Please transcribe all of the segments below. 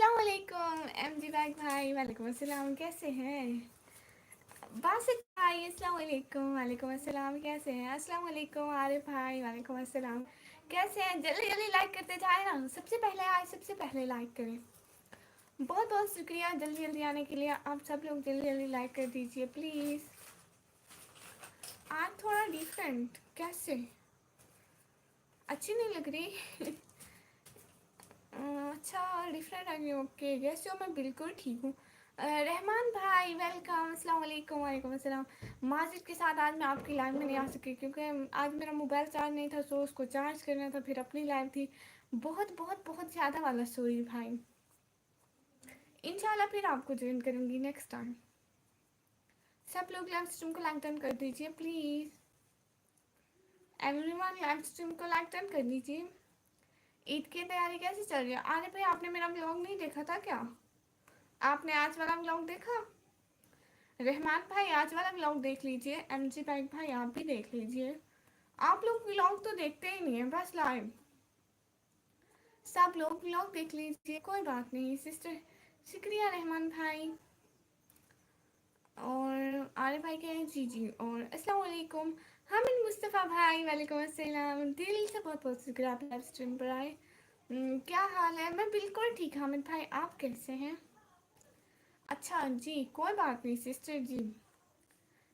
अस्सलाम वालेकुम MG bag भाई, वालेकुम अस्सलाम, कैसे हैं? बासित भाई अस्सलाम वालेकुम, वालेकुम अस्सलाम, कैसे हैं? अस्सलाम वालेकुम आरिफ भाई, वालेकुम अस्सलाम, कैसे हैं? जल्दी जल्दी लाइक करते जाए ना, सबसे पहले आए सबसे पहले लाइक करें। बहुत बहुत शुक्रिया जल्दी जल्दी आने के लिए। आप सब लोग जल्दी जल्दी लाइक कर दीजिए प्लीज़। आज थोड़ा डिफरेंट, कैसे? अच्छी नहीं लग रही? अच्छा, डिफरेंट आ गई, ओके। कैसे हो? मैं बिल्कुल ठीक हूँ। रहमान भाई वेलकम, अस्सलाम वालेकुम, वालेकुम अस्सलाम। माजिद के साथ आज मैं आपकी लाइव में नहीं आ सकी क्योंकि आज मेरा मोबाइल चार्ज नहीं था, सो उसको चार्ज करना था, फिर अपनी लाइव थी। बहुत बहुत बहुत ज़्यादा वाला सॉरी भाई। इंशाल्लाह फिर आपको ज्वाइन करूँगी नेक्स्ट टाइम। सब लोग लाइव स्ट्रीम को लाइक डन कर दीजिए प्लीज़। एवरीवन लाइव स्ट्रीम को लाइक डन कर दीजिए। ईद की तैयारी कैसी चल रही है? अरे भाई, आपने मेरा व्लॉग नहीं देखा था क्या? आपने आज वाला व्लॉग देखा? रहमान भाई आज वाला व्लॉग देख लीजिए। एमजी बैग भाई आप भी देख लीजिए। आप लोग व्लॉग तो देखते ही नहीं है, बस लाइव। सब लोग व्लॉग देख लीजिए, कोई बात नहीं सिस्टर। शुक्रिया रहमान भाई। और आरे भाई कह हैं जी जी। और अस्सलाम वालेकुम हामिद मुस्तफ़ा भाई, वालेकुम अस्सलाम। दिल से बहुत बहुत शुक्रिया आप लाइव स्ट्रीम पर आए। क्या हाल है? मैं बिल्कुल ठीक हामिद भाई, आप कैसे हैं? अच्छा जी, कोई बात नहीं सिस्टर जी।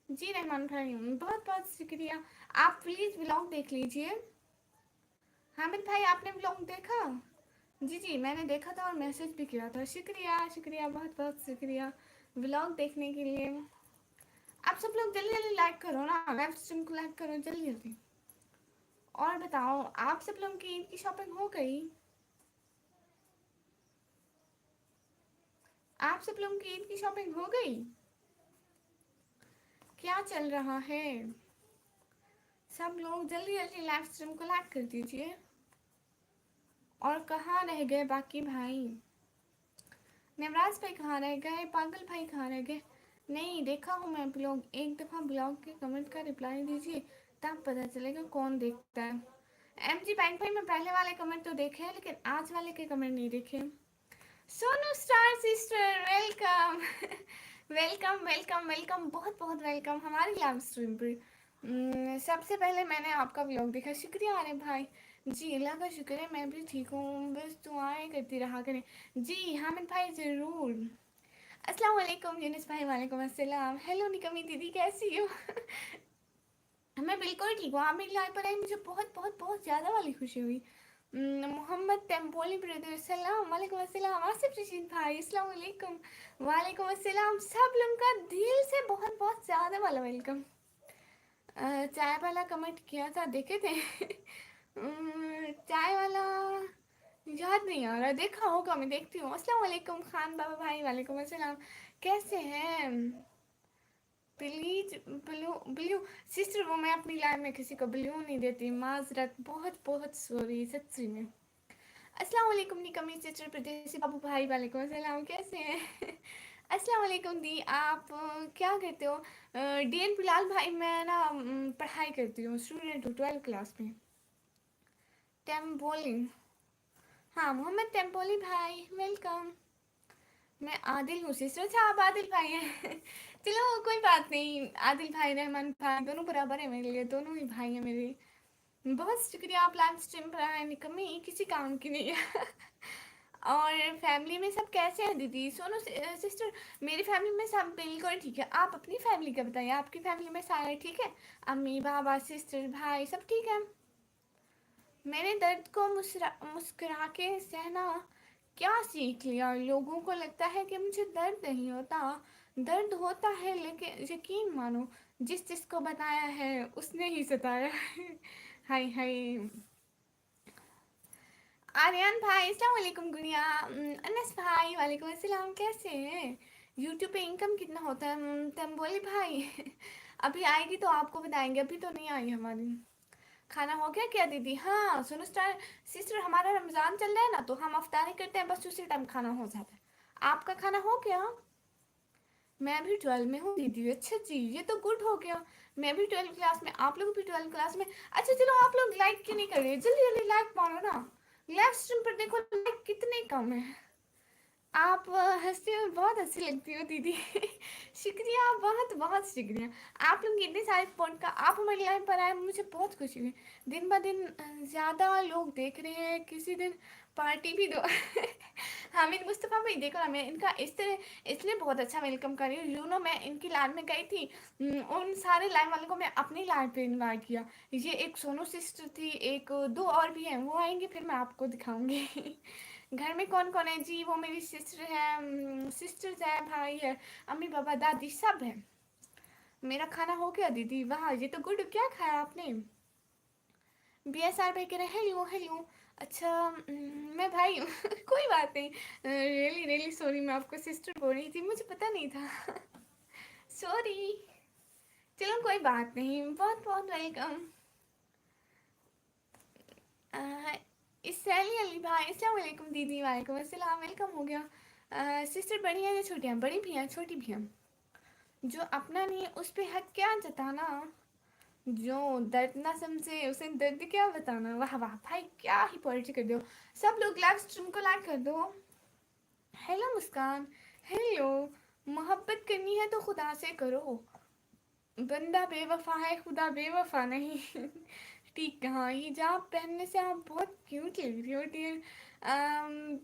जी रहमान भाई बहुत बहुत शुक्रिया। आप प्लीज़ व्लॉग देख लीजिए। हामिद भाई आपने व्लॉग देखा? जी जी मैंने देखा था और मैसेज भी किया था। शुक्रिया शुक्रिया, बहुत बहुत शुक्रिया व्लॉग देखने के लिए। आप सब लोग जल्दी जल्दी लाइक करो ना, लाइव स्ट्रीम को लाइक करो जल्दी जल्दी। और बताओ, आप सब लोगों की ईद की शॉपिंग हो गई? आप सब लोगों की ईद की शॉपिंग हो गई? क्या चल रहा है? सब लोग जल्दी जल्दी लाइव स्ट्रीम को लाइक कर दीजिए। और कहाँ रह गए बाकी भाई? नवराज भाई कहाँ रह गए? पागल भाई कहाँ रह गए? नहीं देखा हूँ मैं ब्लॉग, एक दफ़ा ब्लॉग के कमेंट का रिप्लाई दीजिए, तब पता चलेगा कौन देखता है। एम जी बैंक भाई मैं पहले वाले कमेंट तो देखे हैं, लेकिन आज वाले के कमेंट नहीं देखे। Sonu star sister welcome welcome welcome welcome, बहुत बहुत वेलकम हमारी लाइव स्ट्रीम पर। सबसे पहले मैंने आपका व्लॉग देखा, शुक्रिया अरे भाई। जी अल्लाह का शुक्र है, मैं भी ठीक हूँ, बस दुआएं करती रहा करें। जी हामिद भाई ज़रूर। अस्सलाम वालेकुम यूनिस भाई, वालेकुम अस्सलाम। हेलो निकमी दीदी कैसी हो? मैं बिल्कुल ठीक हूँ, आप मेरी लाइव पर आई, मुझे बहुत बहुत बहुत ज़्यादा वाली खुशी हुई। मोहम्मद टेम्पोली ब्रदर सलाम, वालेकुम अस्सलाम। आसिफ रशीद भाई अस्सलाम वालेकुम, वालेकुम अस्सलाम। सब लोगों का दिल से बहुत बहुत ज़्यादा वाला वेलकम। चाय वाला कमेंट किया था, देखे थे? चाय वाला याद नहीं आ रहा, देखा होगा, मैं देखती हूँ। अस्सलाम वालेकुम खान बाबा भाई, वालेकुम अस्सलाम, कैसे हैं? प्लीज ब्लू ब्लू सिस्टर, वो मैं अपनी लाइफ में किसी को ब्लू नहीं देती, माजरत, बहुत बहुत सॉरी सच्ची में। अस्सलाम वालेकुम निकमी सिस्टर प्रदेशी बाबू भाई, वालेकुम अस्सलाम, कैसे हैं? अस्सलाम वालेकुम दी, आप क्या करते हो? डीएन बिलाल भाई मैं ना पढ़ाई करती हूँ, स्टूडेंट हूँ 12th क्लास में। टेम्पोली, हाँ मोहम्मद टेम्पोली भाई वेलकम। मैं आदिल हूँ सिस्टर। अच्छा आप आदिल भाई हैं चलो कोई बात नहीं, आदिल भाई रहमान भाई दोनों बराबर है मेरे लिए, दोनों ही भाई हैं मेरे। बहुत शुक्रिया आप लाइव स्ट्रीम पर आए, निकम्मी किसी काम की नहीं है और फैमिली में सब कैसे हैं दीदी? सोनू सिस्टर मेरी फैमिली में सब बिल्कुल ठीक है। आप अपनी फैमिली का बताइए, आपकी फैमिली में सारे ठीक है? अम्मी बाबा सिस्टर भाई सब ठीक है? मैंने दर्द को मुस्कुरा के सहना क्या सीख लिया। लोगों को लगता है कि मुझे दर्द नहीं होता, दर्द होता है, लेकिन यकीन मानो जिस जिसको बताया है उसने ही सताया है। हाय हाय। आर्यन भाई अस्सलाम वालेकुम, गुड़िया अनस भाई वालेकुम अस्सलाम, कैसे हैं? यूट्यूब पे इनकम कितना होता है? तम बोले भाई अभी आएगी तो आपको बताएंगे, अभी तो नहीं आई हमारी। खाना हो गया क्या दीदी? हाँ सुनो स्टार सिस्टर, हमारा रमज़ान चल रहा है ना, तो हम अफ्तारी करते हैं, बस उसी टाइम खाना हो जाता है। आपका खाना हो गया? मैं भी 12 में हूँ दीदी। अच्छा जी, ये तो गुड हो गया। मैं भी 12 क्लास में, आप लोग भी 12 क्लास में। अच्छा चलो, आप लोग लाइक क्यों नहीं कर रहे? जल्दी जल्दी लाइक मारो ना। लाइव स्ट्रीम पर देखो लाइक कितने कम है। आप हँसती हो, बहुत अच्छी लगती हो दीदी। शुक्रिया, बहुत बहुत शुक्रिया। आप लोग इतने सारे सपोर्ट का, आप हमारी लाइफ पर आए, मुझे बहुत खुशी हुई। दिन ब दिन ज़्यादा लोग देख रहे हैं, किसी दिन पार्टी भी दो। हामिद मुस्तफ़ा भाई देखो ना, मैं इनका इस तरह इसलिए बहुत अच्छा वेलकम कर रही हूँ। यू नो, मैं इनकी लाइव में गई थी, उन सारे लाइव वालों को मैं अपनी लाइव पे इन्वाइट किया। ये एक सोनू सिस्टर थी, एक दो और भी हैं, वो आएंगे फिर मैं आपको दिखाऊंगी। घर में कौन कौन है जी? वो मेरी सिस्टर है, सिस्टर्स है, भाई है, अम्मी पापा दादी सब है। मेरा खाना हो गया दीदी? वाह, ये तो गुड। क्या खाया आपने? BSR भाई कह रहे हैं हेलो हेलो। अच्छा, मैं भाई हूँ। कोई बात नहीं, रियली रियली सॉरी, मैं आपको सिस्टर बोल रही थी, मुझे पता नहीं था। सॉरी। चलो कोई बात नहीं, बहुत बहुत वेलकम। इसैली अली भाई, अस्सलाम वालेकुम दीदी। वालेकुम अस्सलाम, वेलकम हो गया। सिस्टर बड़ी हैं या छोटी हैं? बड़ी भी हैं छोटी भी हैं। जो अपना नहीं है उस पे हक क्या जताना, जो दर्द ना समझे उसे दर्द क्या बताना। वाह वाह भाई, क्या ही पोएट्री कर दो। सब लोग लाइव स्ट्रीम को लाइक कर दो। हेलो मुस्कान, हेलो। मोहब्बत करनी है तो खुदा से करो, बंदा बेवफा है खुदा बेवफा नहीं। ठीक कहाँ, हिजाब पहनने से आप बहुत क्यूट लग रही हो डियर।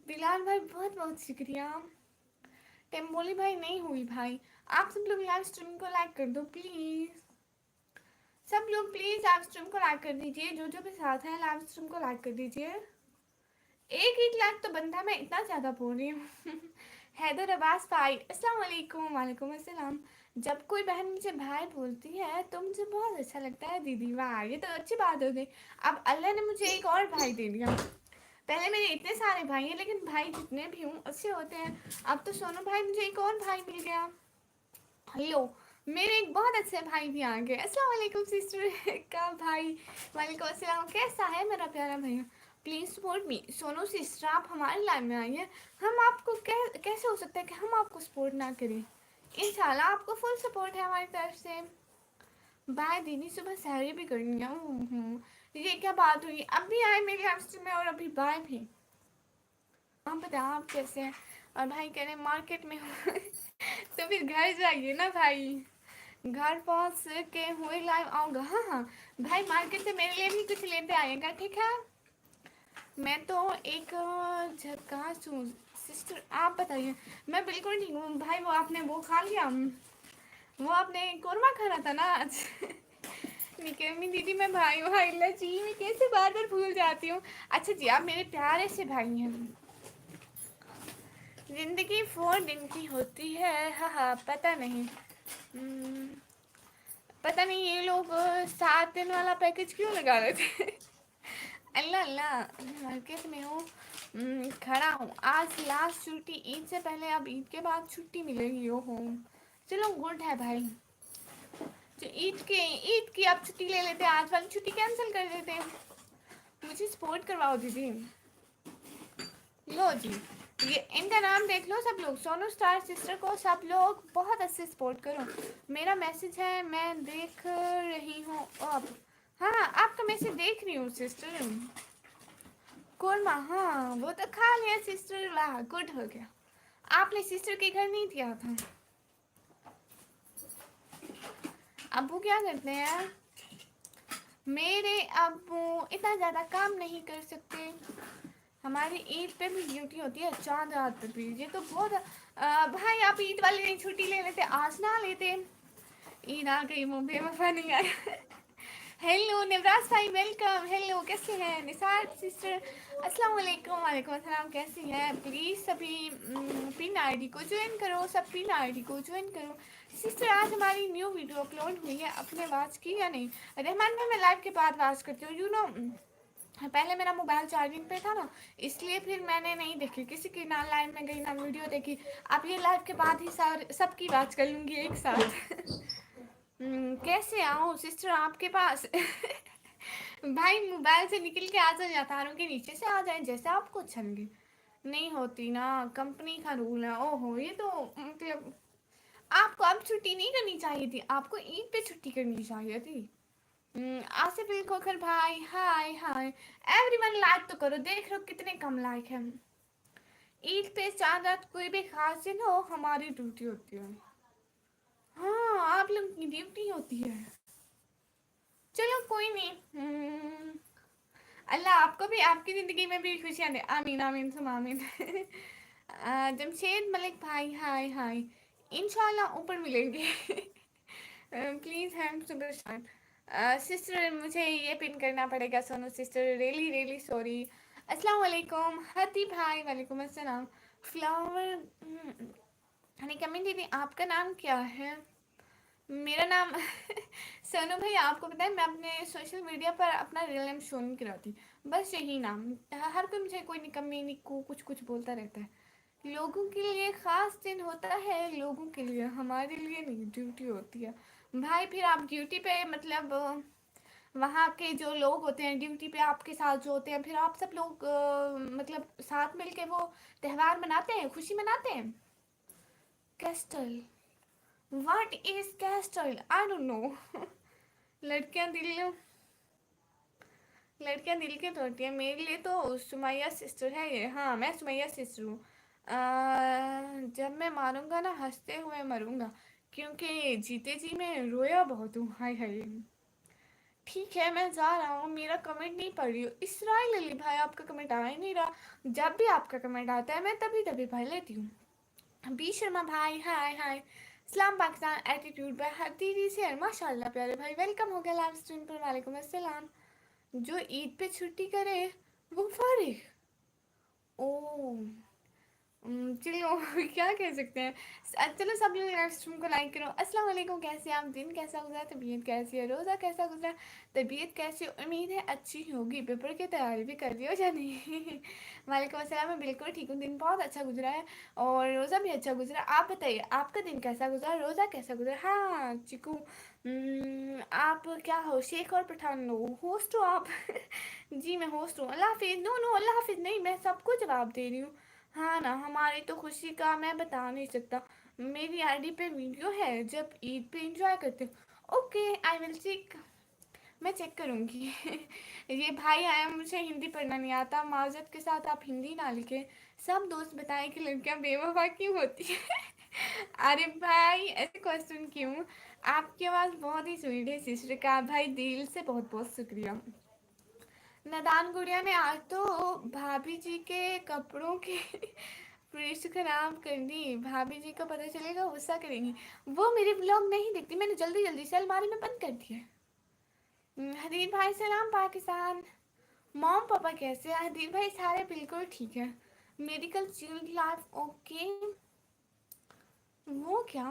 बिलाल भाई बहुत बहुत शुक्रिया। टेम्बोली भाई नहीं हुई भाई। आप सब लोग लाइव स्ट्रीम को लाइक कर दो प्लीज। सब लोग प्लीज लाइव स्ट्रीम को लाइक कर दीजिए, जो भी साथ हैं लाइव स्ट्रीम को लाइक कर दीजिए। एक लाख तो बनता है, मैं इतना ज़्यादा बोल रही हूँ। हैदर अब्बास भाई, अस्सलाम वालेकुम। वालेकुम अस्सलाम। जब कोई बहन मुझे भाई बोलती है तो मुझे बहुत अच्छा लगता है दीदी। वाह, ये तो अच्छी बात हो गई। अब अल्लाह ने मुझे एक और भाई दे दिया। पहले मेरे इतने सारे भाई हैं, लेकिन भाई जितने भी हूँ अच्छे होते हैं। अब तो सोनू भाई, मुझे एक और भाई मिल गया। हेलो, मेरे एक बहुत अच्छे भाई भी आ गए। अस्सलाम वालेकुम सिस्टर का भाई। वालेकुम अस्सलाम। कैसा है मेरा प्यारा भैया? Please support me. Sonu sister, आप हमारी लाइन में आइए। हम आपको कैसे हो सकता है कि हम आपको सपोर्ट ना करें? इंशाल्लाह आपको फुल सपोर्ट है हमारी तरफ से। बाय दीदी, सुबह सैरी भी करनी है। ये क्या बात हुई? अभी आए मेरे लाइफ में और अभी बाय भी। आप बताओ आप कैसे हैं? और भाई कह रहे मार्केट में हो। तो फिर घर जाइए ना भाई। घर पहुंच के हुए लाइव आऊँगा। हाँ हाँ भाई, मार्केट से मेरे लिए भी कुछ लेते आइएगा, ठीक है? मैं तो एक झकास हूँ। सिस्टर आप बताइए। मैं बिल्कुल ठीक हूँ भाई। वो आपने वो खा लिया? वो आपने कोरमा खाना था ना आज? निकमी दीदी, मैं भाई हूँ। हाय अल्लाह जी, मैं कैसे बार बार भूल जाती हूँ। अच्छा जी, आप मेरे प्यारे से भाई हैं। जिंदगी 4 दिन की होती है, हाँ हाँ, पता नहीं। पता नहीं ये लोग 7 दिन वाला पैकेज क्यों लगा रहे थे। अल्लाह अल्लाह, मार्केट में हूँ, खड़ा हूँ। आज लास्ट छुट्टी, ईद से पहले, अब ईद के बाद छुट्टी मिलेगी। ओ हो, चलो गुड है भाई। जो ईद की अब छुट्टी ले लेते हैं, आज वाली छुट्टी कैंसिल कर देते हैं। मुझे सपोर्ट करवाओ दीदी। लो जी, ये इनका नाम देख लो सब लोग, सोनू स्टार सिस्टर को सब लोग बहुत अच्छे सपोर्ट करो। मेरा मैसेज है, मैं देख रही हूँ अब। हाँ, आपका मैसेज देख रही हूँ सिस्टर। कोरमा, हाँ वो तो खा लिया सिस्टर। वाह, गुड हो गया। आपने सिस्टर के घर नहीं दिया था? अब्बू क्या करते हैं? मेरे अब्बू इतना ज़्यादा काम नहीं कर सकते। हमारी ईद पे भी ड्यूटी होती है, चांद रात पे भी। ये तो बहुत भाई, आप ईद वाले दिन छुट्टी ले लेते, आज ना लेते। ईद आ गई, वो बेवफा नहीं आया। हेलो निवराज भाई, वेलकम। हेलो, कैसे हैं निसार सिस्टर? अस्सलाम वालेकुम। वालेकुम अस्सलाम, कैसी हैं? प्लीज़ सभी पिन आईडी को ज्वाइन करो, सब पिन आईडी को ज्वाइन करो। सिस्टर, आज हमारी न्यू वीडियो अपलोड हुई है, अपने वाच की या नहीं? रहमान भाई, मैं लाइव के बाद वाच करती हूँ, यू नो। पहले मेरा मोबाइल चार्जिंग पे था ना, इसलिए फिर मैंने नहीं देखी किसी की, ना लाइव में गई ना वीडियो देखी। अब ये लाइव के बाद ही सबकी बात कर लूँगी एक साथ। कैसे आऊँ सिस्टर आपके पास? भाई मोबाइल से निकल के आ जाए, तारों के नीचे से आ जाए, जैसे आपको अच्छा लगे। नहीं होती ना, कंपनी का रूल है। ओहो, ये तो मतलब आपको अब छुट्टी नहीं करनी चाहिए थी, आपको ईद पे छुट्टी करनी चाहिए थी। आसिफ अली खोखर भाई, हाय हाय। एवरीवन लाइक तो करो, देख रहे हो कितने कम लाइक हैं। ईद पे चांद रात कोई भी खास दिन हो, हमारी ड्यूटी होती है। हाँ, आप लोग की ड्यूटी होती है। चलो कोई नहीं। अल्लाह आपको भी, आपकी ज़िंदगी में भी खुशियाँ दे। आमीन आमीन सुम आमीन। जमशेद मलिक भाई, हाय हाय। इंशाल्लाह ऊपर मिलेंगे। प्लीज़ हैम सुबह। सिस्टर मुझे ये पिन करना पड़ेगा, Sonu sister, really really sorry. अस्सलाम वालेकुम हती भाई, वालेकुम अस्सलाम। फ्लावर निकम्मी दीदी, आपका नाम क्या है? मेरा नाम सोनू भाई, आपको पता है मैं अपने सोशल मीडिया पर अपना रियल नेम शो नहीं कराती, बस यही नाम। हर कोई मुझे कोई निकम्मी निक्कू कुछ कुछ बोलता रहता है। लोगों के लिए ख़ास दिन होता है, लोगों के लिए, हमारे लिए नहीं, ड्यूटी होती है। भाई फिर आप ड्यूटी पे मतलब वहाँ के जो लोग होते हैं ड्यूटी पे आपके साथ जो होते हैं, फिर आप सब लोग मतलब साथ मिल के वो त्यौहार मनाते हैं, खुशी मनाते हैं। Castle, what is castle, I don't know. लड़कियां दिल लड़कियां दिल की तो होती है, मेरे लिए तो सुमैया सिस्टर है ये। हाँ, मैं सुमैया सिस्टर हूँ। जब मैं मारूंगा ना, हंसते हुए मरूंगा, क्योंकि जीते जी मैं रोया बहुत हूँ। हाय हाय। ठीक है, मैं जा रहा हूँ, मेरा कमेंट नहीं पढ़ रही हूँ। इसराइल अली भाई, आपका कमेंट आ ही नहीं रहा। जब भी आपका कमेंट आता है मैं तभी तभी पढ़ लेती हूँ। बी शर्मा भाई, हाय हाय। इस्लाम पाकिस्तान एटीट्यूड बाय हदीदी से, माशाल्लाह प्यारे भाई, वेलकम हो गया लाइव स्ट्रीम पर। वालेकुम अस्सलाम। जो ईद पे छुट्टी करे वो फारिग। ओ, चलो क्या कह सकते हैं। चलो सब लोग लाइव स्ट्रीम को लाइक करो। अस्सलाम वालेकुम, कैसे हैं आप? दिन कैसा गुजरा, तबीयत कैसी है, रोज़ा कैसा गुजरा, तबीयत कैसी, उम्मीद है अच्छी होगी। पेपर की तैयारी भी कर रही हो या नहीं? वालेकुम अस्सलाम, मैं बिल्कुल ठीक हूँ, दिन बहुत अच्छा गुजरा है और रोज़ा भी अच्छा गुजरा। आप बताइए आपका दिन कैसा गुजरा, रोज़ा कैसा गुजरा? हाँ चिकू, आप क्या हो, शेख और पठान लो, होस्ट हो आप? जी मैं होस्ट हूँ। अल्लाह हाफिज़। नो नो अल्लाह हाफिज़ नहीं, मैं सबको जवाब दे रही हूँ। हाँ ना, हमारी तो खुशी का मैं बता नहीं सकता। मेरी आईडी पे वीडियो है जब ईद पे एंजॉय करते हो। ओके, आई विल चेक, मैं चेक करूँगी। ये भाई आया, मुझे हिंदी पढ़ना नहीं आता, माजरत के साथ आप हिंदी ना लिखे। सब दोस्त बताएं कि लड़कियां बेवफा क्यों होती है। अरे भाई ऐसे क्वेश्चन क्यों? आपकी आवाज़ बहुत ही स्वीट है सिस्टर का भाई, दिल से बहुत बहुत शुक्रिया। नादान गुड़िया ने आज तो भाभी जी के कपड़ों की प्रेस खराब कर दी। भाभी जी को पता चलेगा गुस्सा करेंगी। वो मेरे ब्लॉग नहीं देखती, मैंने जल्दी जल्दी से अलमारी में बंद कर दिया। हदीर भाई सलाम पाकिस्तान। मॉम पापा कैसे हैं? हदीर भाई सारे बिल्कुल ठीक है। Medical child life okay. वो क्या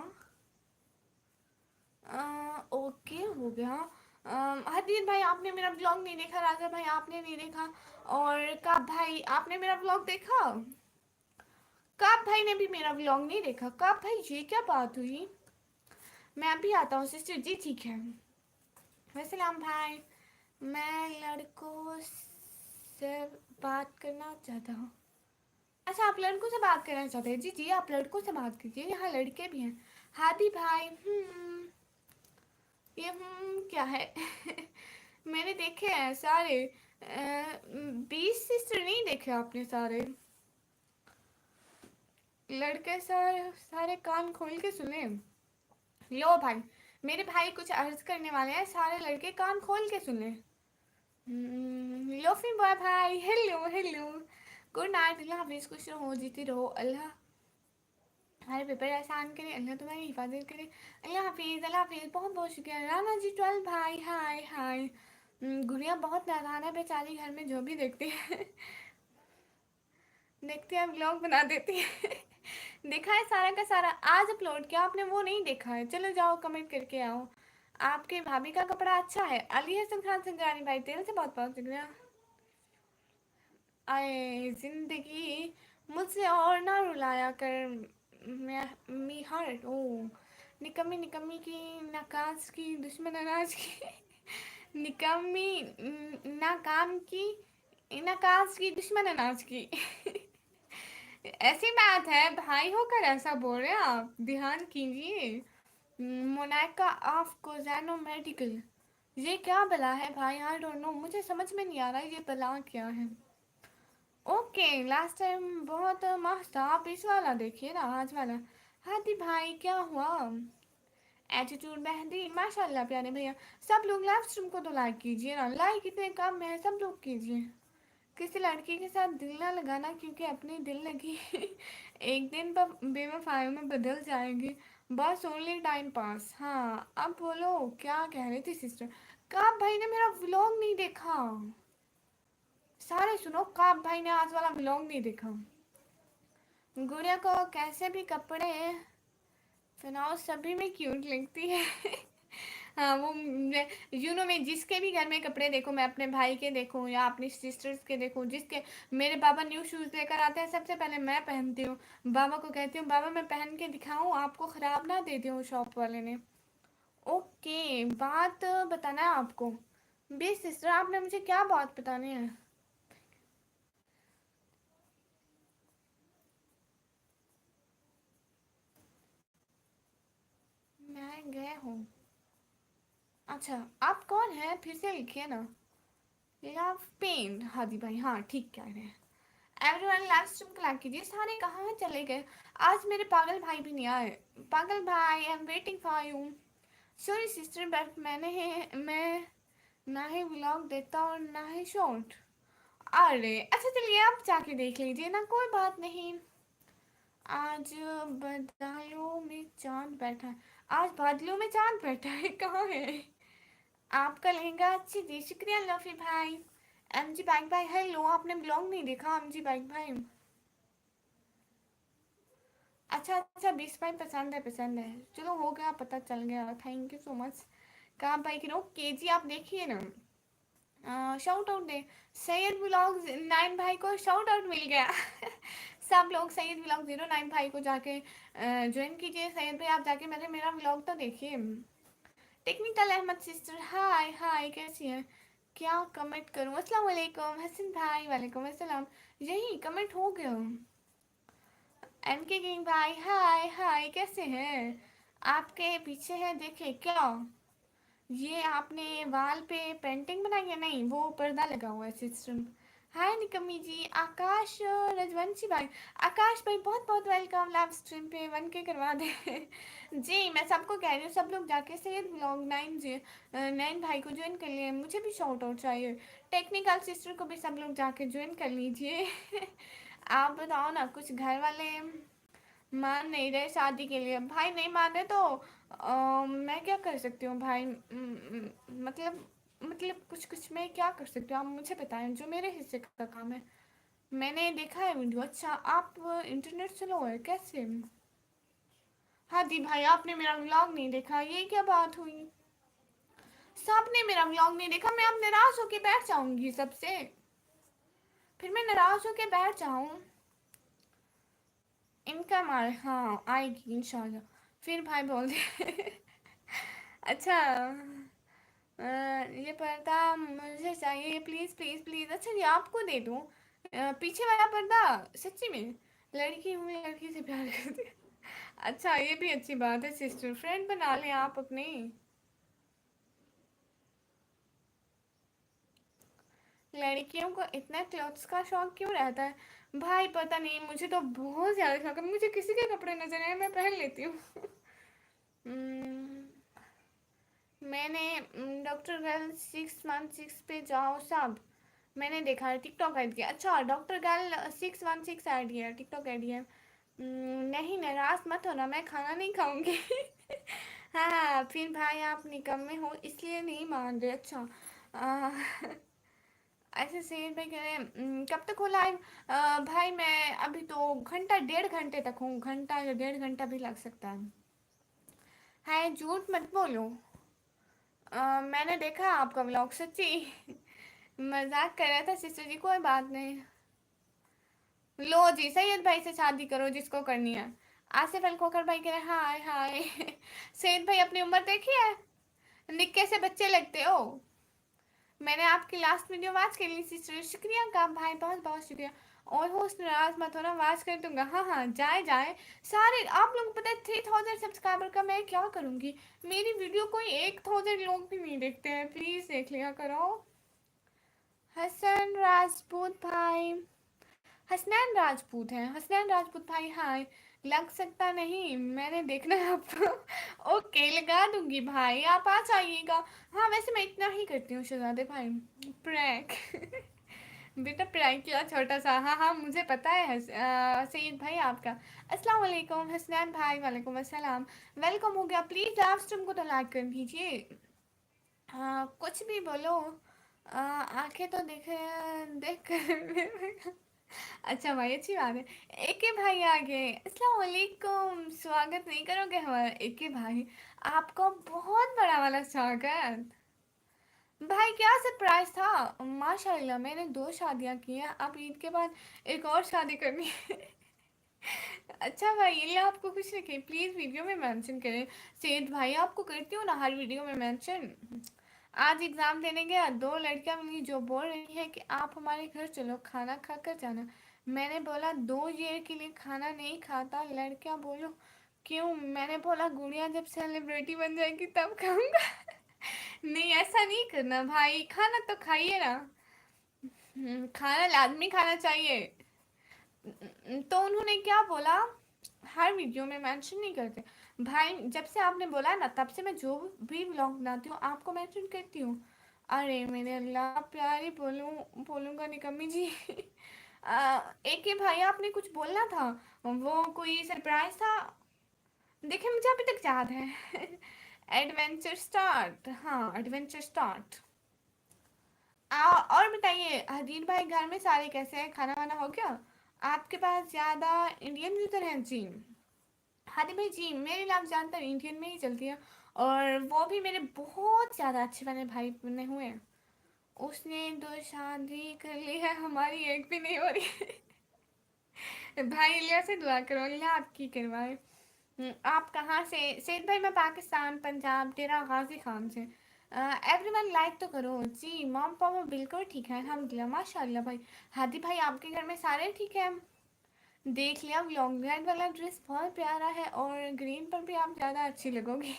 ओके हो गया। हदीर भाई आपने मेरा ब्लॉग नहीं देखा, राजा भाई आपने नहीं देखा, और काब भाई आपने मेरा ब्लॉग देखा? काब भाई ने भी मेरा व्लॉग नहीं देखा। काब भाई ये क्या बात हुई? मैं अभी आता हूँ सिस्टर जी, ठीक है। वसलाम भाई, मैं लड़कों से बात करना चाहता हूँ। अच्छा आप लड़कों से बात करना चाहते हैं? जी जी आप लड़कों से बात कीजिए, यहाँ लड़के भी हैं। हादी भाई, ये क्या है? मैंने देखे हैं सारे। 20 सिस्टर नहीं देखे आपने सारे? लड़के सारे सारे कान खोल के सुने। लो भाई, मेरे भाई कुछ अर्ज करने वाले हैं, सारे लड़के कान खोल के सुन ले। लोफी बॉय भाई, हेलो हेलो, गुड नाइट, अल्लाह हाफिज़, खुश रहो जीती रहो, अल्लाह हमारे पेपर आसान करे, अल्लाह तुम्हारी हिफाजत करे, अल्लाह हाफिज़ अल्लाह हाफिज़। बहुत बहुत शुक्रिया राना जी 12 भाई, हाय हाय। गुड़िया बहुत नादान है बेचारी, घर में जो भी देखती है देखते हैं ब्लॉग बना देती है। देखा है सारा का सारा आज अपलोड किया आपने, वो नहीं देखा है? चलो जाओ कमेंट करके आओ। आपके भाभी का कपड़ा अच्छा है। अली हसन खान संग्रानी भाई, तेरे से बहुत बहुत शुक्रिया। आए जिंदगी मुझसे और ना रुलाया कर, मैं मी हर्ट ओ, निकम्मी निकम्मी की, नाकाज की, दुश्मन अनाज की। निकम्मी नाकाम की, नाकाज की, दुश्मन अनाज की। ऐसी बात है, भाई होकर ऐसा बोल रहे हैं आप, ध्यान कीजिए। मोनाका ऑफ कोजानो मेडिकल, ये क्या बला है भाई? आई डोंट नो, मुझे समझ में नहीं आ रहा ये बला क्या है। ओके, लास्ट टाइम बहुत मस्त था, आप इस वाला देखिए ना, आज वाला। हाथी भाई क्या हुआ? एटीट्यूड मेहंदी माशाल्लाह प्यारे भैया। सब लोग लाइव स्ट्रीम को तो लाइक कीजिए ना, लाइक इतने कम है, सब लोग कीजिए। किसी लड़की के साथ दिल ना लगाना, क्योंकि अपनी दिल लगी एक दिन पर बेवफाइयों में बदल जाएगी। बस ओनली टाइम पास। हाँ, अब बोलो क्या कह रही थी सिस्टर? काब भाई ने मेरा व्लॉग नहीं देखा। सारे सुनो, काब भाई ने आज वाला व्लॉग नहीं देखा। गुड़िया को कैसे भी कपड़े सुनाओ, सभी में क्यूट लगती है हाँ वो मैं जिसके भी घर में कपड़े देखूं, मैं अपने भाई के देखूं या अपनी सिस्टर्स के देखूं, जिसके मेरे बाबा न्यू शूज़ लेकर आते हैं, सबसे पहले मैं पहनती हूँ। बाबा को कहती हूँ बाबा मैं पहन के दिखाऊं, आपको ख़राब ना दे दूँ शॉप वाले ने। ओके, बात बताना है आपको। बे सिस्टर, आपने मुझे क्या बात बतानी है? मैं गए हूँ। अच्छा, आप कौन है, फिर से लिखिए ना। लव पेन, हादी भाई, हाँ ठीक कह रहे हैं। एवरीवन लाइव स्ट्रीम को लाइक कीजिए। सारे कहाँ चले गए? आज मेरे पागल भाई भी नहीं आए। पागल भाई, I am waiting for you. Sorry sister, but मैं ना ही व्लॉग देता और ना ही शॉर्ट। अरे अच्छा, चलिए आप जाके देख लीजिए ना, कोई बात नहीं। आज बादलों में चांद बैठा है। आज बादलों में चांद बैठा है, कहाँ है? आपका लहंगा अच्छी थी, शुक्रिया लफी भाई। एमजी बाइक भाई हेलो, आपने ब्लॉग नहीं देखा एमजी बाइक भाई? अच्छा अच्छा, 20 भाई पसंद है, पसंद है। चलो हो गया, पता चल गया, थैंक यू सो मच। कहाँ भाई की नो केजी आप देखिए ना। शाउट आउट दे। सैयद ब्लॉग 9 भाई को शाउट आउट मिल गया सब लोग सैयद ब्लॉग 09 भाई को जाके ज्वाइन कीजिए। सैयद भाई आप जाके मेरा ब्लॉग तो देखिए। टेक्निकल अहमद सिस्टर हाय हाय, कैसी है? क्या कमेंट करूँ? अस्सलाम वालेकुम हसन भाई, वालेकुम अस्सलाम। यही कमेंट हो गया। एम के किंग भाई हाय हाय, कैसे हैं? आपके पीछे है, देखे क्या? ये आपने वाल पे पेंटिंग बनाई है? नहीं, वो पर्दा लगा हुआ है सिस्टम। हाय निकम्मी जी। आकाश रजवंशी भाई, आकाश भाई बहुत बहुत वेलकम लाइव स्ट्रीम पे, 1K करवा दे जी मैं सबको कह रही हूँ, सब लोग जाके सैयद ब्लॉग 9 जी 9 भाई को ज्वाइन कर लिए। मुझे भी शॉर्ट आउट चाहिए। टेक्निकल सिस्टर को भी सब लोग जाके ज्वाइन कर लीजिए आप बताओ ना, कुछ घर वाले मान नहीं रहे शादी के लिए। भाई नहीं मान रहे तो मैं क्या कर सकती हूँ भाई? मतलब कुछ कुछ मैं क्या कर सकती हूँ, आप मुझे बताएं, जो मेरे हिस्से का काम है। मैंने देखा है वीडियो। अच्छा, आप इंटरनेट स्लो है कैसे? हाँ दी भाई, आपने मेरा व्लॉग नहीं देखा, ये क्या बात हुई? सबने मेरा व्लॉग नहीं देखा, मैं अब नाराज होके बैठ जाऊंगी सबसे। फिर मैं नाराज होके बैठ जाऊँ। इनका मार, हाँ आएगी इंशाल्लाह। फिर भाई बोल दे अच्छा, ये पर्दा मुझे चाहिए प्लीज़ प्लीज़ प्लीज़। अच्छा, ये आपको दे दूँ? पीछे वाला पर्दा? सच्ची में? लड़की हूँ, लड़की से प्यार करती अच्छा, ये भी अच्छी बात है सिस्टर, फ्रेंड बना लें आप अपने। लड़कियों को इतना क्लोथ्स का शौक क्यों रहता है? भाई पता नहीं, मुझे तो बहुत ज़्यादा शौक है, मुझे किसी के कपड़े नजर आए मैं पहन लेती हूँ हम्म, मैंने डॉक्टर गर्ल 616 पे जाओ सब। मैंने देखा है, टिकटॉक ऐड किया। अच्छा, डॉक्टर गर्ल 616 ऐड किया, टिकटॉक ऐड किया। नहीं नाराज मत होना, मैं खाना नहीं खाऊंगी हाँ फिर भाई, आप निकम्मे हो इसलिए नहीं मान रहे। अच्छा आ, ऐसे सेठ भाई कह रहे हैं कब तक हो लाइव? भाई मैं अभी तो घंटा 1.5 घंटे तक हूँ, घंटा या 1.5 घंटा भी लग सकता है। है झूठ मत बोलो। मैंने देखा आपका व्लॉग, सच्ची मजाक कर रहा था सिस्टर जी, कोई बात नहीं। लो जी, सैयद भाई से शादी करो जिसको करनी है। आसिफ अल खोखर भाई कह रहे हाय हाय सैयद भाई अपनी उम्र देखी है? निक्के से बच्चे लगते हो। मैंने आपकी लास्ट वीडियो वॉच कर ली सिस्टर, शुक्रिया का भाई, बहुत बहुत शुक्रिया। और होस्ट नाराज मत होना, वॉच कर दूंगा। हाँ हाँ, जाए जाए सारे आप लोग। पता है 3000 सब्सक्राइबर का मैं क्या करूँगी? मेरी वीडियो कोई 1000 लोग भी नहीं देखते हैं, प्लीज़ देख लिया करो। हसन राजपूत भाई, हसनैन राजपूत हैं, हसनैन राजपूत भाई हाय। लग सकता नहीं, मैंने देखना है आपको। ओके लगा दूंगी भाई, आप आ जाइएगा। हाँ वैसे मैं इतना ही करती हूँ शहजादे भाई, प्रैंक। बेटा प्रैंक किया छोटा सा, हाँ हाँ मुझे पता है सईद भाई आपका। अस्सलाम वालेकुम हसनैन भाई, वालेकुम अस्सलाम। वेलकम हो गया, प्लीज लाइव स्ट्रीम को तो लाइक कर दीजिए। कुछ भी बोलो, आंखें तो देख देख कर। अच्छा भाई अच्छी बात है। एके भाई आ गए, अस्सलाम वालेकुम। स्वागत नहीं करोगे हमारा एके भाई? आपको बहुत बड़ा वाला स्वागत। भाई क्या सरप्राइज था। माशाल्लाह मैंने 2 शादियां की हैं, अब ईद के बाद एक और शादी करनी है। अच्छा भाई ये आपको कुछ रखे, प्लीज वीडियो में मेंशन करें। सेठ भाई आपको करती हूँ ना हर वीडियो में मेंशन। आज एग्जाम देने गया, 2 लड़कियां मिली जो बोल रही है कि आप हमारे घर चलो खाना खा कर जाना। मैंने बोला 2 ईयर के लिए खाना नहीं खाता। लड़कियां बोलो क्यों? मैंने बोला गुड़िया जब सेलिब्रिटी बन जाएगी तब खाऊंगा। नहीं ऐसा नहीं करना भाई, खाना तो खाइए ना। खाना लाजमी खाना चाहिए। तो उन्होंने क्या बोला, हर वीडियो में मेंशन नहीं करते। भाई जब से आपने बोला है ना तब से मैं जो भी व्लॉग बनाती हूँ आपको मेंशन करती हूँ। अरे मेरे अल्लाह प्यारी बोलूँगा निकम्मी जी। एक ही भाई आपने कुछ बोलना था, वो कोई सरप्राइज था। देखिए मुझे अभी तक याद है। एडवेंचर स्टार्ट, हाँ एडवेंचर स्टार्ट। और बताइए हदीर भाई घर में सारे कैसे हैं, खाना वाना हो गया? आपके पास ज़्यादा इंडियन यूज़र हैं जी? हदी भाई जी मेरी लाइफ ज़्यादातर इंडियन में ही चलती है, और वो भी मेरे बहुत ज़्यादा अच्छे वाले भाई बने हुए हैं। उसने 2 शादी कर ली है, हमारी एक भी नहीं हो रही। भाई इलिया से दुआ करो अल्लाह आपकी करवाए। आप कहाँ से? सेठ भाई मैं पाकिस्तान पंजाब डेरा गाजी खान से। एवरीवन लाइक तो करो जी। मॉम पापा बिल्कुल ठीक है अल्हम्दुलिल्लाह माशाल्लाह भाई। हादी भाई आपके घर में सारे ठीक हैं? देख लिया लॉन्ग रेड वाला ड्रेस बहुत प्यारा है, और ग्रीन पर भी आप ज़्यादा अच्छी लगोगी।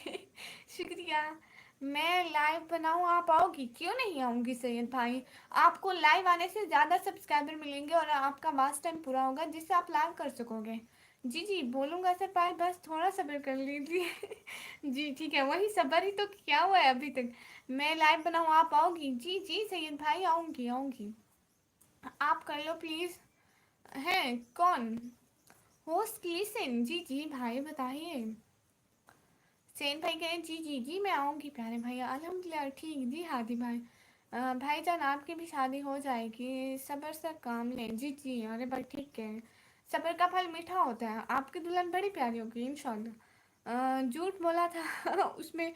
शुक्रिया। मैं लाइव बनाऊँ आप आओगी? क्यों नहीं आऊँगी सैयद भाई। आपको लाइव आने से ज़्यादा सब्सक्राइबर मिलेंगे और आपका वास्ट टाइम पूरा होगा जिससे आप लाइव कर सकोगे। जी जी बोलूँगा सर पाए, बस थोड़ा सब्र कर लीजिए। जी ठीक है, वही सब्र ही तो क्या हुआ है अभी तक। मैं लाइव बनाऊँ आप आओगी? जी जी सैयद भाई आऊँगी आऊँगी। आप कर लो प्लीज़। हैं कौन? होस्ट लिसन, जी जी भाई बताइए। सेन भाई कह रहे जी जी जी मैं आऊँगी प्यारे भैया, अल्हम्दुलिल्लाह ठीक जी हादी भाई। भाईजान आपकी भी शादी हो जाएगी, सब्र से काम लें। जी जी अरे भाई ठीक है, सब्र का फल मीठा होता है। आपकी दुल्हन बड़ी प्यारी होगी इंशाल्लाह। झूठ बोला था। उसमें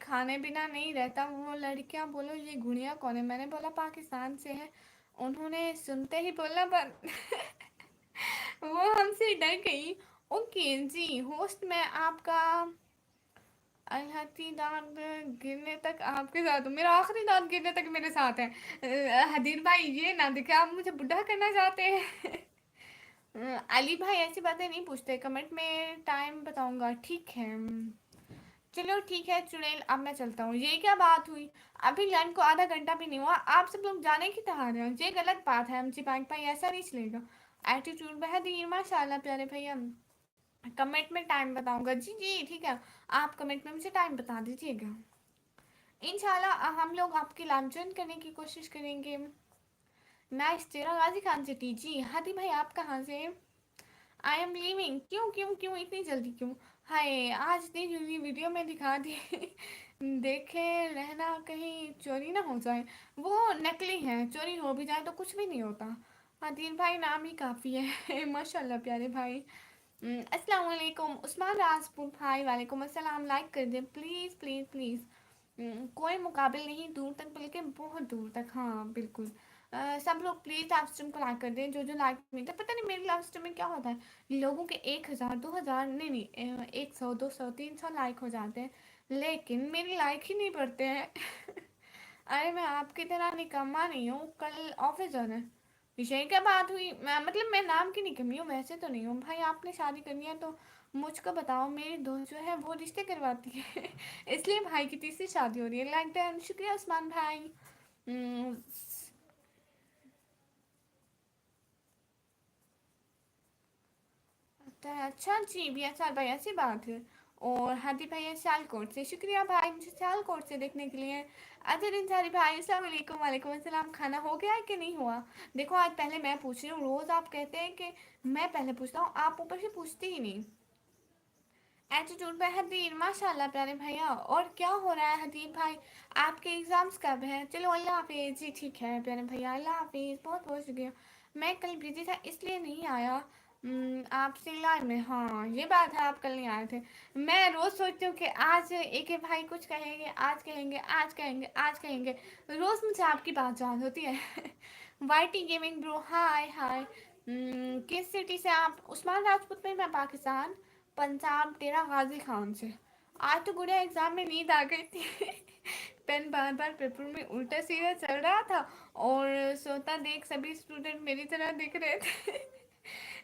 खाने बिना नहीं रहता। वो लड़कियां बोलो ये गुड़िया कौन है, मैंने बोला पाकिस्तान से है। उन्होंने सुनते ही बोला बंद। वो हमसे डर गई। ओके जी होस्ट मैं आपका हथी दांत गिरने तक आपके साथ हूँ, मेरा आखिरी दांत गिरने तक मेरे साथ है। हदीर भाई ये ना देखे आप मुझे बुढ़ा करना चाहते हैं। अली भाई ऐसी बातें नहीं पूछते, कमेंट में टाइम बताऊंगा ठीक है। चलो ठीक है चुड़ैल अब मैं चलता हूँ। ये क्या बात हुई, अभी लंच को आधा घंटा भी नहीं हुआ आप सब लोग जाने की तैयार हैं, ये गलत बात है। एमजी पाइक भाई ऐसा नहीं चलेगा। एटीट्यूड बहुत ही माशाल्लाह प्यारे भैया। कमेंट में टाइम बताऊंगा जी जी ठीक है। आप कमेंट में मुझे टाइम बता दीजिएगा। इंशाल्लाह हम लोग आपकी लाइव ज्वाइन करने की कोशिश करेंगे। नाइस तेरा गाजी खान सिटी जी। हादी भाई आप कहाँ से? I am leaving. क्यों क्यों क्यों इतनी जल्दी क्यों? हाय आज इतनी जल्दी वीडियो में दिखा दी। देखे रहना कहीं चोरी ना हो जाए। वो नकली है, चोरी हो भी जाए तो कुछ भी नहीं होता। हादिर भाई नाम ही काफ़ी है। माशाल्लाह प्यारे भाई। अस्सलाम वालेकुम उस्मान राजपूत भाई, वालेकुम अस्सलाम। लाइक कर दे प्लीज़ प्लीज़ प्लीज़। कोई मुकाबिल नहीं दूर तक बल्कि बहुत दूर तक, हाँ बिल्कुल। सब लोग प्लीज़ लाइव स्ट्रीम को लाइक कर दें, जो जो लाइक मिलता है। पता नहीं मेरी लाइव स्ट्रीम में क्या होता है, लोगों के 1000 2000 नहीं नहीं 100 200 300 लाइक हो जाते हैं, लेकिन मेरी लाइक ही नहीं बढ़ते हैं। अरे मैं आपकी तरह निकम्मा नहीं हूँ, कल ऑफिस जाना है। विषय क्या बात हुई, मतलब मैं नाम की निकम्मी हूँ वैसे तो नहीं हूँ भाई। आपने शादी करनी है तो मुझको बताओ, मेरी दोस्त जो है वो रिश्ते करवाती है। इसलिए भाई की तीसरी शादी हो रही है। लाइक डन, शुक्रिया उस्मान भाई। हम्म, लगता है। अच्छा जी, BSR भाई ऐसी बात है। और हादी भाई है सियालकोट से, शुक्रिया भाई मुझे सियालकोट से देखने के लिए। अजहर इंसारी भाई अस्सलाम वालेकुम। वालेकुम अस्सलाम। खाना हो गया है कि नहीं हुआ? देखो आज पहले मैं पूछ रही हूँ, रोज़ आप कहते हैं कि मैं पहले पूछता हूँ, आप ऊपर से पूछते ही नहीं। एटीट्यूड पे हदीर माशाल्लाह प्यारे भैया। और क्या हो रहा है हदीर भाई, आपके एग्ज़ाम्स कब हैं? चलो अल्लाह हाफिज़ जी। ठीक है प्यारे भैया, अल्लाह हाफिज़, बहुत बहुत शुक्रिया। मैं कल बिजी था इसलिए नहीं आया आपसे लाइव में। हाँ ये बात है, आप कल नहीं आए थे। मैं रोज़ सोचती हूँ कि आज एक एक भाई कुछ कहेंगे, आज कहेंगे, आज कहेंगे, आज कहेंगे। रोज़ मुझे आपकी बात याद होती है। वाईटी गेमिंग ब्रो हाय हाय। किस सिटी से आप? उस्मान राजपूत में, मैं पाकिस्तान पंजाब तेरा गाजी खान से। आज तो गुड़िया एग्जाम में नींद आ गई थी। पेन बार बार पेपर में उल्टा सीधा चल रहा था और सोता देख सभी स्टूडेंट मेरी तरह दिख रहे थे।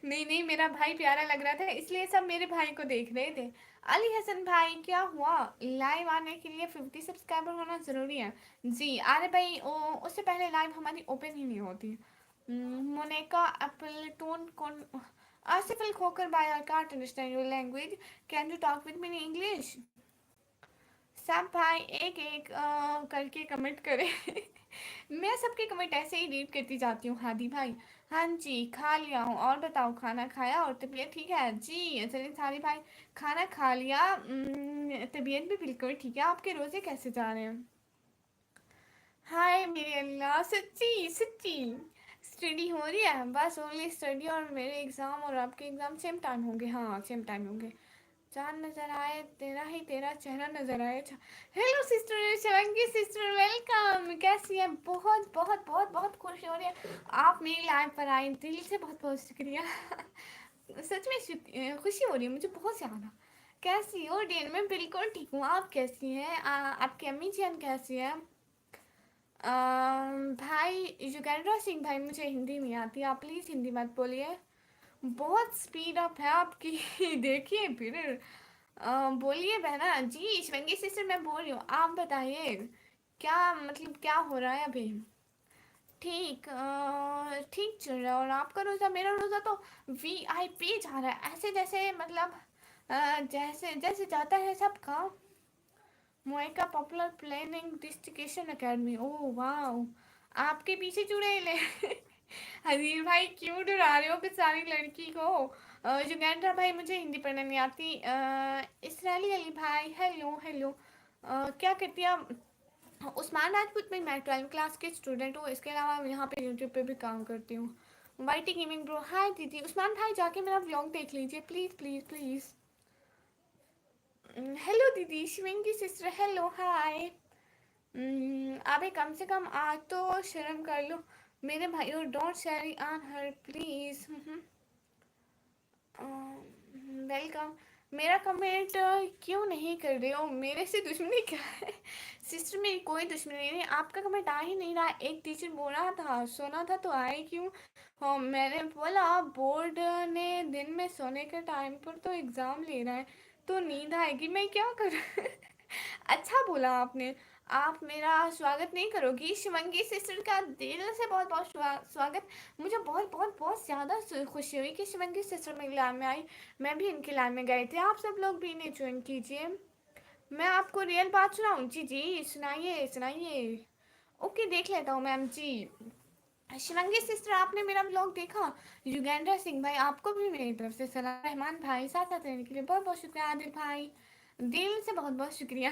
नहीं नहीं, मेरा भाई प्यारा लग रहा था इसलिए सब मेरे भाई को देख रहे थे। अली हसन भाई क्या हुआ? लाइव आने के लिए 50 सब्सक्राइबर होना ज़रूरी है जी। अरे भाई उससे पहले लाइव हमारी ओपन ही नहीं होती। मोनिका एप्पलटोन कौन? आसिफ अल खोकर भाई, I can't understand your language, can you talk with me in English? सब भाई एक एक करके कमेंट करें। मैं सबके कमेंट ऐसे ही रीड करती जाती हूँ हादी भाई। हाँ जी खा लिया हूँ, और बताओ खाना खाया और तबीयत ठीक है? जी चलिए सारी भाई, खाना खा लिया, तबीयत भी बिल्कुल ठीक है। आपके रोज़े कैसे जा रहे हैं? हाय मेरे अल्लाह, सच्ची सच्ची स्टडी हो रही है? बस ओनली स्टडी, और मेरे एग्ज़ाम और आपके एग्ज़ाम सेम टाइम होंगे। हाँ सेम टाइम होंगे। चांद नजर आए तेरा ही तेरा चेहरा नजर आए। Hello sister Shivangi sister, welcome. कैसी है? बहुत बहुत बहुत बहुत खुशी हो रही है आप मेरी लाइव पर आए, दिल से बहुत बहुत शुक्रिया। सच में खुशी हो रही है मुझे बहुत ज़्यादा। कैसी हो डियन? मैं बिल्कुल ठीक हूँ, आप कैसी हैं? आपकी अम्मी जान कैसी है? भाई युगेंद्र सिंह भाई, मुझे हिंदी नहीं आती, आप प्लीज़ हिंदी मत बोलिए। बहुत स्पीड अप है आपकी। देखिए फिर बोलिए बहना जी। शिवंगी सिस्टर मैं बोल रही हूँ, आप बताइए क्या मतलब क्या हो रहा है अभी? ठीक ठीक चल रहा है। और आपका रोज़ा? मेरा रोज़ा तो VIP जा रहा है, ऐसे जैसे मतलब जैसे जैसे जाता है सबका। मोएका पॉपुलर प्लानिंग डिस्टिकेशन अकेडमी, ओह वाह, आपके पीछे चुड़ैल है। हजीर भाई क्यों डरा रहे हो बेचारी लड़की को? युगेंद्र भाई मुझे हिंदी पढ़ना नहीं आती। इसराइली अली भाई हेलो हेलो। क्या कहती हैं आप? उस्मान राजपूत में मैं 12th क्लास के स्टूडेंट हूँ, इसके अलावा मैं यहाँ पे यूट्यूब पे भी काम करती हूँ। वाईटी गेमिंग ब्रो हाय दीदी। उस्मान भाई जाके मेरा व्लॉग देख लीजिए प्लीज़ प्लीज़ प्लीज़। हेलो दीदी शिवंगी सिस्टर, हेलो हाय। अबे कम से कम आज तो शर्म कर लो मेरे भाइयों, don't share on her please. Welcome. मेरा कमेंट क्यों नहीं कर रहे हो? मेरे से दुश्मनी क्या है? सिस्टर मेरी कोई दुश्मनी नहीं, आपका कमेंट आ ही नहीं रहा। एक टीचर बोल रहा था सोना था तो आए क्यों? हाँ मैंने बोला बोर्ड ने दिन में सोने के टाइम पर तो एग्ज़ाम ले रहा है तो नींद आएगी, मैं क्या करूँ? अच्छा बोला आपने। आप मेरा स्वागत नहीं करोगी? शिवंगी सिस्टर का दिल से बहुत बहुत स्वागत। मुझे बहुत बहुत बहुत ज़्यादा खुशी हुई कि शिवंगी सिस्टर मेरी लाइन में आई। मैं भी इनकी लाइन में गए थे, आप सब लोग भी इन्हें ज्वाइन कीजिए। मैं आपको रियल बात सुनाऊँ? जी जी सुनाइए सुनाइए। ओके देख लेता हूँ मैम जी। शिवंगी सिस्टर आपने मेरा ब्लॉग देखा? युगेंद्र सिंह भाई आपको भी मेरी तरफ से सलाम। रहमान भाई साथ साथ रहने के लिए बहुत बहुत शुक्रिया। आदिल भाई दिल से बहुत बहुत शुक्रिया।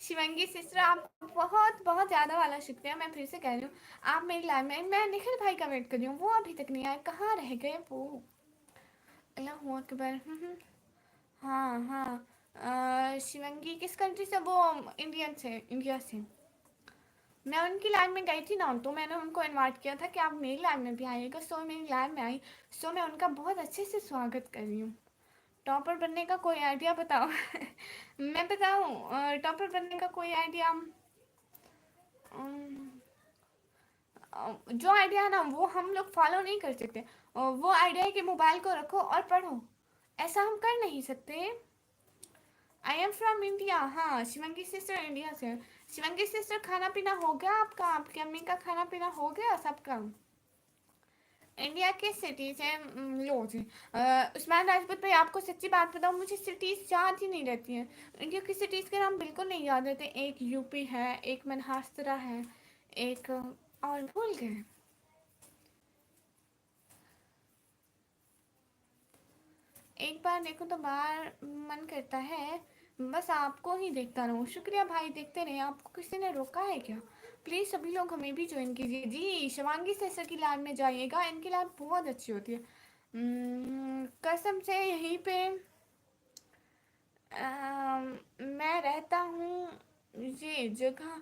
शिवंगी सिस्टर आप बहुत बहुत ज़्यादा वाला शुक्रिया। मैं फिर से कह रही हूँ आप मेरी लाइफ में, मैं निखिल भाई का वेट कर रही हूँ, वो अभी तक नहीं आए, कहाँ रह गए वो? अल्लाह अकबर। हाँ हाँ। शिवंगी किस कंट्री से? वो इंडियन से, इंडिया से। मैं उनकी लाइन में गई थी ना तो मैंने उनको इनवाइट किया था कि आप मेरी लाइन में भी आइएगा, सो मेरी लाइन में आई। सो मैं उनका बहुत अच्छे से स्वागत कर रही हूँ। टॉपर बनने का कोई आइडिया बताओ? मैं बताऊँ टॉपर बनने का कोई आइडिया? जो आइडिया है ना वो हम लोग फॉलो नहीं कर सकते। वो आइडिया है कि मोबाइल को रखो और पढ़ो, ऐसा हम कर नहीं सकते। I am from India. हाँ शिवंगी सिस्टर इंडिया से। शिवंगी सिस्टर खाना पीना हो गया आपका? आपकी अम्मी का खाना पीना हो गया सबका? इंडिया के सिटीज़ हैं। लो जी, उस्मान राजपूत भाई, आपको सच्ची बात बताऊँ, मुझे सिटीज़ याद ही नहीं रहती हैं। इंडिया की सिटीज़ के नाम बिल्कुल नहीं याद रहते। एक यूपी है, एक महाराष्ट्र है, एक और भूल गए। एक बार देखो तो बार मन करता है बस आपको ही देखता रहूं। शुक्रिया भाई, देखते रहे। आपको किसी ने रोका है क्या? प्लीज़ सभी लोग हमें भी ज्वाइन कीजिए जी। शिवांगी सेसर की लैब में जाइएगा, इनकी लैब बहुत अच्छी होती है। कसम से यहीं पे मैं रहता हूँ। ये जगह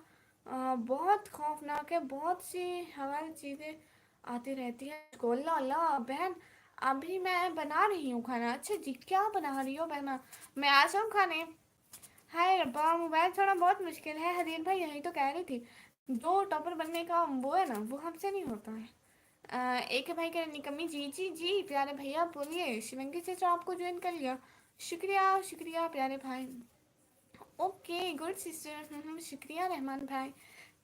बहुत खौफनाक है, बहुत सी हमारी चीज़ें आती रहती हैं। गोला ला बहन, अभी मैं बना रही हूँ खाना। अच्छा जी, क्या बना रही हो बहना? मैं आ जाऊँ खाने? हाय रब्बा, मोबाइल छोड़ा बहुत मुश्किल है। हदीर भाई यही तो कह रही थी, जो टॉपर बनने का वो है ना, वो हमसे नहीं होता है। एक भाई कह रहे निकम्मी जी जी जी। प्यारे भैया बोलिए, शिवंगी से आपको ज्वाइन कर लिया। शुक्रिया शुक्रिया प्यारे भाई। Okay good sister. शुक्रिया रहमान भाई,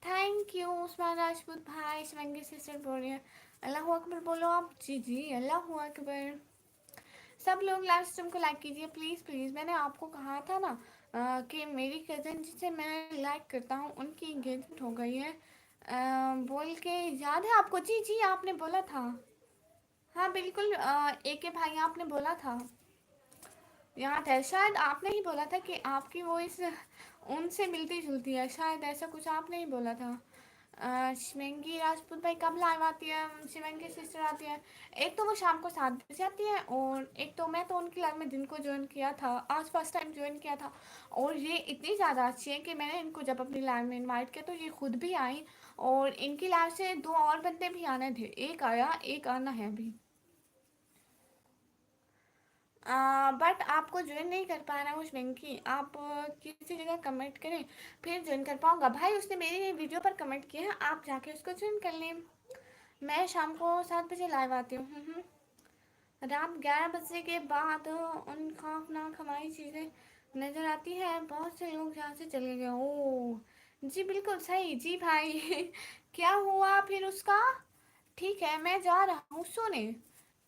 थैंक यू। उस्मान राजपूत भाई, शिवंगी सिस्टर बोल रही है। अल्लाह अकबर बोलो आप जी जी, अल्लाह अकबर। सब लोग लाइव स्ट्रीम को लाइक कीजिए प्लीज़ प्लीज़। मैंने आपको कहा था ना कि मेरी कज़न जिसे मैं लाइक करता हूँ उनकी इंगेजमेंट हो गई है। बोल के याद है आपको? जी जी, आपने बोला था। हाँ बिल्कुल, एक के भाई आपने बोला था, याद है? शायद आपने ही बोला था कि आपकी वॉइस उनसे मिलती जुलती है, शायद ऐसा कुछ आपने ही बोला था। शिवंगी राजपूत भाई कब लाइव आती है? शिवंगी सिस्टर आती है, एक तो वो शाम को 7 बजे आती है, और एक तो मैं तो उनकी लाइव में दिन को ज्वाइन किया था, आज फर्स्ट टाइम ज्वाइन किया था। और ये इतनी ज़्यादा अच्छी है कि मैंने इनको जब अपनी लाइव में इनवाइट किया तो ये खुद भी आई, और इनकी लाइव से 2 और बंदे भी आने थे, एक आया, एक आना है अभी। बट आपको ज्वाइन नहीं कर पा रहा हूँ वेंकी। आप किसी जगह कमेंट करें, फिर ज्वाइन कर पाऊँगा। भाई उसने मेरी वीडियो पर कमेंट किया है, आप जाके उसको ज्वाइन कर लें। मैं शाम को 7 बजे लाइव आती हूँ। रात 11 बजे के बाद उन खौफनाक हमारी चीज़ें नज़र आती है। बहुत से लोग यहाँ से चले गए। ओ जी बिल्कुल सही जी भाई। क्या हुआ फिर उसका? ठीक है, मैं जा रहा हूँ सोने।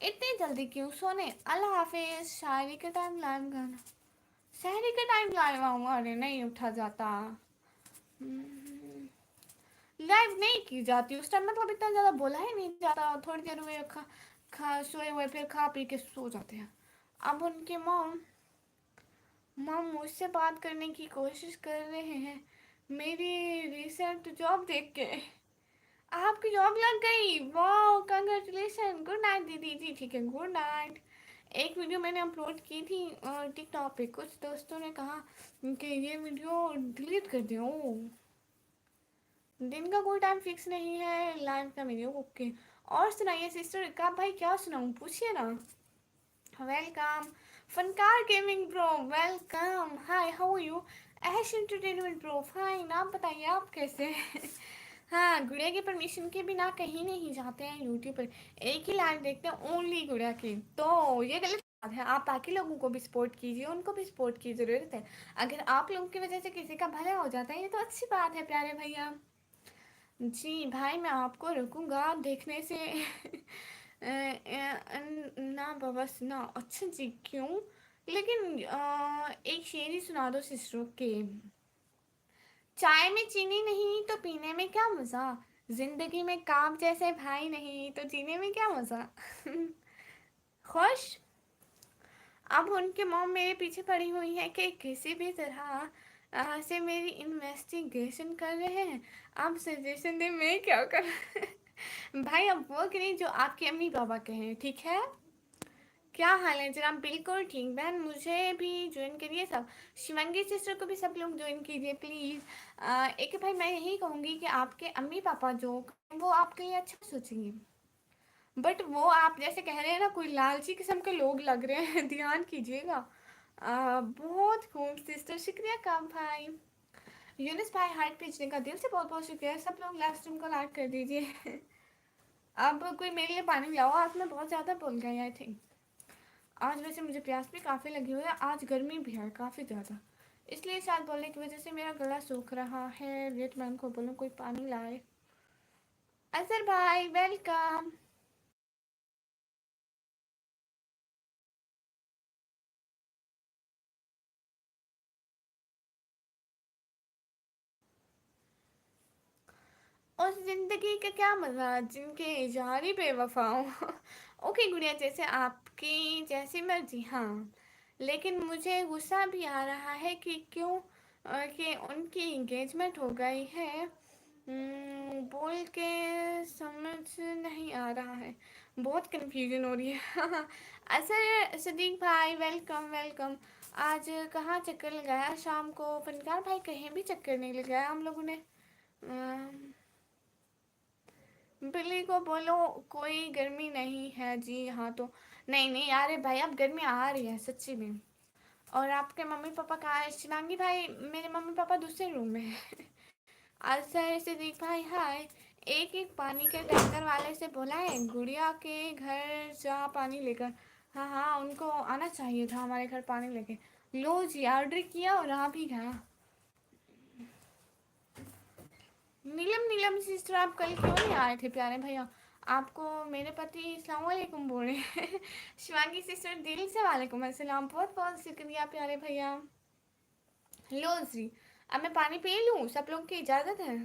इतनी जल्दी क्यों सोने? अल्लाह हाफिज। शायरी के टाइम लाइव गाना, शहरी के टाइम लाइव आऊँ? अरे नहीं उठा जाता, लाइव नहीं की जाती उस टाइम, मतलब इतना ज़्यादा बोला ही नहीं जाता। थोड़ी देर हुए खा खा सोए हुए, फिर खा पी के सो जाते हैं। अब उनके मॉम मॉम मुझसे बात करने की कोशिश कर रहे हैं मेरी रिसेंट जॉब देख के। आपकी जॉब लग गई, वाह कंग्रेचुलेशन। गुड नाइट दीदी जी। ठीक है, गुड नाइट। एक वीडियो मैंने अपलोड की थी टिकटॉक पे, कुछ दोस्तों ने कहा कि ये वीडियो डिलीट कर दो। दिन का कोई टाइम फिक्स नहीं है लाइव का वीडियो। ओके, और सुनाइए सिस्टर का भाई, क्या सुनाऊँ? पूछिए ना। Welcome Fankar gaming bro, welcome. Hi how are you? Ash entertainment bro fine. आप बताइए आप कैसे हैं? हाँ, गुड़िया की परमिशन के बिना कहीं नहीं जाते हैं यूट्यूब पर, एक ही लाइव देखते हैं ओनली गुड़िया की, तो ये गलत बात है। आप बाकी लोगों को भी सपोर्ट कीजिए, उनको भी सपोर्ट की ज़रूरत है। अगर आप लोगों की वजह से किसी का भला हो जाता है, ये तो अच्छी बात है प्यारे भैया जी। भाई मैं आपको रोकूंगा देखने से। ना बाबा सुना। अच्छा जी, क्यों? लेकिन एक शेर ही सुना दो सिस्टरों के। चाय में चीनी नहीं तो पीने में क्या मज़ा, जिंदगी में काम जैसे भाई नहीं तो जीने में क्या मज़ा। खुश। अब उनके मॉम मेरे पीछे पड़ी हुई है कि किसी भी तरह से मेरी इन्वेस्टिगेशन कर रहे हैं। आप सजेशन दें मैं क्या कर। भाई अब वो करें जो आपके अम्मी पापा कहें, ठीक है? क्या हाल है जनाब? बिल्कुल ठीक बहन, मुझे भी ज्वाइन करिए सब। शिवंगी सिस्टर को भी सब लोग ज्वाइन कीजिए प्लीज़। एक भाई मैं यही कहूँगी कि आपके अम्मी पापा जो वो आपके लिए अच्छा सोचेंगे, बट वो आप जैसे कह रहे हैं ना, कोई लालची किस्म के लोग लग रहे हैं। ध्यान कीजिएगा। बहुत खूब सिस्टर, शुक्रिया काम भाई। यूनिस भाई हार्ट भेजने का दिल से बहुत बहुत शुक्रिया। सब लोग लाइव स्ट्रीम को लाइक कर दीजिए। अब कोई मेरे लिए पानी लाओ, आज मैं बहुत ज़्यादा बोल गई आई थिंक। आज वैसे मुझे प्यास भी काफ़ी लगी हुई है, आज गर्मी भी है काफ़ी ज़्यादा, इसलिए शायद बोलने की वजह से मेरा गला सूख रहा है। वेट मैन को बोलूँ कोई पानी लाए। अजहर भाई वेलकम। उस जिंदगी का क्या मजा जिनके इजहारी बेवफा हो। ओके गुड़िया, जैसे आपकी जैसी मर्जी, हाँ। लेकिन मुझे गुस्सा भी आ रहा है कि क्यों कि उनकी एंगेजमेंट हो गई है। बोल के समझ नहीं आ रहा है, बहुत कंफ्यूजन हो रही है। अच्छा सदीक भाई, वेलकम वेलकम। आज कहाँ चक्कर लगाया शाम को? फनकार भाई कहीं भी चक्कर नहीं लगाया हम लोगों ने। अम, बिल्ली को बोलो कोई गर्मी नहीं है जी यहाँ तो। नहीं नहीं यार भाई, अब गर्मी आ रही है सच्ची में। और आपके मम्मी पापा कहाँ है शिवांगी भाई? मेरे मम्मी पापा दूसरे रूम में है। अच्छा सिद्दीक भाई हाय। एक एक पानी के टैंकर वाले से बोला है गुड़िया के घर जा पानी लेकर। हाँ हाँ, उनको आना चाहिए था हमारे घर पानी लेके। लो जी, ऑर्डर किया और आ भी गया। नीलम नीलम सिस्टर, आप कल क्यों नहीं आए थे प्यारे भैया? आपको मेरे पति अस्सलाम वालेकुम बोल रहे हैं। शिवांगी सिस्टर दिल से वालेकुम अस्सलाम, बहुत बहुत शुक्रिया प्यारे भैया। लो जी, अब मैं पानी पी लूँ? सब लोग की इजाज़त है?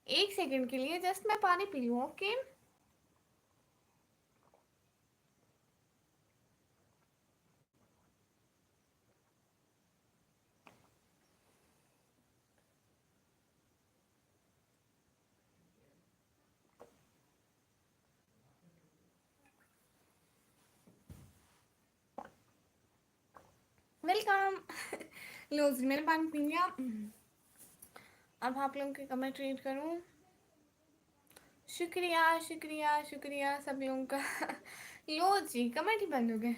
एक सेकंड के लिए जस्ट मैं पानी पी लूँ, ओके? वेलकम। लो जी, मैंने पानी पी लिया। अब आप लोगों के कमेंट रीड करूँ? शुक्रिया शुक्रिया शुक्रिया सब लोगों का। लो जी, कमेंट ही बंद हो गए।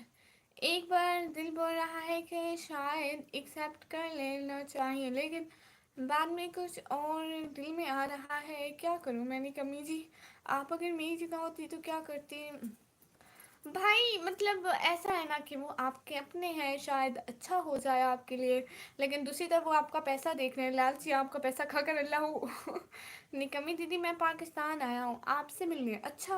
एक बार दिल बोल रहा है कि शायद एक्सेप्ट कर लेना चाहिए, लेकिन बाद में कुछ और दिल में आ रहा है। क्या करूं मैंने कमी जी? आप अगर मेरी जगह होती तो क्या करती? भाई मतलब ऐसा है ना कि वो आपके अपने हैं, शायद अच्छा हो जाए आपके लिए, लेकिन दूसरी तरफ वो आपका पैसा देख रहे हैं, लालची आपका पैसा खाकर अल्लाह हो। निकम्मी दीदी, मैं पाकिस्तान आया हूँ आपसे मिलने। अच्छा,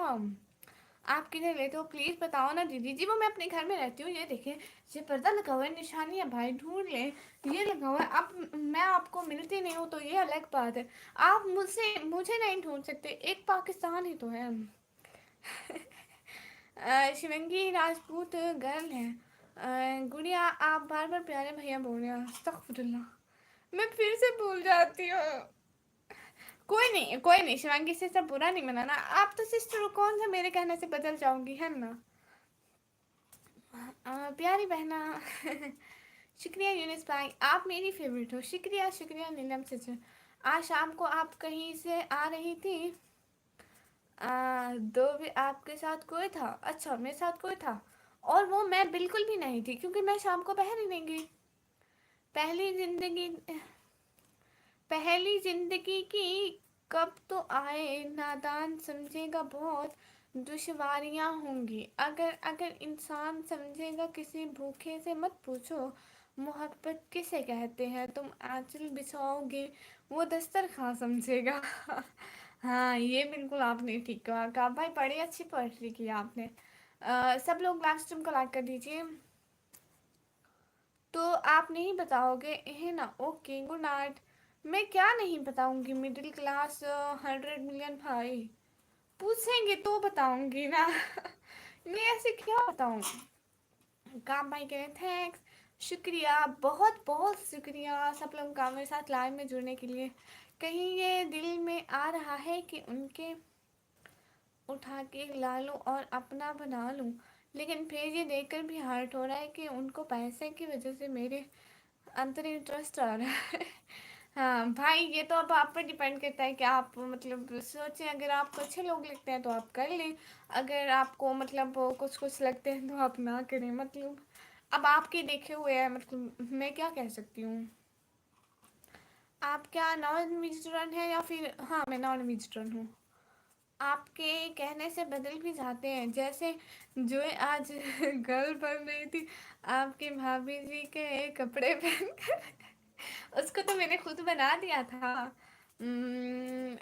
आप किधर रहते हो प्लीज़ बताओ ना दीदी जी। वो मैं अपने घर में रहती हूँ। ये देखिए, ये पर्दा लगा हुआ है, निशानी है भाई, ढूंढ ले। ये लगा हुआ है। अब मैं आपको मिलती नहीं हूँ तो ये अलग बात है। आप मुझसे मुझे नहीं ढूंढ सकते, एक पाकिस्तान ही तो है। शिवंगी राजपूत गर्ल है। गुड़िया आप बार बार प्यारे भैया बोल रहे हो, अस्तगफुरुल्लाह। मैं फिर से भूल जाती हूँ। कोई नहीं कोई नहीं, शिवांगी से सब बुरा नहीं मनाना। आप तो सिस्टर हो, कौन सा मेरे कहने से बदल जाओगी, है ना? प्यारी बहना। शुक्रिया यूनिस भाई, आप मेरी फेवरेट हो। शुक्रिया शुक्रिया नीलम सिस्टर। आज शाम को आप कहीं से आ रही थी? दो भी आपके साथ कोई था? अच्छा, मेरे साथ कोई था, और वो मैं बिल्कुल भी नहीं थी, क्योंकि मैं शाम को बाहर ही नहीं गई। पहली जिंदगी, पहली जिंदगी की कब तो आए, नादान समझेगा बहुत दुश्वारियां होंगी। अगर अगर इंसान समझेगा, किसी भूखे से मत पूछो मोहब्बत किसे कहते हैं, तुम आंचल बिछाओगे वो दस्तरखां समझेगा। हाँ, ये बिल्कुल आपने ठीक कहा भाई, बड़ी अच्छी पोएट्री की आपने। सब लोग लाइव स्ट्रीम को लाइक कर दीजिए। तो आप नहीं बताओगे है ना? Okay, good night. मैं क्या नहीं बताऊंगी? मिडिल क्लास 100 मिलियन भाई पूछेंगे तो बताऊंगी ना। मैं ऐसे क्या बताऊं? काम भाई कह रहे थैंक्स, शुक्रिया, बहुत बहुत शुक्रिया सब लोगों का मेरे साथ लाइव में जुड़ने के लिए। कहीं ये दिल में आ रहा है कि उनके उठा के ला लूं और अपना बना लूं, लेकिन फिर ये देखकर भी हर्ट हो रहा है कि उनको पैसे की वजह से मेरे अंदर इंटरेस्ट आ रहा है। हाँ भाई, ये तो अब आप पर डिपेंड करता है कि आप मतलब सोचें। अगर आपको अच्छे लोग लगते हैं तो आप कर लें, अगर आपको मतलब कुछ कुछ लगते हैं तो आप ना करें। मतलब अब आपके देखे हुए हैं, मतलब मैं क्या कह सकती हूँ? आप क्या नॉन वेजिटेरियन है या फिर? हाँ, मैं नॉन वेजिटेरियन हूँ। आपके कहने से बदल भी जाते हैं, जैसे जो आज गर्ल बन रही थी आपकी भाभी जी के कपड़े पहनकर। उसको तो मैंने खुद बना दिया था।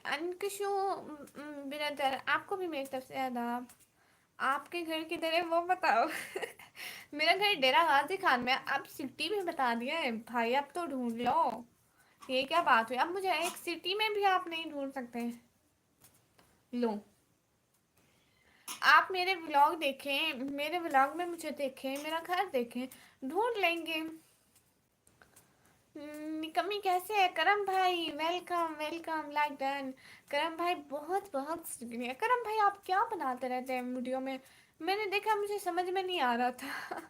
अनकशु बिरदर, आपको भी मेरी तरफ से आदाब। आपके घर किधर है वो बताओ। मेरा घर डेरा गाजी खान में, अब सिटी में बता दिया है भाई, अब तो ढूंढ लो। ये क्या बात हुई? अब मुझे एक सिटी में भी आप नहीं ढूंढ सकते? लो, आप मेरे व्लॉग देखें, मेरे व्लॉग में मुझे देखें, मेरा घर देखें, ढूंढ लेंगे। निकम्मी कैसे है करम भाई? Welcome welcome, like done. करम भाई बहुत बहुत शुक्रिया। करम भाई आप क्या बनाते रहते हैं वीडियो में? मैंने देखा, मुझे समझ में नहीं आ रहा था।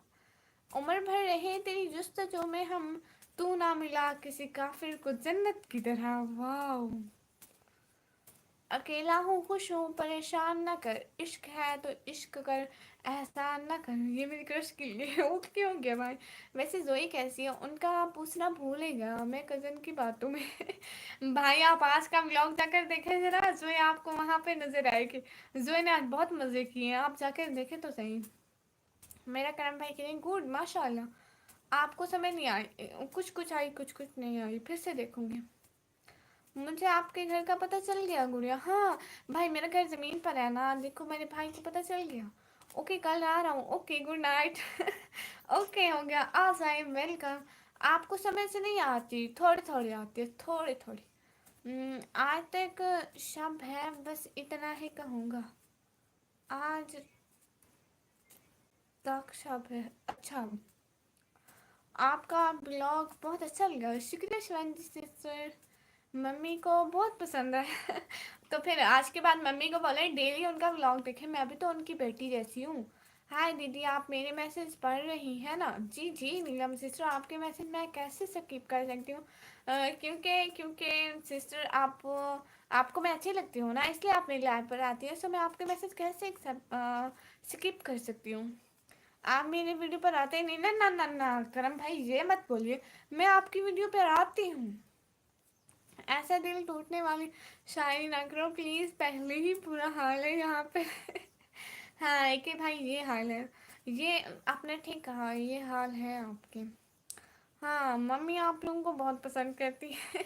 उम्र भर रहे तेरी जुस्तजू में हम, तू ना मिला किसी काफिर को जन्नत की तरह। वाह। अकेला हूँ खुश हूँ परेशान न कर, इश्क है तो इश्क कर, एहसान न कर। ये मेरी क्रश के लिए। ओके हो गया भाई। वैसे जोई कैसी है उनका पूछना भूल ही गया मैं कजन की बातों में। भाई आप आज का व्लॉग जाकर देखें जरा, जोई आपको वहां पे नजर आएगी। जोई ने आज बहुत मजे किए हैं, आप जाकर देखें तो सही। मेरा करम भाई कह रहे गुड माशाल्लाह। आपको समझ नहीं आई? कुछ कुछ आई, कुछ कुछ नहीं आई, फिर से देखूंगी। मुझे आपके घर का पता चल गया गुड़िया। हाँ भाई, मेरा घर जमीन पर है ना, देखो मेरे भाई को पता चल गया। ओके कल आ रहा हूँ। Okay good night. ओके हो गया, आ जाए, वेलकम। आपको समय से नहीं आती, थोड़ी थोड़ी आती है, थोड़ी थोड़ी। आज तक शब है, बस इतना ही कहूँगा। आज तक शब है। अच्छा, आपका ब्लॉग बहुत अच्छा लगा, शुक्रिया शिवांगी सिस्टर। मम्मी को बहुत पसंद है। तो फिर आज के बाद मम्मी को बोले डेली उनका व्लॉग देखें, मैं भी तो उनकी बेटी जैसी हूँ। हाय दीदी, आप मेरे मैसेज पढ़ रही हैं ना? जी जी नीलम सिस्टर, आपके मैसेज मैं कैसे स्किप कर सकती हूँ? क्योंकि क्योंकि सिस्टर आप, आपको मैं अच्छी लगती हूँ ना, इसलिए आप मेरी लाइफ पर आती है। सो मैं आपके मैसेज कैसे स्किप कर सकती हूँ? आप मेरे वीडियो पर आते ही नहीं ना। ना ना ना करम भाई ये मत बोलिए, मैं आपकी वीडियो पर आती हूँ। ऐसा दिल टूटने वाली शायरी ना करो प्लीज, पहले ही पूरा हाल है यहाँ पे। हाँ एक ही भाई ये हाल है। ये आपने ठीक कहा, ये हाल है आपके। हाँ मम्मी आप लोगों को बहुत पसंद करती है।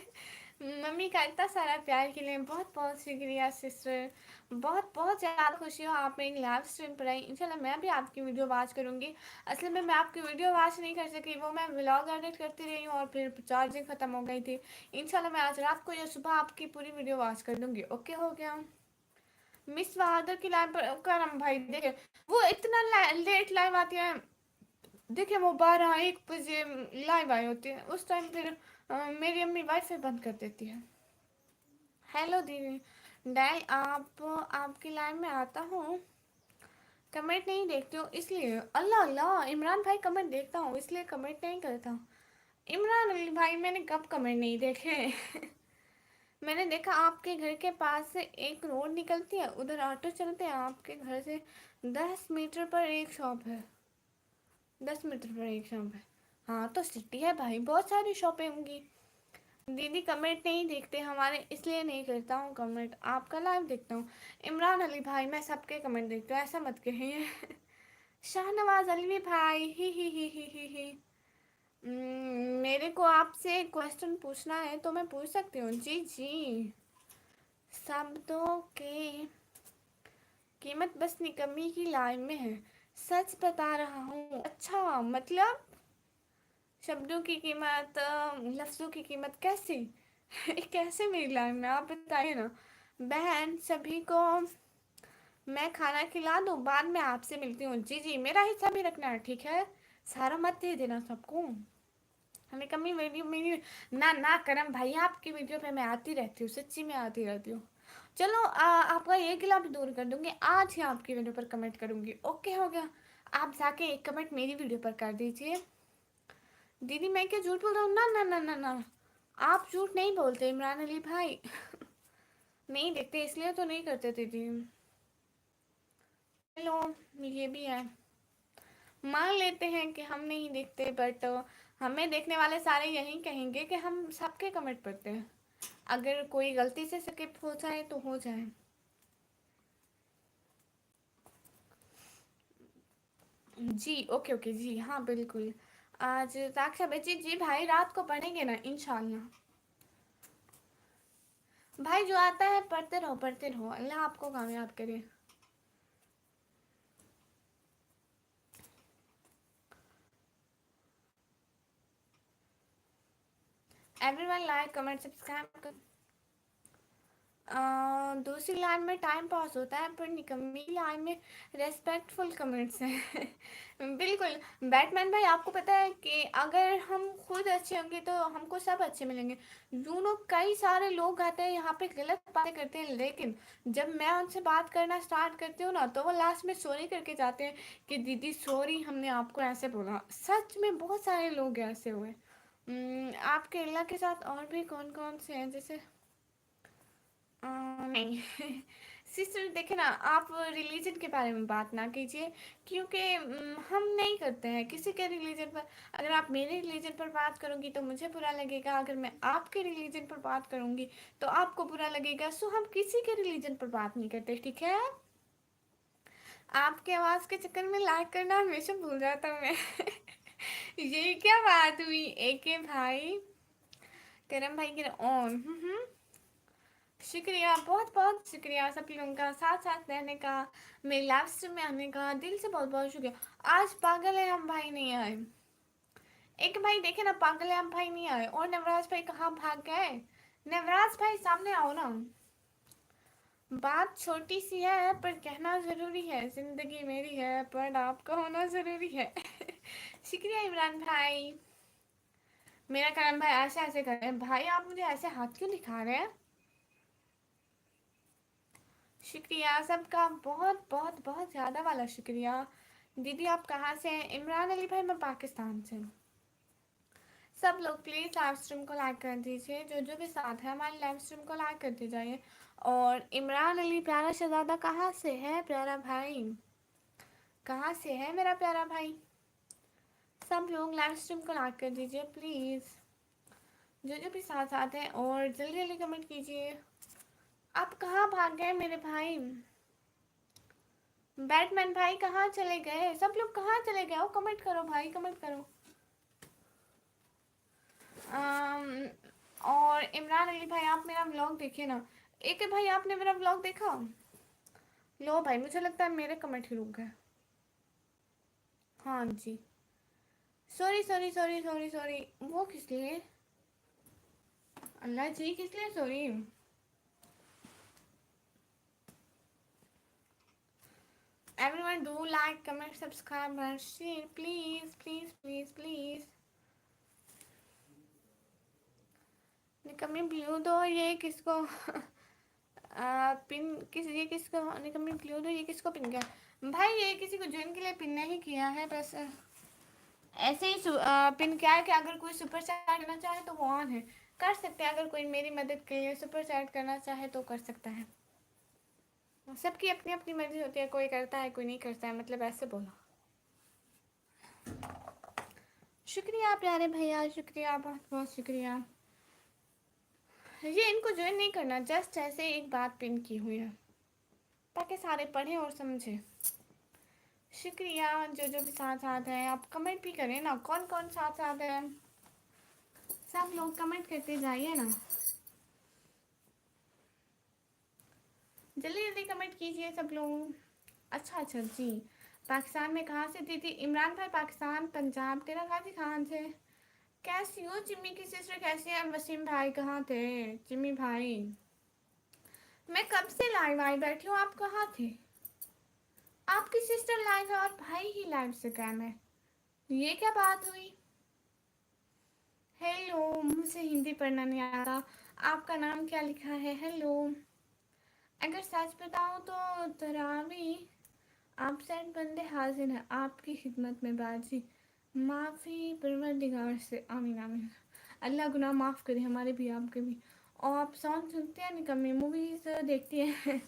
मम्मी का इतना सारा प्यार के लिए बहुत बहुत शुक्रिया सिस्टर। बहुत बहुत ज़्यादा खुशी हो आप मेरी लाइव स्ट्रीम पर आई। इंशाल्लाह मैं भी आपकी वीडियो वॉच करूँगी। असल में मैं आपकी वीडियो वॉच नहीं कर सकी, वो मैं व्लॉग एडिट करती रही हूँ और फिर चार्जिंग ख़त्म हो गई थी। इंशाल्लाह मैं आज रात को या सुबह आपकी पूरी वीडियो वॉच कर दूँगी। ओके हो गया। मिस बहादुर की लाइव पर करम भाई देखे, वो इतना लेट लाइव आती है। देखिए वो 12-1 बजे लाइव आई होती है, उस टाइम फिर मेरी अम्मी वाईफाई बंद कर देती है। हेलो दीदी डाई, आपकी लाइव में आता हूँ, कमेंट नहीं देखती हूँ इसलिए। अल्लाह अल्लाह, इमरान भाई कमेंट देखता हूँ इसलिए कमेंट नहीं करता हूँ। इमरान अली भाई मैंने कब कमेंट नहीं देखे? मैंने देखा आपके घर के पास से एक रोड निकलती है, उधर ऑटो चलते हैं, आपके घर से 10 मीटर पर एक शॉप है। 10 मीटर पर एक शॉप है। हाँ तो सिटी है भाई, बहुत सारी शॉपें होंगी। दीदी कमेंट नहीं देखते हमारे, इसलिए नहीं करता हूँ कमेंट, आपका लाइव देखता हूँ। इमरान अली भाई मैं सबके कमेंट देखती हूँ, ऐसा मत कहिए। शाहनवाज अली भाई ही। मेरे को आपसे क्वेश्चन पूछना है तो मैं पूछ सकती हूँ? जी जी। शब्दों के कीमत बस निकम्मी की लाइफ में है, सच बता रहा हूँ। अच्छा मतलब शब्दों की कीमत, लफ्ज़ों की कीमत कैसी? कैसे मेरी लाइफ में, आप बताइए ना। बहन सभी को मैं खाना खिला दूँ, बाद में आपसे मिलती हूँ। जी जी मेरा हिस्सा भी रखना है ठीक है, सारा मत दे देना सबको। हमें कमी वीडियो मेरी ना ना करम भाई, आपकी वीडियो पे मैं आती रहती हूँ, सच्ची में आती रहती हूँ। चलो आपका ये गिला भी दूर कर दूंगी, आज ही आपकी वीडियो पर कमेंट करूंगी। ओके हो गया। आप जाके एक कमेंट मेरी वीडियो पर कर दीजिए। दीदी मैं क्या झूठ बोल रहा हूँ? ना ना ना ना ना, आप झूठ नहीं बोलते इमरान अली भाई। नहीं देखते इसलिए तो नहीं करते दीदी। चलो ये भी है, मान लेते हैं कि हम नहीं देखते, बट हमें देखने वाले सारे यही कहेंगे कि हम सबके कमेंट पढ़ते हैं। अगर कोई गलती से स्किप हो जाए तो हो जाए। जी ओके ओके जी हाँ बिल्कुल। आज साक्षा बेची जी भाई रात को पढ़ेंगे ना इंशाल्लाह। भाई जो आता है पढ़ते रहो, अल्लाह आपको कामयाब करे। एवरीवन लाइक कमेंट सब्सक्राइब कर। दूसरी लाइन में टाइम पास होता है, पर निकम्मी लाइन में रेस्पेक्टफुल कमेंट्स हैं। बिल्कुल। बैटमैन भाई, आपको पता है कि अगर हम खुद अच्छे होंगे तो हमको सब अच्छे मिलेंगे। दोनों कई सारे लोग आते हैं यहाँ पे गलत बातें करते हैं, लेकिन जब मैं उनसे बात करना स्टार्ट करती हूँ ना, तो वो लास्ट में सॉरी करके जाते हैं कि दीदी सॉरी, हमने आपको ऐसे बोला। सच में बहुत सारे लोग ऐसे हुए। आपके अल्लाह के साथ और भी कौन कौन से हैं? जैसे नहीं। सिस्टर देखे ना, आप रिलीजन के बारे में बात ना कीजिए, क्योंकि हम नहीं करते हैं किसी के रिलीजन पर। अगर आप मेरे रिलीजन पर बात करोगी तो मुझे बुरा लगेगा, अगर मैं आपके रिलीजन पर बात करूंगी तो आपको बुरा लगेगा। सो हम किसी के रिलीजन पर बात नहीं करते, ठीक है? आपके आवाज़ के चक्कर में लाइक करना हमेशा भूल जाता हूँ मैं। ये क्या बात हुई? एके भाई, करम भाई के ऑन। शुक्रिया, बहुत बहुत शुक्रिया सब लोगों का साथ साथ रहने का, मेरे लाइव स्ट्रीम में आने का दिल से बहुत बहुत शुक्रिया। आज पागल है हम भाई नहीं आए। एक भाई देखे ना, पागल है हम भाई नहीं आए। और नवराज भाई कहाँ भाग गए? नवराज भाई सामने आओ ना। बात छोटी सी है पर कहना जरूरी है, जिंदगी मेरी है पर आपका होना जरूरी है। शुक्रिया इमरान भाई। मेरा करम भाई ऐसे ऐसे कर रहे हैं भाई, आप मुझे ऐसे हाथ क्यों दिखा रहे हैं? शुक्रिया सबका, बहुत बहुत बहुत ज़्यादा वाला शुक्रिया। दीदी आप कहाँ से हैं? इमरान अली भाई मैं पाकिस्तान से हूँ। सब लोग प्लीज़ लाइव स्ट्रीम को लाइक कर दीजिए, जो जो भी साथ है हमारे लाइव स्ट्रीम को लाइक करते जाइए। और इमरान अली प्यारा शहजादा कहाँ से है? प्यारा भाई कहाँ से है मेरा प्यारा भाई? सब लोग लाइव स्ट्रीम को लाइक कर दीजिए प्लीज़, जो जो भी साथ साथ हैं, और जल्दी जल्दी कमेंट कीजिए। आप कहाँ भाग गए मेरे भाई? बैटमैन भाई कहाँ चले गए? सब लोग कहाँ चले गए? ओ कमेंट करो भाई, कमेंट करो। और इमरान अली भाई आप मेरा व्लॉग देखिए ना। एक भाई आपने मेरा व्लॉग देखा? लो भाई, मुझे लगता है मेरे कमेंट ही रुक गए। हाँ जी, sorry sorry sorry sorry sorry. वो किस लिए? अल्लाह जी, किस लिए sorry? Everyone do like comment subscribe and share please please please please. निकम्मी ब्लू दो, ये किसको? पिन किस, ये किसको निकम्मी ब्लू दो, ये किसको पिन किया? भाई ये किसी को ज्वाइन के लिए पिन नहीं किया है, बस ऐसे ही पिन किया है कि अगर कोई सुपर चैट करना चाहे तो वो ऑन है, कर सकते हैं। अगर कोई मेरी मदद के लिए सुपर चैट करना चाहे तो कर सकता है। सबकी अपनी अपनी मर्जी होती है, कोई करता है कोई नहीं करता है, मतलब ऐसे बोला। शुक्रिया प्यारे भैया, शुक्रिया, बहुत बहुत शुक्रिया। ये इनको ज्वाइन नहीं करना, जस्ट ऐसे एक बात पिन की हुई है ताकि सारे पढ़ें और समझें। शुक्रिया, जो जो भी साथ साथ हैं। आप कमेंट भी करें ना, कौन कौन साथ साथ है? सब लोग कमेंट करते जाइए ना, जल्दी जल्दी कमेंट कीजिए सब लोग। अच्छा अच्छा जी, पाकिस्तान में कहाँ से? दीदी इमरान भाई पाकिस्तान पंजाब, तेरा गाजी खान से। कैसी हो जिम्मी की सिस्टर, कैसी है? वसीम भाई कहाँ थे? जिम्मी भाई मैं कब से लाइव आई बैठी हूँ, आप कहाँ थे? आपकी सिस्टर लाइव है और भाई ही लाइव से कैम है, ये क्या बात हुई? हेलो, मुझे हिंदी पढ़ना नहीं आता। आपका नाम क्या लिखा है? हेलो। अगर सच बताऊँ तो तरावी आप सेठ बंदे हाजिर हैं आपकी खिदमत में बाजी। माफ़ी परवरदिगार से, आमीन आमीन। अल्लाह गुनाह माफ़ करे हमारे भी आपके भी। और आप सॉन्ग सुनते हैं? निकम्मी मूवीज़ देखती हैं।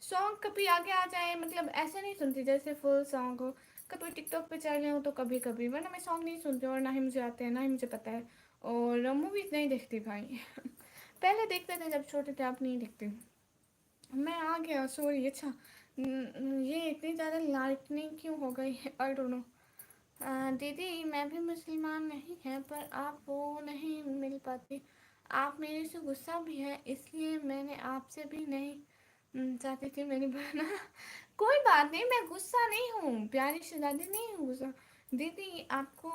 सॉन्ग कभी आगे आ जाए, मतलब ऐसे नहीं सुनती जैसे फुल सॉन्ग हो। कभी टिकटॉक पे चल रहे हो तो कभी कभी, वरना मैं सॉन्ग नहीं सुनती, और ना ही मुझे आते हैं ना ही मुझे पता है। और मूवीज़ नहीं देखती भाई। पहले देखते थे जब छोटे थे, आप नहीं देखते। मैं आ गया, सॉरी। अच्छा ये इतनी ज़्यादा लाइटनिंग क्यों हो गई है? I don't know. दीदी मैं भी मुसलमान नहीं है, पर आप वो नहीं मिल पाती। आप मेरे से गुस्सा भी है, इसलिए मैंने आपसे भी नहीं चाहती थी मेरी बहना। कोई बात नहीं, मैं गुस्सा नहीं हूँ, प्यारी शहजादी नहीं हूँ गुस्सा। दीदी आपको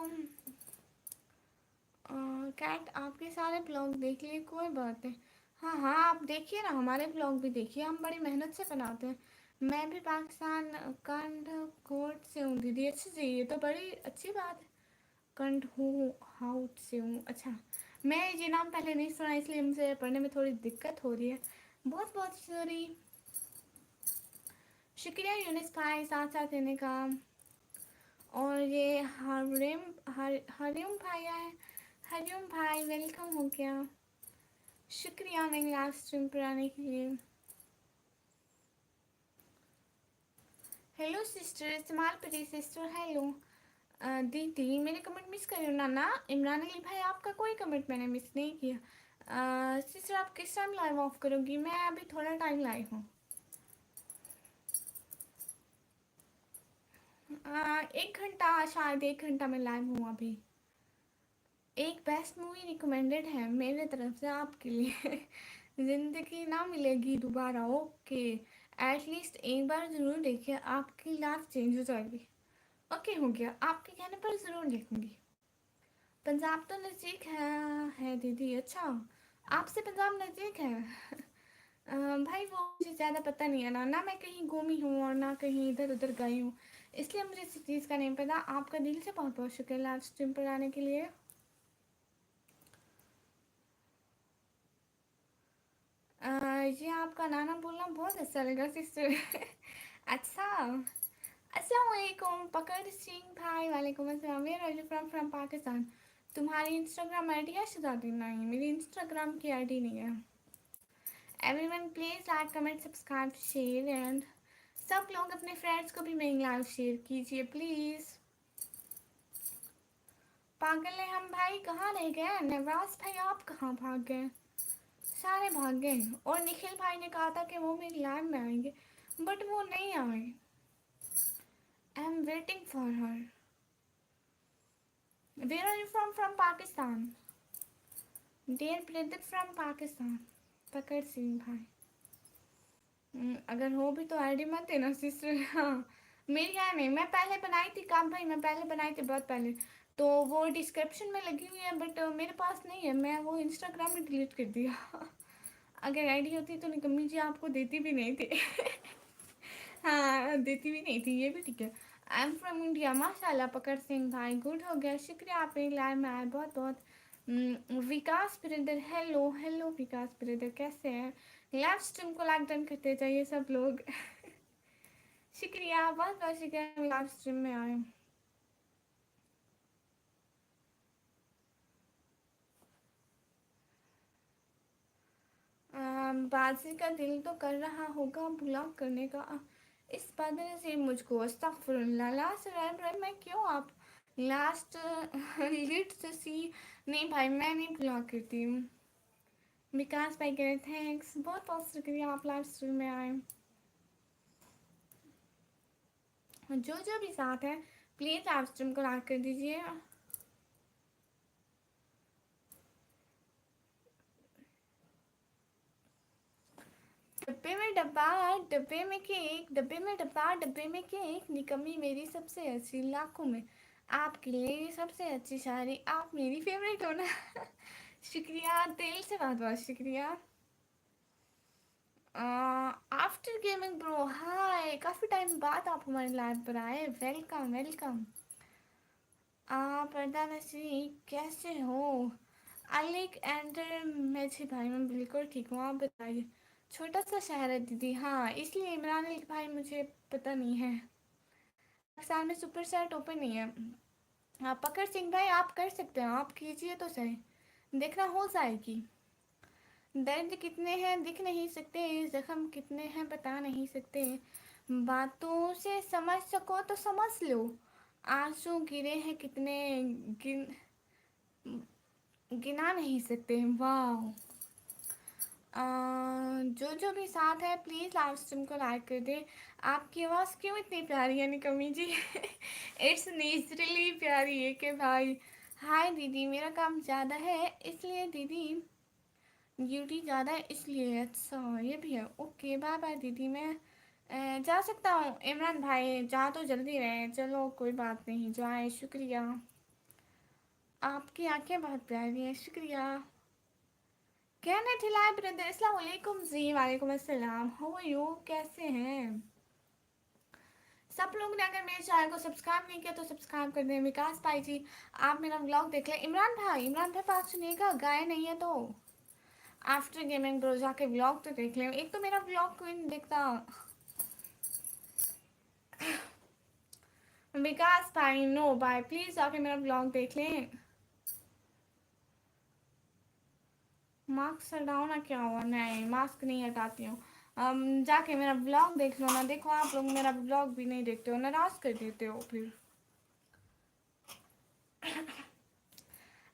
कैट आपके सारे ब्लॉग देख लिए, कोई बात नहीं। हाँ हाँ, आप देखिए ना, हमारे ब्लॉग भी देखिए, हम बड़ी मेहनत से बनाते हैं। मैं भी पाकिस्तान कंडकोट से हूँ दीदी। अच्छा जी, ये तो बड़ी अच्छी बात है। कंड हूँ हाउट से हूँ, अच्छा। मैं ये नाम पहले नहीं सुना, इसलिए मुझे पढ़ने में थोड़ी दिक्कत हो रही है। बहुत बहुत सॉरी। शुक्रिया यूनिस भाई साथ साथ देने का। और ये हरिम भाई आए। हरिओम भाई वेलकम हो गया। शुक्रिया मेरी लाइव स्ट्रीम पर आने के लिए। हेलो सिस्टर, इस्तेमाल परी सिस्टर, हेलो। दीदी मेरे कमेंट मिस करियो ना ना। इमरान अली भाई आपका कोई कमेंट मैंने मिस नहीं किया। सिस्टर आप किस टाइम लाइव ऑफ करोगी? मैं अभी थोड़ा टाइम लाई हूँ। 1 घंटा, शायद 1 घंटा में लाइव हूँ अभी। एक बेस्ट मूवी रिकमेंडेड है मेरे तरफ से आपके लिए। ज़िंदगी ना मिलेगी दोबारा, ओके। एटलीस्ट एक बार ज़रूर देखिए, आपकी लाइफ चेंज हो जाएगी। ओके हो गया, आपके कहने पर ज़रूर देखूंगी। पंजाब तो नज़दीक है दीदी। अच्छा, आपसे पंजाब नज़दीक है। भाई वो मुझे ज़्यादा पता नहीं है ना, ना मैं कहीं घूमी हूँ और ना कहीं इधर उधर गई हूँ, इसलिए मुझे इस चीज़ का नहीं पता। आपका दिल से बहुत बहुत शुक्रिया लाइव स्ट्रीम पर आने के लिए। ये आपका नाना बोलना बहुत अच्छा लगा सिस्टर। अच्छा। अस्सलाम वालेकुम पकड़ सिंह भाई, वालेकुम अस्सलाम। Where are you from? From Pakistan. तुम्हारी इंस्टाग्राम आईडी है शुदादी? नहीं, मेरी इंस्टाग्राम की आईडी नहीं है। Everyone please like comment subscribe share and सब लोग अपने फ्रेंड्स को भी मेरी लाइव शेयर कीजिए प्लीज़। पागल है हम भाई, कहाँ रह गए? नवराज भाई आप कहाँ भाग गए? सारे भाग गए। और निखिल भाई ने कहा था कि वो मेरी लाइव में आएंगे, बट वो नहीं आए। I am waiting for her. Where are you from? From Pakistan. Dear brother from Pakistan. पकड़ सिंह भाई। अगर हो भी तो आईडी मत देना सिस्टर। हाँ, मेरी है नहीं, मैं पहले बनाई थी काम भाई, मैं पहले बनाई थी बहुत पहले, तो वो डिस्क्रिप्शन में लगी हुई है, बट मेरे पास नहीं है, मैं वो इंस्टाग्राम में डिलीट कर दिया। अगर आईडी होती तो निकम्मी जी आपको देती भी नहीं थी। हाँ, देती भी नहीं थी, ये भी ठीक है। I am from India. माशाल्लाह पकड़ सिंह भाई, गुड हो गया, शुक्रिया आप मेरी लाइव में आए बहुत बहुत। विकास ब्रदर, हेलो हेलो विकास ब्रदर, कैसे हैं? लाइव स्ट्रीम को लाइक डन करते जाइए सब लोग। शुक्रिया, बहुत बहुत शुक्रिया लाइव स्ट्रीम में आए। बाजी का दिल तो कर रहा होगा ब्लॉक करने का, इस बदले से मुझको अस्तगफुरुल्लाह। लास्ट रैम मैं क्यों आप लास्ट लिट से सी। नहीं भाई, मैं नहीं ब्लॉक करती हूँ। विकास भाई कह रहे थैंक्स, बहुत बहुत शुक्रिया आप लाइव स्ट्रीम में आए। जो जो भी साथ है प्लीज़ लाइव स्ट्रीम को लाइक कर दीजिए। डब्बे में डब्बा, डब्बे में केक, डब्बे में डब्बा, डब्बे में केक, निकम्मी मेरी सबसे अच्छी, लाखों में आपके लिए सबसे अच्छी शायरी, आप मेरी फेवरेट हो ना। शुक्रिया, दिल से बहुत बहुत शुक्रिया। आफ्टर गेमिंग ब्रो, हाय, काफ़ी टाइम बाद आप हमारे लाइव पर आए, वेलकम वेलकम। पर्दा नसी कैसे हो? अलिक एंडर मेझे भाई, मैं बिल्कुल ठीक हूँ, आप बताइए। छोटा सा शहर है दीदी, हाँ, इसलिए इमरान अली भाई मुझे पता नहीं है। पाकिस्तान में सुपर सेट ओपन नहीं है। हाँ पकड़ सिंह भाई, आप कर सकते हैं, आप कीजिए तो सही, देखना हो जाएगी। दर्द कितने हैं दिख नहीं सकते, जख्म कितने हैं बता नहीं सकते, बातों से समझ सको तो समझ लो, आंसू गिरे हैं कितने, गिन गिना नहीं सकते। वाह। जो भी साथ है प्लीज़ लाइव स्ट्रीम को लाइक कर दे। आपकी आवाज़ क्यों इतनी प्यारी है निकम्मी जी? इट्स नेचुरली प्यारी है कि भाई। हाय दीदी, मेरा काम ज़्यादा है इसलिए दीदी, ड्यूटी ज़्यादा है इसलिए। अच्छा ये भी है, ओके बाय बाय दीदी, मैं जा सकता हूँ? इमरान भाई जा तो जल्दी रहे, चलो कोई बात नहीं, जाए, शुक्रिया। आपकी आंखें बहुत प्यारी हैं, शुक्रिया। कहने ठिलाए ब्रदर, अस्सलाम वालेकुम जी। वालेकुम अस्सलाम। हाउ आर यू, कैसे हैं सब लोग ने? अगर मेरे चैनल को सब्सक्राइब नहीं किया तो सब्सक्राइब कर दें। विकास भाई जी, आप मेरा व्लॉग देख लें। इमरान भाई बात सुनिएगा, गाय नहीं है तो आफ्टर गेमिंग ब्रो जाके व्लॉग तो देख लें। एक तो मेरा व्लॉग कोई नहीं देखता। विकास भाई नो भाई, प्लीज जाके मेरा ब्लॉग देख लें। मास्क हटाओ ना, क्या हुआ? नहीं, मास्क नहीं हटाती हूँ। जाके मेरा ब्लॉग देख लो ना। देखो आप लोग मेरा ब्लॉग भी नहीं देखते हो, नाराज कर देते हो फिर।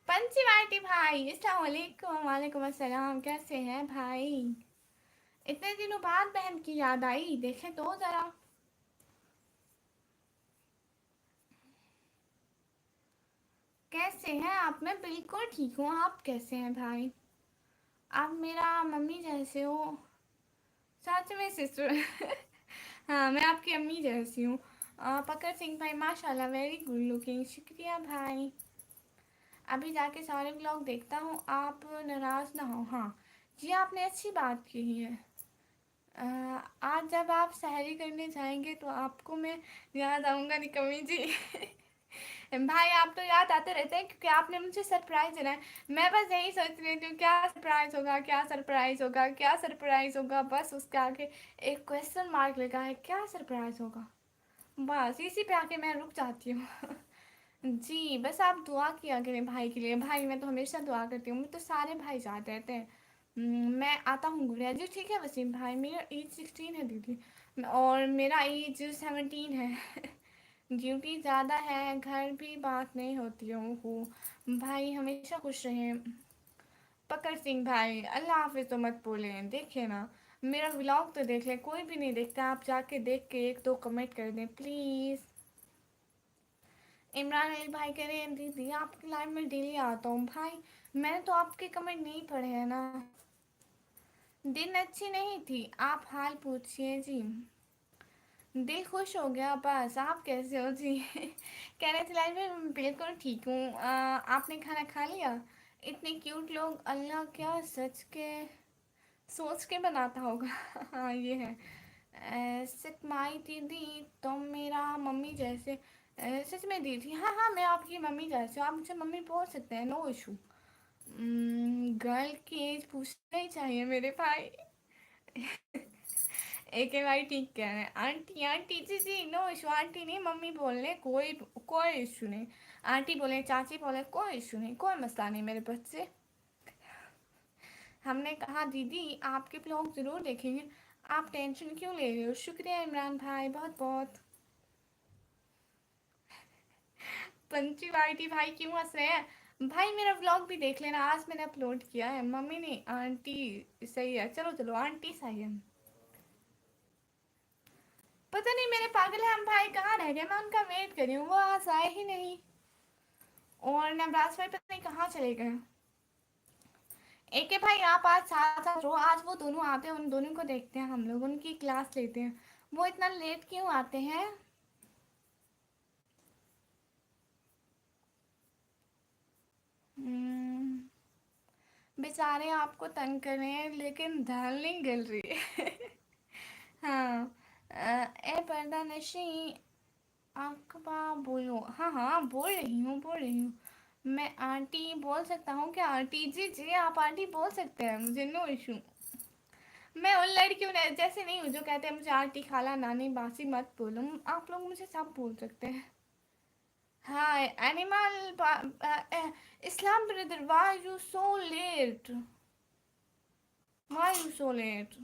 पंचवाटी भाई, अस्सलाम वालेकुम। वालेकुम अस्सलाम, कैसे हैं भाई? इतने दिनों बाद बहन की याद आई, देखे तो जरा। कैसे हैं आप? मैं बिल्कुल ठीक हूँ, आप कैसे हैं भाई? आप मेरा मम्मी जैसे हो। सच में सिस्टर। हाँ, मैं आपकी अम्मी जैसी हूँ। पकड़ सिंह भाई माशाल्लाह, वेरी गुड लुकिंग, शुक्रिया भाई। अभी जाके सारे ब्लॉग देखता हूँ, आप नाराज़ ना हो। हाँ जी, आपने अच्छी बात की है। आज जब आप सहरी करने जाएंगे तो आपको मैं याद आऊँगा निकम्मी जी। भाई आप तो याद आते रहते हैं क्योंकि आपने मुझे सरप्राइज देना है। मैं बस यही सोच रही थी क्या सरप्राइज होगा, क्या सरप्राइज होगा, क्या सरप्राइज होगा। बस उसके आगे एक क्वेश्चन मार्क लगा है, क्या सरप्राइज होगा। बस इसी पे आके मैं रुक जाती हूँ। जी बस आप दुआ किया करें भाई के लिए। भाई मैं तो हमेशा दुआ करती हूँ, मैं तो सारे भाई साथ रहते हैं। मैं आता हूँ गुड़िया जी, ठीक है वसीम भाई। मेरा एज 16 है दीदी, और मेरा एज 17 है। ड्यूटी ज़्यादा है, घर भी बात नहीं होती हूँ। भाई हमेशा खुश रहें। पकड़ सिंह भाई, अल्लाह हाफिज़ तो मत बोलें, देखिए ना मेरा व्लॉग तो देख लें। कोई भी नहीं देखता, आप जाके देख के एक दो कमेंट कर दें प्लीज़। इमरान अली भाई कह रहे हैं दीदी आपकी लाइव में डेली आता हूँ। भाई मैंने तो आपके कमेंट नहीं पढ़े हैं ना। दिन अच्छी नहीं थी, आप हाल पूछिए जी। दिल खुश हो गया बस। आप कैसे हो जी? कह रहे थे लाइव में, बिल्कुल ठीक हूँ। आपने खाना खा लिया? इतने क्यूट लोग, अल्लाह क्या सच के सोच के बनाता होगा। हाँ ये है। सतमाई दीदी तुम मेरा मम्मी जैसे। सच में दीदी, हाँ हाँ मैं आपकी मम्मी जैसे हूँ, आप मुझे मम्मी बोल सकते हैं, नो इशू। गर्ल की एज पूछना ही चाहिए मेरे भाई। एक भाई ठीक कह रहे हैं। आंटी आंटी जी जी नो इशू, आंटी नहीं मम्मी बोलने, कोई कोई इशू नहीं। आंटी बोले चाची बोले कोई इशू नहीं, कोई मसला नहीं मेरे बच्चे। हमने कहा दीदी आपके ब्लॉग ज़रूर देखेंगे, आप टेंशन क्यों ले रहे हो। शुक्रिया इमरान भाई, बहुत बहुत। पंची वाइटी भाई क्यों हंस रहे हैं? भाई मेरा व्लॉग भी देख लेना, आज मैंने अपलोड किया है। मम्मी नहीं आंटी सही है, चलो चलो आंटी सही है। पता नहीं मेरे पागल हम भाई कहाँ रह गए, मैं उनका वेट कर रही हूँ, वो आज आए ही नहीं। और नवराज भाई पता नहीं कहाँ चले गए। एक है भाई आप आज साथ साथ रहो, आज वो दोनों आते हैं, उन दोनों को देखते हैं हम लोग, उनकी क्लास लेते हैं। वो इतना लेट क्यों आते हैं? हम्म, बेचारे आपको तंग कर रहे हैं लेकिन दाल नहीं गल रही है। हाँ। ए पर्दा नशी, अकबा बोलो। हाँ हाँ बोल रही हूँ बोल रही हूँ। मैं आंटी बोल सकता हूँ क्या? आंटी जी जी आप आंटी बोल सकते हैं, मुझे नो इशू। मैं उन लड़कियों जैसे नहीं हूँ जो कहते हैं मुझे आंटी खाला नानी बासी मत बोलो। आप लोग मुझे सब बोल सकते हैं। हाँ animal. Islam brother why you so let, why you so let.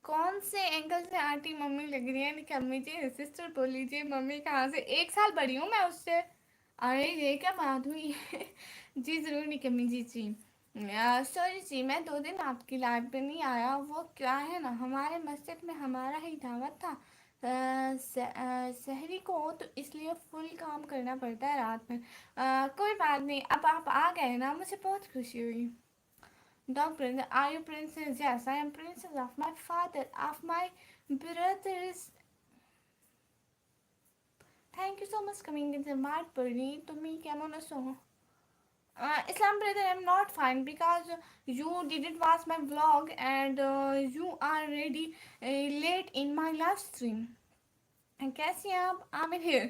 कौन से एंगल से आंटी मम्मी लग रही है? निकम्मी जी सिस्टर बोल लीजिए, मम्मी कहाँ से? 1 साल बड़ी हूँ मैं उससे। अरे ये क्या बात हुई? जी ज़रूर निकम्मी जी जी। सॉरी जी मैं 2 दिन आपकी लाइव पे नहीं आया, वो क्या है ना हमारे मस्जिद में हमारा ही दावत था। शहरी को तो इसलिए फुल काम करना पड़ता है रात में। कोई बात नहीं, अब आप आ गए ना, मुझे बहुत खुशी हुई। Dog princess, are you princess? Yes, I am princess of my father, of my brothers. Thank you so much coming in the mart party. তুমি কেমন আছো? Islam brother, I'm not fine because you didn't watch my vlog and you are already late in my live stream. कैसी हैं आप? Aamir here.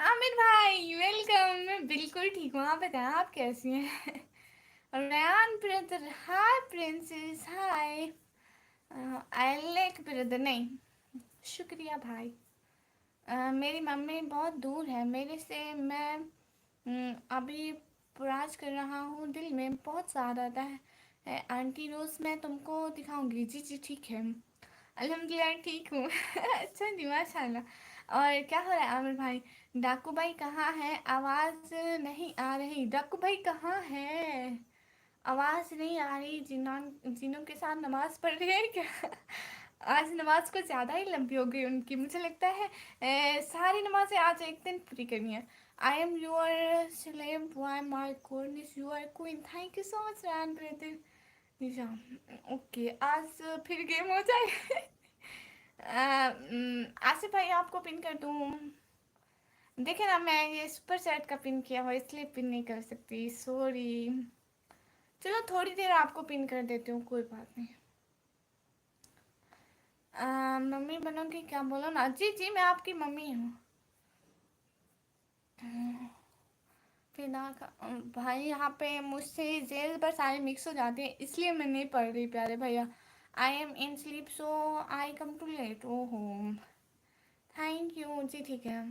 Aamir भाई welcome. मैं बिल्कुल ठीक हूँ, आप बताएं आप कैसी हैं? रयान ब्रदर हाय, प्रिंसेस हाय। आलेक ब्रदर नहीं, शुक्रिया भाई। मेरी मम्मी बहुत दूर है मेरे से। मैं अभी पुराज कर रहा हूँ, दिल में बहुत ज़्यादा आता है। आंटी रोज़ मैं तुमको दिखाऊंगी। जी जी ठीक है, अल्हम्दुलिल्लाह ठीक हूँ। अच्छा जी माशाल्लाह। और क्या हो रहा है आमिर भाई? डाकू भाई कहाँ है? आवाज़ नहीं आ रही। डाकू भाई कहाँ है? आवाज़ नहीं आ रही। जिनों के साथ नमाज पढ़ रही है क्या? आज नमाज कुछ ज़्यादा ही लंबी हो गई उनकी, मुझे लगता है। सारी नमाजें आज एक दिन पूरी करनी है। I am your slave why my कोर्निस you are queen. Thank you so much Rain brother. Nisha okay, आज फिर गेम हो जाए। आसिफ भाई आपको पिन कर दूँ? देखे ना, मैं ये सुपर चैट का पिन किया हुआ इसलिए पिन नहीं कर सकती, सॉरी। चलो थोड़ी देर आपको पिन कर देती हूँ, कोई बात नहीं। मम्मी बनोगी क्या? बोलो ना। जी जी मैं आपकी मम्मी हूँ। फिदा का भाई, यहाँ पे मुझसे जेल पर सारे मिक्स हो जाते हैं इसलिए मैं नहीं पढ़ रही प्यारे भैया। I am in sleep so I come to late. ओहो थैंक यू जी ठीक है।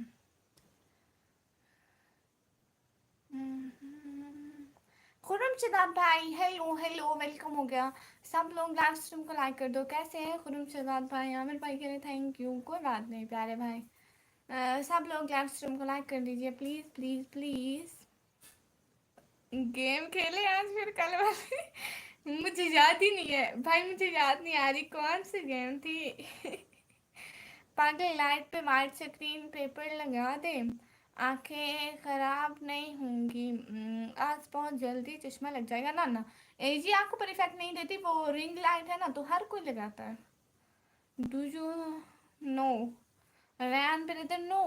खुरम शदाब भाई हेलो हेलो, वेलकम हो गया। सब लोग लाइव स्ट्रीम को लाइक कर दो। कैसे हैं खुरम शदाब भाई? आमिर भाई कह रहे थैंक यू, कोई बात नहीं प्यारे भाई। सब लोग लाइव स्ट्रीम को लाइक कर दीजिए प्लीज़ प्लीज़ प्लीज़। गेम खेले आज फिर कल वाली? मुझे याद ही नहीं है भाई, मुझे याद नहीं आ रही कौन सी गेम थी। पागल, लाइट पे वाइट स्क्रीन पेपर लगा दे, आंखें खराब नहीं होंगी। आज बहुत जल्दी चश्मा लग जाएगा ना ना। एजी आंखों पर इफेक्ट नहीं देती, वो रिंग लाइट है ना तो हर कोई लगाता है। Do you know? रैन ब्रदर नो,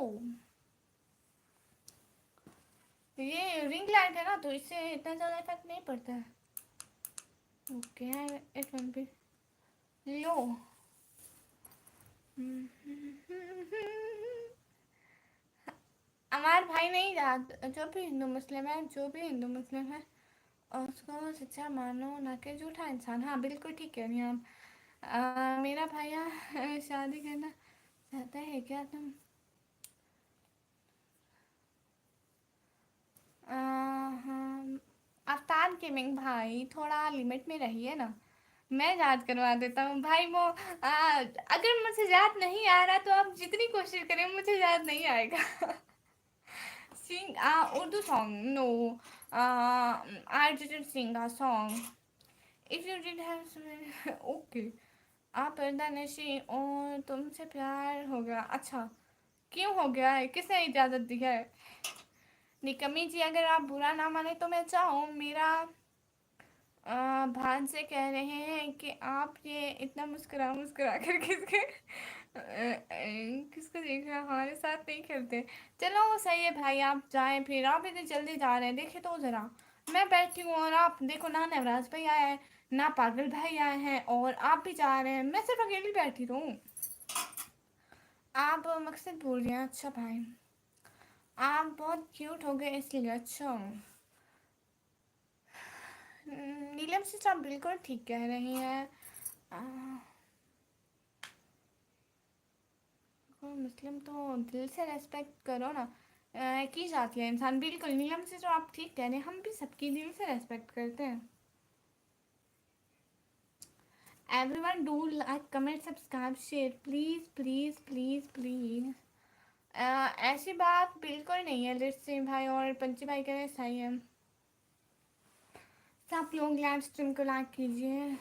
ये रिंग लाइट है ना तो इससे इतना ज़्यादा इफेक्ट नहीं पड़ता है। ओके इट विल बी लो। हमारे भाई नहीं जात, जो भी हिंदू मुस्लिम है, जो भी हिंदू मुस्लिम है और उसको सच्चा मानो ना कि झूठा इंसान। हाँ बिल्कुल ठीक कह रही हैं आप। मेरा भैया शादी करना चाहता है क्या तुम? हाँ, अवतार गेमिंग भाई थोड़ा लिमिट में रहिए ना। मैं याद करवा देता हूँ भाई। वो अगर मुझे याद नहीं आ रहा तो आप जितनी कोशिश करें मुझे याद नहीं आएगा। Sing Urdu song? No, I didn't sing a song. If you did have some, okay. आप पर्दा नशी और तुमसे प्यार हो गया। अच्छा क्यों हो गया है? किसने इजाज़त दी है? निकम्मी जी अगर आप बुरा ना माने तो मैं चाहूँ मेरा भान से कह रहे हैं कि आप ये इतना मुस्कुरा मुस्कुरा कर किसको देख रहे हैं? हमारे साथ नहीं खेलते। चलो वो सही है भाई, आप जाएं फिर। आप इतनी जल्दी जा रहे हैं, देखे तो ज़रा। मैं बैठी हूँ और आप देखो ना, नवराज भाई आया है ना, पागल भाई आए हैं और आप भी जा रहे हैं। मैं सिर्फ अकेली बैठी रहूँ? आप मकसद भूल रहे हैं। अच्छा भाई आप बहुत क्यूट हो गए इसलिए। अच्छा नीलम से आप बिल्कुल ठीक कह रही हैं। कोई मुस्लिम तो दिल से रेस्पेक्ट करो ना। की जाती है इंसान, बिल्कुल नीलम से जो आप ठीक कह रहे हैं, हम भी सबकी दिल से रेस्पेक्ट करते हैं। Everyone do like comment subscribe share please please please please. ऐसी बात बिल्कुल नहीं है। लिट सिंह भाई और पंची भाई कह रहे सही है। सब लोग लाइव स्ट्रीम को लाइक कीजिए।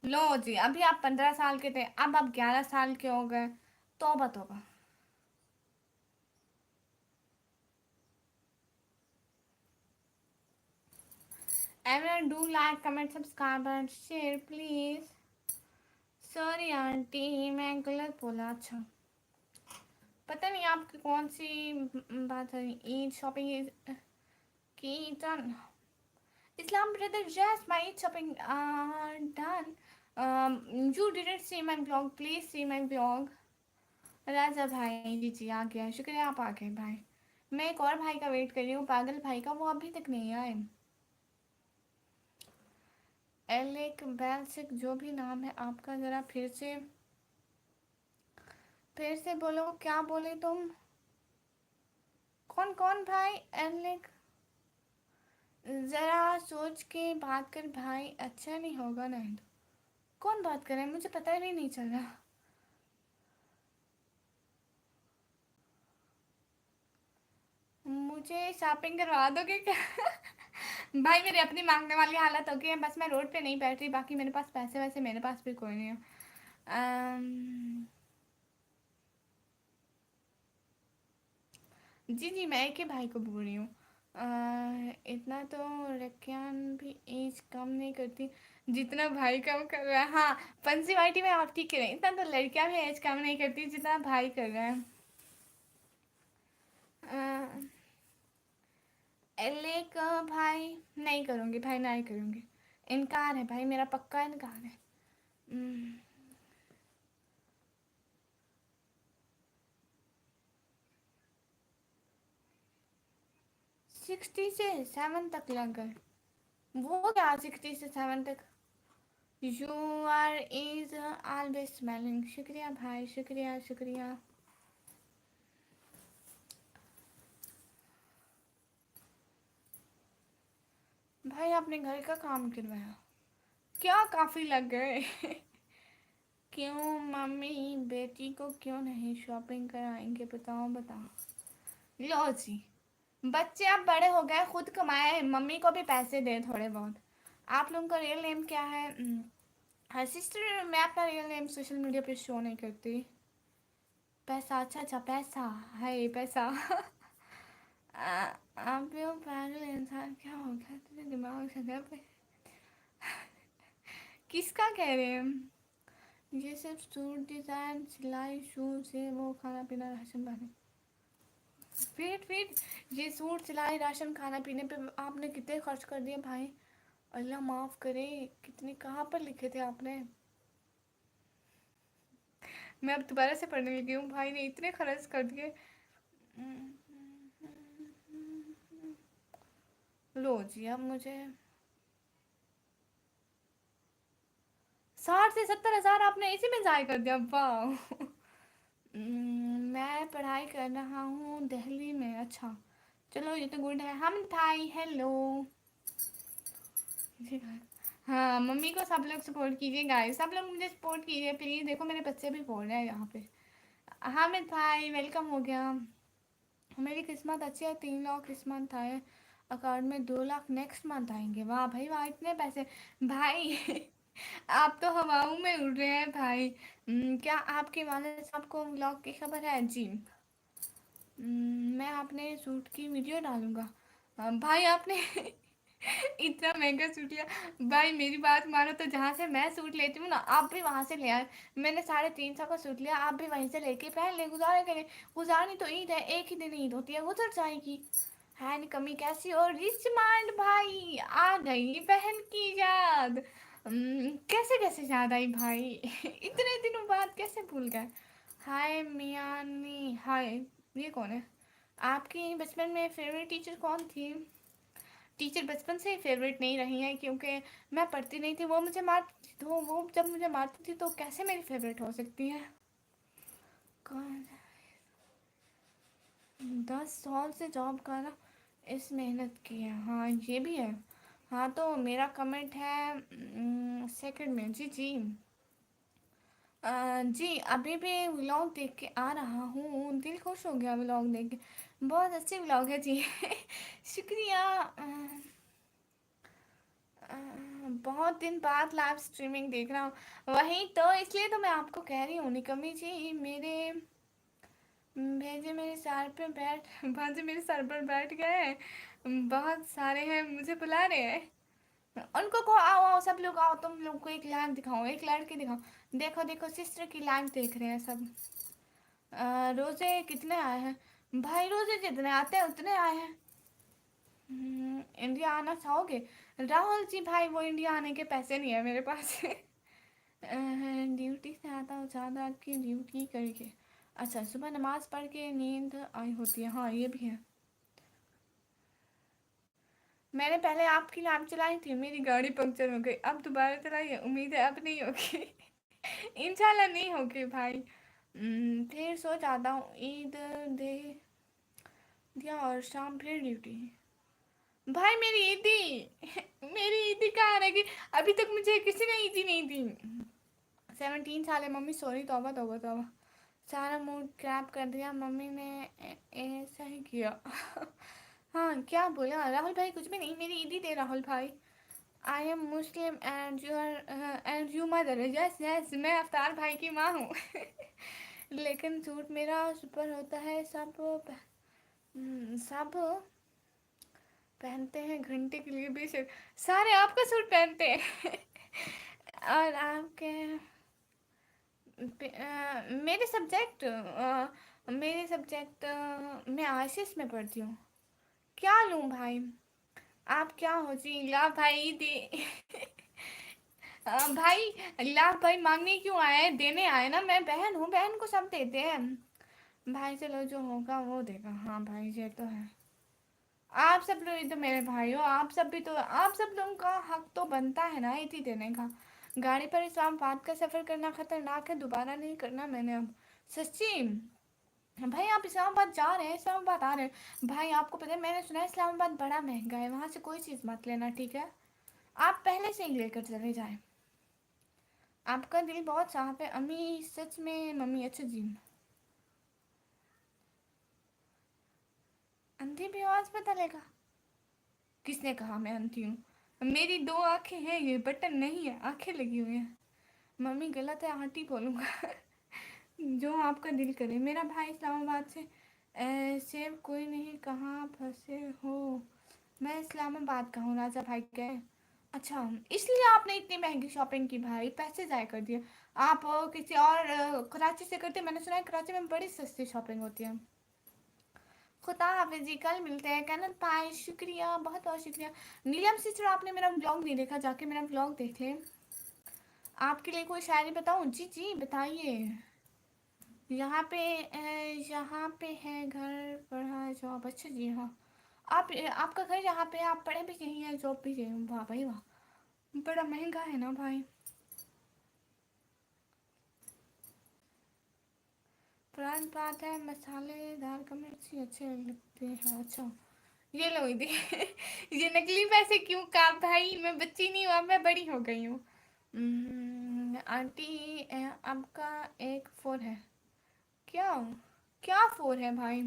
लो जी, अभी आप 15 साल के थे, अब आप 11 साल के हो गए। तौबा तौबा। Everyone do like, comment, subscribe and share please. Sorry aunty, मैं गलत बोला। अच्छा, पता नहीं आपकी कौन सी बात है। ईद शॉपिंग इज की done. Islam brother, yes, my shopping are done. You didn't see my vlog. Please see my vlog. राजा भाई जी जी आ गया, शुक्रिया आप आ गए भाई। मैं एक और भाई का वेट कर रही हूँ, पागल भाई का, वो अभी तक नहीं आए। एलेक बेलसिक जो भी नाम है आपका, ज़रा फिर से बोलो, क्या बोले तुम? कौन कौन भाई? एलेक, ज़रा सोच के बात कर भाई, अच्छा नहीं होगा नहीं तो। कौन बात कर रहे हैं, मुझे पता ही नहीं चल रहा। मुझे शॉपिंग करवा दोगे क्या? भाई मेरे अपनी मांगने वाली हालत हो गई है, बस मैं रोड पे नहीं बैठ रही, बाकी मेरे पास पैसे वैसे मेरे पास भी कोई नहीं है। जी जी, मैं एक ही भाई को बोल रही हूँ। इतना तो रक्यान भी एज कम नहीं करती जितना भाई कम कर रहा है। हाँ, पंचवाटी में आप ठीक कह रहे हैं, इतना तो लड़कियां भी एज कम नहीं करती जितना भाई कर रहा है। लेक भाई नहीं करूँगी, भाई नहीं करूँगी, इनकार है भाई, मेरा पक्का इनकार है। 60 से 7 तक लग गए। वो क्या 60 से 7 तक? You are is always smelling. शुक्रिया भाई, शुक्रिया शुक्रिया। भाई आपने घर का काम करवाया क्या? काफ़ी लग गए। क्यों मम्मी बेटी को क्यों नहीं शॉपिंग कराएंगे, बताओ बताओ। लो जी, बच्चे अब बड़े हो गए, खुद कमाए, मम्मी को भी पैसे दे थोड़े बहुत। आप लोगों का रियल नेम क्या है? हाँ सिस्टर, मैं अपना रियल नेम सोशल मीडिया पे शो नहीं करती। पैसा, अच्छा अच्छा, पैसा है पैसा। आप भी वो पागल इंसान, क्या हो गया तेरे दिमाग से घर पे? किसका कह रहे हैं? ये सिर्फ सूट डिज़ाइन सिलाई शूज से वो खाना पीना राशन पानी। फिर ये सूट सिलाई राशन खाना पीने पे आपने कितने खर्च कर दिए भाई? अल्लाह माफ़ करे, कितने कहाँ पर लिखे थे आपने? मैं अब दोबारा से पढ़ने लगी हूँ, भाई ने इतने खर्च कर दिए। लो जी, अब मुझे 60 से 70 हज़ार आपने इसी में ज़ाय कर दिया, वाह। मैं पढ़ाई कर रहा हूँ दिल्ली में। अच्छा, चलो ये तो गुड है। हम भाई हेलो। हाँ, मम्मी को सब लोग सपोर्ट कीजिए गाइस, सब लोग मुझे सपोर्ट कीजिए प्लीज़। देखो मेरे बच्चे भी बोल रहे हैं यहाँ पे। हामिद भाई वेलकम हो गया। मेरी किस्मत अच्छी है, 3 लाख इस मंथ आए, अकाउंट में 2 लाख नेक्स्ट मंथ आएंगे। वाह भाई वाह, इतने पैसे भाई। आप तो हवाओं में उड़ रहे हैं भाई। क्या आपके वाले साहब को व्लॉग की खबर है? जी। मैं अपने सूट की वीडियो डालूंगा। भाई आपने इतना महंगा सूट लिया। भाई मेरी बात मानो तो जहाँ से मैं सूट लेती हूँ ना, आप भी वहाँ से ले आए। मैंने 350 का सूट लिया, आप भी वहीं से लेके पहन ले, गुजारे करें। गुजारनी तो ईद है, एक ही दिन ईद होती है, गुजर जाएगी। है नहीं कमी कैसी? और रिच माइंड भाई आ गई बहन की याद। कैसे कैसे याद आई भाई? इतने दिनों बाद कैसे भूल गए? हाय मियानी हाय। ये कौन है? आपकी बचपन में फेवरेट टीचर कौन थी? टीचर बचपन से ही फेवरेट नहीं रही हैं, क्योंकि मैं पढ़ती नहीं थी, वो मुझे मारती थी, तो वो जब मुझे मारती थी तो कैसे मेरी फेवरेट हो सकती है? कौन? 10 साल से जॉब कर रहा, इस मेहनत की है, हाँ ये भी है। हाँ तो मेरा कमेंट है सेकंड में। जी जी। जी अभी भी व्लॉग देख के आ रहा हूँ, दिल खुश हो गया व्लॉग देख के, बहुत अच्छे व्लॉग है जी। शुक्रिया। अ, बहुत दिन बाद लाइव स्ट्रीमिंग देख रहा हूँ, वही तो, इसलिए तो मैं आपको कह रही हूँ निकम्मी जी। मेरे भेजे मेरे सर पे बैठ भांजे मेरे सर पर बैठ गए, बहुत सारे हैं, मुझे बुला रहे हैं। उनको को आओ आओ सब लोग आओ, तुम लोग को एक लाइव दिखाओ, एक लड़की दिखाओ। देखो देखो सिस्टर की लाइव देख रहे हैं सब। रोजे कितने आए हैं भाई? रोजे जितने आते हैं उतने आए हैं। इंडिया आना चाहोगे राहुल जी? भाई वो इंडिया आने के पैसे नहीं है मेरे पास। ड्यूटी से आता हूँ ज़्यादा की ड्यूटी करके। अच्छा, सुबह नमाज पढ़ के नींद आई होती है, हाँ ये भी है। मैंने पहले आपकी लाइव चलाई थी, मेरी गाड़ी पंक्चर हो गई, अब दोबारा चलाई है, उम्मीद है अब नहीं होगी। इंशाल्लाह नहीं होगी भाई। फिर सो जाता हूँ, ईद दे दिया और शाम फिर ड्यूटी। भाई मेरी ईदी मेरी ईदी कहाँ रहेगी? अभी तक मुझे किसी ने ईदी नहीं दी। 17 साल है मम्मी, सॉरी, तौबा तौबा तौबा। सारा मूड क्रैप कर दिया मम्मी ने, ऐसा ही किया। हाँ क्या बोला राहुल भाई? कुछ भी नहीं, मेरी ईदी दे राहुल भाई। I am Muslim and you are and you mother. Yes yes, मैं अफ्तार भाई की माँ हूँ। लेकिन सूट मेरा सुपर होता है, सब पहनते हैं घंटे के लिए बेशक। सारे आपका सूट पहनते हैं। और आपके मेरे सब्जेक्ट मैं आशीष में पढ़ती हूँ। क्या लूँ भाई? आप क्या हो जी? ला भाई दे। भाई ला भाई मांगने क्यों आए? देने आए ना, मैं बहन हूँ, बहन को सब देते हैं। भाई चलो जो होगा वो देगा। हाँ भाई ये तो है। आप सब लोग तो मेरे भाई हो, आप सब भी तो, आप सब लोगों का हक तो बनता है ना इतनी देने का। गाड़ी पर इस्लामाबाद का सफ़र करना खतरनाक है, दोबारा नहीं करना मैंने अब। सच्ची भाई आप इस्लामाबाद जा रहे हैं, इस्लामाबाद आ रहे हैं भाई, आपको पता है मैंने सुना है इस्लामाबाद बड़ा महंगा है, वहाँ से कोई चीज़ मत लेना ठीक है? आप पहले से ही लेकर चले जाएं। आपका दिल बहुत साफ है अम्मी, सच में मम्मी। अच्छा जी, अंधी भी आवाज़ पता लेगा? किसने कहा मैं अंधी हूँ? मेरी 2 आंखें हैं, ये बटन नहीं है, आंखें लगी हुई हैं। मम्मी गलत है, आंटी बोलूँगा। जो आपका दिल करे। मेरा भाई इस्लामाबाद से। ऐसे कोई नहीं, कहाँ फंसे हो? मैं इस्लामाबाद का हूँ, राजा भाई का है। अच्छा, इसलिए आपने इतनी महंगी शॉपिंग की भाई, पैसे ज़ाया कर दिए। आप किसी और कराची से करते, मैंने सुना है कराची में बड़ी सस्ती शॉपिंग होती है। खुदा हाफिज़ जी, कल मिलते हैं कनत भाई, शुक्रिया, बहुत बहुत शुक्रिया। नीलम सिस्टर आपने मेरा ब्लॉग नहीं देखा, जाके मेरा ब्लॉग देख लें। आपके लिए कोई शायरी बताऊँ? जी जी बताइए। यहाँ पे है घर, पढ़ा जॉब। अच्छा जी हाँ, आपका घर यहाँ पे, आप पढ़े भी यहीं हैं, जॉब भी यहीं? वाह भाई वाह, बड़ा महंगा है ना भाई। पुरानी बात है, मसालेदार का मिर्ची अच्छे लगते हैं। अच्छा ये लो दे। ये नकली पैसे क्यों का भाई? मैं बच्ची नहीं हूँ, अब मैं बड़ी हो गई हूँ। आंटी आपका एक फोर है क्या? क्या फोर है भाई?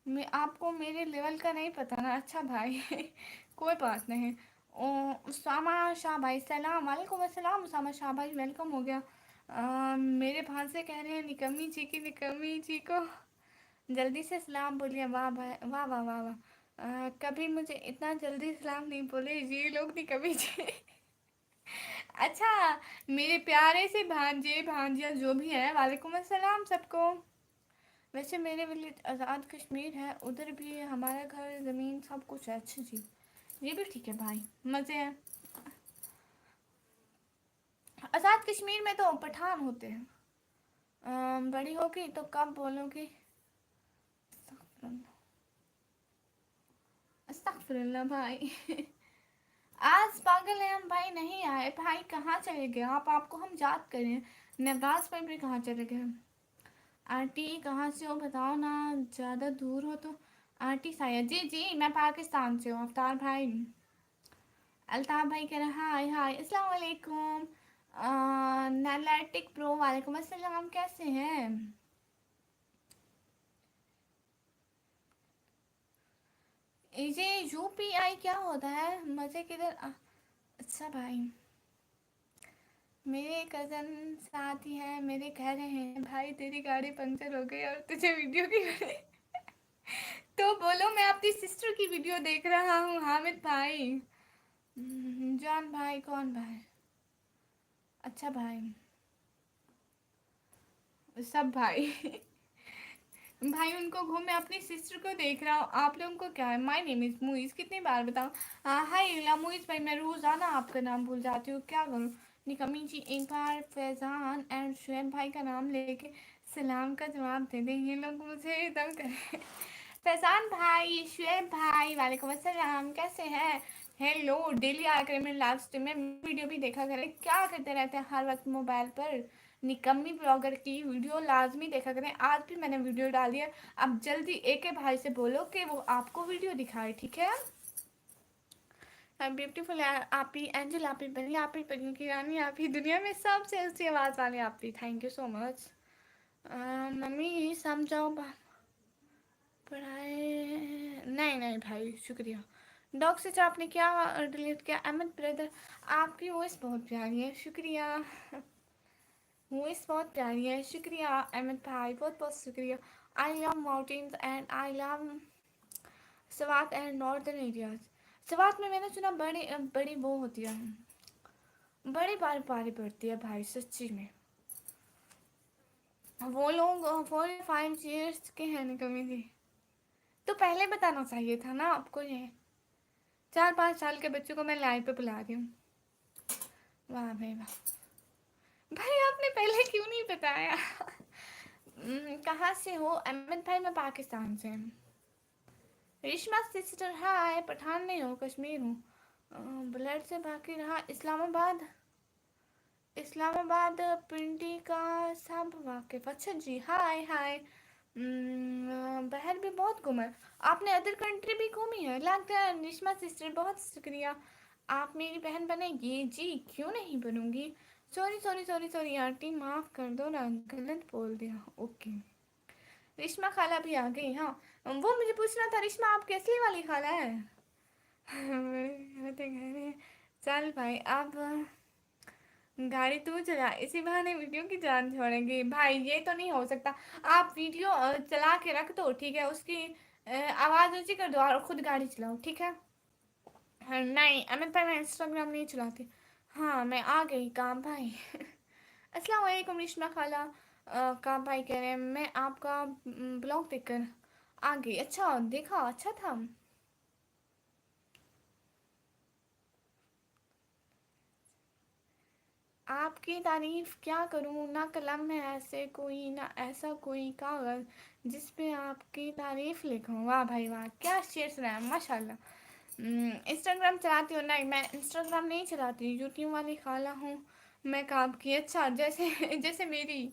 मैं आपको मेरे लेवल का नहीं पता ना। अच्छा भाई। कोई बात नहीं। ओ उसामा शाह भाई, सलाम वालेकुम अस्सलाम। उसामा शाह भाई वेलकम हो गया। मेरे भांसे कह रहे हैं निकम्मी जी की, निकम्मी जी को जल्दी से सलाम बोलिए। वाह भाई वाह वाह वाह वाह। कभी मुझे इतना जल्दी सलाम नहीं बोले ये लोग, नहीं कभी जी। अच्छा, मेरे प्यारे से भांजे भांजिया जो भी है, वालेकुम अस्सलाम सबको। वैसे मेरे विलेज आज़ाद कश्मीर है, उधर भी हमारा घर ज़मीन सब कुछ है। अच्छा जी, ये भी ठीक है भाई, मज़े हैं। आज़ाद कश्मीर में तो पठान होते हैं। बड़ी होगी तो कब बोलोगी? अस्तगफिरुल्लाह भाई। आज पागल है हम भाई, नहीं आए भाई, कहाँ चले गए आप? आपको हम याद करें, नवराज पर भी कहाँ चले गए? आंटी कहाँ से हो बताओ ना, ज़्यादा दूर हो तो। आंटी शायद, जी जी मैं पाकिस्तान से हूँ अवतार भाई। अल्ताफ़ भाई कह रहे हैं हाय हाय, अस्सलाम वालेकुम। नालाटिक प्रो, वालेकुम अस्सलाम, कैसे हैं? ये यूपीआई क्या होता है? मज़े किधर अच्छा भाई, मेरे कज़न साथ ही हैं, मेरे कह रहे हैं भाई तेरी गाड़ी पंक्चर हो गई और तुझे वीडियो की तो बोलो मैं अपनी सिस्टर की वीडियो देख रहा हूँ हामिद भाई। जान भाई कौन भाई? अच्छा भाई, सब भाई। भाई उनको घूम, मैं अपनी सिस्टर को देख रहा हूँ। आप लोगों को क्या है? माय नेम इज मुइज, कितनी बार बताऊँ? हाय इला मुइज भाई, मैं रोजाना आपका नाम भूल जाती हूँ, क्या करूँ? निकमी जी एक बार फैजान एंड शुएब भाई का नाम लेके सलाम का जवाब दे दें, ये लोग मुझे एकदम करें। फैजान भाई, शुएब भाई, वालेकुम अस्सलाम, कैसे हैं? हेलो, डेली आया करें मेरे लाइव स्ट्रीम में, वीडियो भी देखा करें। क्या करते रहते हैं हर वक्त मोबाइल पर? निकम्मी ब्लॉगर की वीडियो लाजमी देखा करें। आज भी मैंने वीडियो डाल दिया। अब जल्दी एक भाई से बोलो कि वो आपको वीडियो दिखाए, ठीक है? ब्यूटीफुल आप ही, एंजल आप ही बनी, आप ही बनी की रानी, आप ही दुनिया में सबसे अच्छी आवाज़ वाली, आप ही। Thank you so much. Mummy समझाओ पढ़ाए नहीं नहीं भाई, शुक्रिया। डॉग से आपने क्या डिलीट किया? अहमद ब्रदर, आपकी वॉइस बहुत प्यारी है, शुक्रिया। वॉइस बहुत प्यारी है, शुक्रिया अहमद भाई, बहुत बहुत शुक्रिया। I love mountains and I love Swat and northern areas. Swat में मैंने सुना बड़ी बड़ी वो होती है, बड़ी बार पारी पड़ती है भाई, सच्ची में। वो लोग 4 5 years के हैं निकमी थी, तो पहले बताना चाहिए था ना आपको। ये 4 5 साल के बच्चों को मैं लाइव पे बुला रही हूँ। वाह भाई वाह। भाई आपने पहले क्यों नहीं बताया? कहाँ से हो अहमद भाई? मैं पाकिस्तान से। रेशमा सिस्टर हाय, पठान नहीं हो, कश्मीर हूँ। ब्लड से बाकी रहा इस्लामाबाद। इस्लामाबाद पिंडी का सब वाकिफ। अच्छा जी, हाय हाय। बाहर भी बहुत घूमा है आपने, अदर कंट्री भी घूमी है लगता है। निशमा सिस्टर बहुत शुक्रिया, आप मेरी बहन बनेगी जी, क्यों नहीं बनूंगी। Sorry sorry sorry sorry aunty, माफ़ कर दो ना, गलत बोल दिया। ओके, रिश्मा खाला भी आ गई। हाँ, वो मुझे पूछना था, रिश्मा आपकी असली वाली खाला है? होते घर है। चल भाई, अब गाड़ी तू चला, इसी बहाने वीडियो की जान छोड़ेंगे। भाई ये तो नहीं हो सकता। आप वीडियो चला के रख दो, ठीक है? उसकी आवाज़ ऊंची कर दो और खुद गाड़ी चलाओ, ठीक है? हाँ, नहीं अमित भाई, मैं इंस्टाग्राम नहीं चलाती। हाँ, मैं आ गई काम भाई। अस्सलाम वालेकुम रिश्मा खाला। काम भाई कह रहे हैं मैं आपका ब्लॉग देखकर आ गई। अच्छा देखा, अच्छा था। आपकी तारीफ क्या करूँ, ना कलम है ऐसे कोई, ना ऐसा कोई कागज़ जिस पे आपकी तारीफ लिखूँ। वाह भाई वाह, क्या शेर सुना है, माशाल्लाह। इंस्टाग्राम चलाती हो? नहीं, मैं इंस्टाग्राम नहीं चलाती, यूट्यूब वाली खाला हूँ मैं काम की। अच्छा, जैसे जैसे मेरी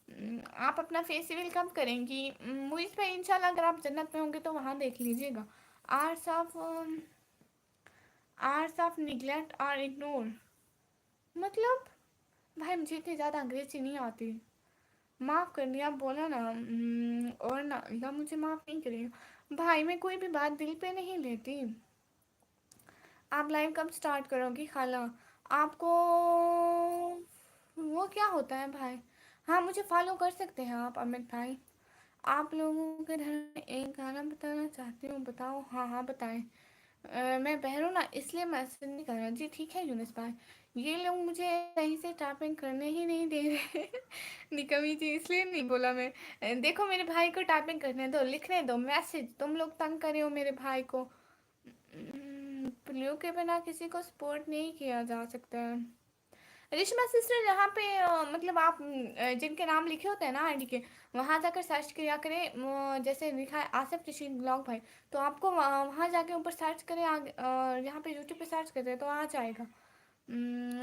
आप अपना फेस रिवील कब करेंगी? मुझ पे इंशाल्लाह अगर आप जन्नत में होंगे तो वहाँ देख लीजिएगा। Arts of arts of neglect और इग्नोर मतलब? भाई मुझे इतनी ज़्यादा अंग्रेजी नहीं आती, माफ़ कर दिया, आप बोला ना। और ना या मुझे माफ़ नहीं करेगा भाई, मैं कोई भी बात दिल पे नहीं लेती। आप लाइव कब स्टार्ट करोगी खाला? आपको वो क्या होता है भाई? हाँ, मुझे फॉलो कर सकते हैं आप अमित भाई। आप लोगों के घर में एक गाना बताना चाहती हूँ, बताओ। हाँ हाँ बताएं। मैं बहर हूँ ना, इसलिए मैसेज नहीं कर रहा जी। ठीक है यूनिस भाई, ये लोग मुझे सही से टाइपिंग करने ही नहीं दे रहे। निकमी जी, इसलिए नहीं बोला मैं। देखो मेरे भाई को टाइपिंग करने दो, लिखने दो मैसेज। तुम लोग तंग करे हो मेरे भाई को। प्लू के बिना किसी को सपोर्ट नहीं किया जा सकता है। रिश्मा सिस्टर, यहाँ पे मतलब आप जिनके नाम लिखे होते हैं ना आईडी के, वहाँ जाकर सर्च किया करें। जैसे लिखा है आसिफ रशीद ब्लॉग भाई, तो आपको वहाँ जाके ऊपर सर्च करें। आगे यहाँ पे यूट्यूब पे सर्च करें तो आ जाएगा।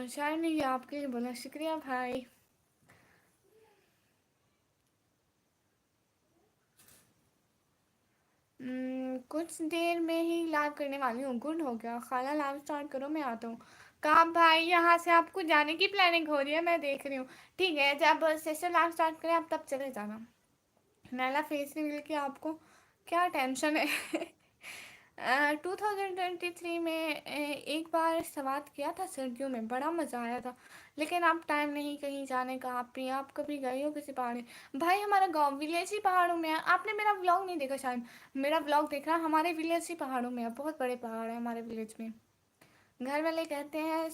शायद नहीं, ये आपके लिए बोला, शुक्रिया भाई। कुछ देर में ही लाइव करने वाली हूँ। गुड हो गया खाला, लाइव स्टार्ट करो, मैं आता हूँ। काम भाई, यहाँ से आपको जाने की प्लानिंग हो रही है, मैं देख रही हूँ। ठीक है, जब सेशन लाइव स्टार्ट करें आप तब चले जाना। नैला फेस रिवील की आपको क्या टेंशन है? 2023 में एक बार सवात किया था सर्दियों में, बड़ा मज़ा आया था। लेकिन आप टाइम नहीं कहीं जाने का। आप कभी गए हो किसी पहाड़ में? भाई हमारा गांव विलेज ही पहाड़ों में है। आपने मेरा व्लॉग नहीं देखा शायद। मेरा व्लॉग देखना, हमारे विलेज ही पहाड़ों में है, बहुत बड़े पहाड़ है हमारे विलेज में। घर वाले कहते हैं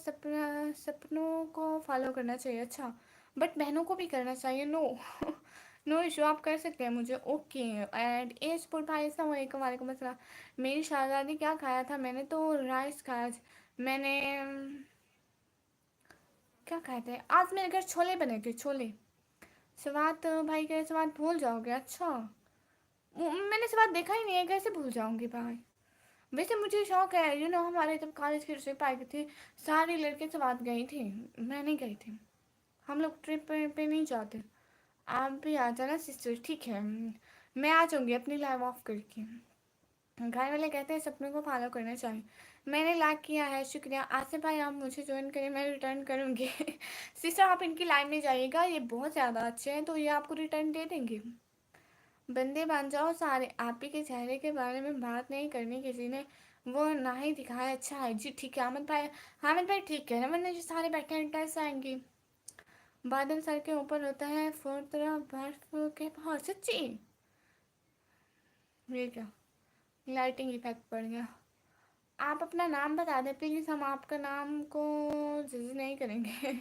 सपनों को फॉलो करना चाहिए। अच्छा, बट बहनों को भी करना चाहिए। नो नो इशू, आप कर सकते हैं मुझे। ओके। एंड ए स्पोर्ट भाई, अस्सलाम वालेकुम। वालेकुम अस्सलाम। मेरी शहजादी क्या खाया था? मैंने तो राइस खाया आज। मैंने क्या खाए थे आज? मेरे घर छोले बने थे, छोले। स्वाद भाई कह रहे स्वाद भूल जाओगे? अच्छा, मैंने स्वाद देखा ही नहीं है, कैसे भूल जाऊंगी भाई। वैसे मुझे शौक है, हमारे जब कॉलेज की ट्रिप आई थी, सारे लड़के स्वाद गई थी, मैं नहीं गई थी। हम लोग ट्रिप पे नहीं जाते। आप भी आ जाना सिस्टर, ठीक है। मैं आ जाऊंगी अपनी लाइव ऑफ करके। घर वाले कहते हैं सपनों को फॉलो करना चाहिए। मैंने लाइक किया है, शुक्रिया। आसिफ भाई आप मुझे ज्वाइन करें, मैं रिटर्न करूँगी सिस्टर आप इनकी लाइव में जाइएगा, ये बहुत ज़्यादा अच्छे हैं, तो ये आपको रिटर्न दे देंगे। बंदे बन जाओ सारे, आप ही के चेहरे के बारे में बात नहीं करनी किसी ने, वो ना ही दिखाया। अच्छा है जी, ठीक है अमित भाई। हामिद भाई ठीक है ना, वरना जो सारे बैठे हैं टैस आएंगे। बादल सर के ऊपर होता है, फोर तरफ बर्फ के पहाड़। सच्ची? ये क्या लाइटिंग इफेक्ट पड़ गया। आप अपना नाम बता दें प्लीज़, हम आपका नाम को जज नहीं करेंगे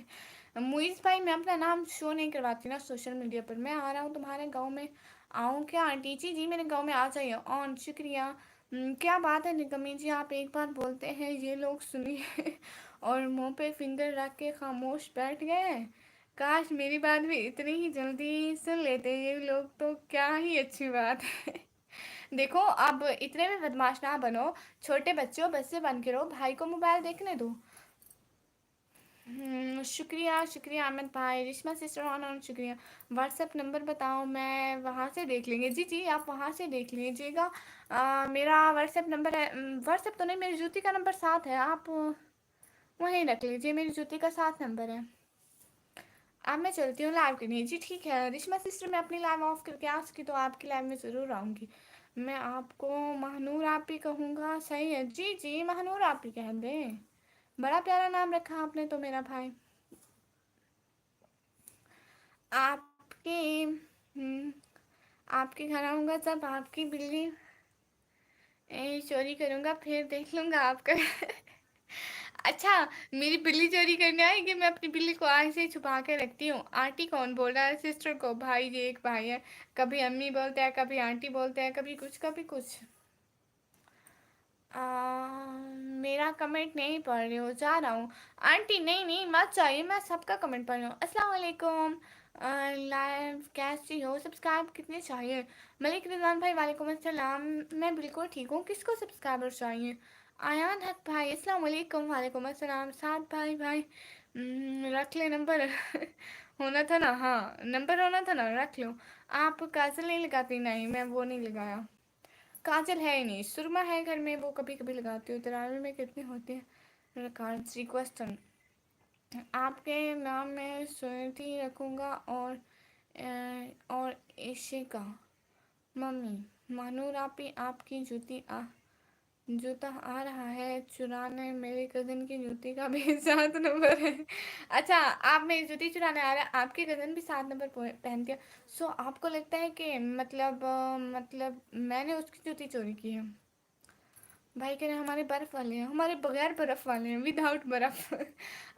मुइज़ भाई मैं अपना नाम शो नहीं करवाती ना सोशल मीडिया पर। मैं आ रहा हूँ तुम्हारे गांव में। आऊँ क्या आंटी जी? जी मेरे गांव में आ जाइए। ऑन शुक्रिया। क्या बात है निकम्मी जी, आप एक बार बोलते हैं ये लोग सुनिए और मुंह पे फिंगर रख के खामोश बैठ गए। काश मेरी बात भी इतनी ही जल्दी सुन लेते ये लोग, तो क्या ही अच्छी बात है देखो अब इतने में बदमाश ना बनो। छोटे बच्चों बस से बन के रहो, भाई को मोबाइल देखने दो। शुक्रिया शुक्रिया अमित भाई। रिश्मा सिस्टर ऑन शुक्रिया। व्हाट्सएप नंबर बताओ, मैं वहाँ से देख लेंगे। जी जी आप वहाँ से देख लीजिएगा। मेरा व्हाट्सएप नंबर है, व्हाट्सएप तो नहीं, मेरी ज्योति का नंबर साथ है, आप वहीं रख लीजिए, मेरी ज्योति का साथ नंबर है। अब मैं चलती हूँ लाइव करनी। जी ठीक है रिश्मा सिस्टर, मैं अपनी लाइव ऑफ करके आ सकी तो आपकी लाइव में ज़रूर आऊँगी। मैं आपको महानूर आप ही कहूँगा, सही है? जी जी महानूर आप ही कह दें, बड़ा प्यारा नाम रखा आपने तो मेरा भाई। आपके आपके घर आऊँगा जब आपकी बिल्ली चोरी करूँगा, फिर देख लूँगा आपका अच्छा, मेरी बिल्ली चोरी करने आएगी? मैं अपनी बिल्ली को आग से छुपा के रखती हूँ। आंटी कौन बोल रहा है? सिस्टर को। भाई जी एक भाई है, कभी अम्मी बोलते हैं, कभी आंटी बोलते हैं, कभी कुछ कभी कुछ। मेरा कमेंट नहीं पढ़ रही हो, जा रहा हूँ। आंटी नहीं नहीं मत चाहिए, मैं सबका कमेंट पढ़ रही हूँ। अस्सलाम वालेकुम। लाइव कैसी हो? सब्सक्राइब कितने चाहिए? मलिक रिजवान भाई वालेकुम अस्सलाम। मैं बिल्कुल ठीक हूँ, किसको सब्सक्राइबर चाहिए? आयान हक भाई अस्सलाम वालेकुम। वालेकुम अस्सलाम। साथ भाई भाई रख ले नंबर होना था ना, हाँ नंबर होना था ना, रख लो। आप काजल नहीं लगाती? नहीं मैं वो नहीं लगाया, काजल है ही नहीं, सुरमा है घर में, वो कभी कभी लगाती हूँ। तरावी में कितने होते हैं कार्ड्स? रिक्वेस्ट आपके नाम में स्वीटी रखूँगा और इशिका। मम्मी मानूर आप ही, आपकी जूता आ रहा है चुराने, मेरे कज़न की जूती का भी 7 नंबर है। अच्छा आप मेरी जूती चुराने आ रहे हैं? आपके कज़न भी 7 नंबर पहनती है। सो आपको लगता है कि मतलब मैंने उसकी जूती चोरी की है? भाई कह रहे हैं हमारे बर्फ़ वाले हैं, हमारे बगैर बर्फ़ वाले हैं, विदाउट बर्फ़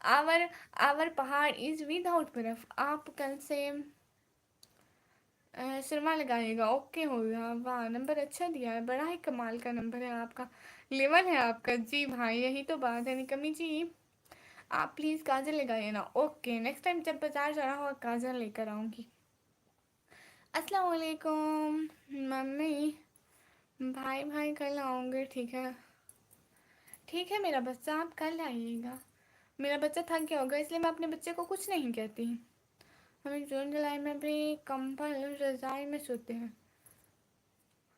आवर आवर पहाड़ इज़ विदाउट बर्फ़। आप कल से सुरमा लगाइएगा। ओके हो गया। वाह नंबर अच्छा दिया है, बड़ा ही कमाल का नंबर है आपका, लेवल है आपका। जी भाई यही तो बात है निकम्मी जी। आप प्लीज़ काजल लगाइए ना। ओके नेक्स्ट टाइम जब बाजार जा रहा हो काजल लेकर आऊँगी। अस्सलाम वालेकुम मम्मी। भाई भाई कल आऊँगे, ठीक है ठीक है मेरा बच्चा, आप कल आइएगा। मेरा बच्चा थक गया होगा इसलिए मैं अपने बच्चे को कुछ नहीं कहती। हमें जून जुलाई में भी कंबल रज़ाई में सोते हैं।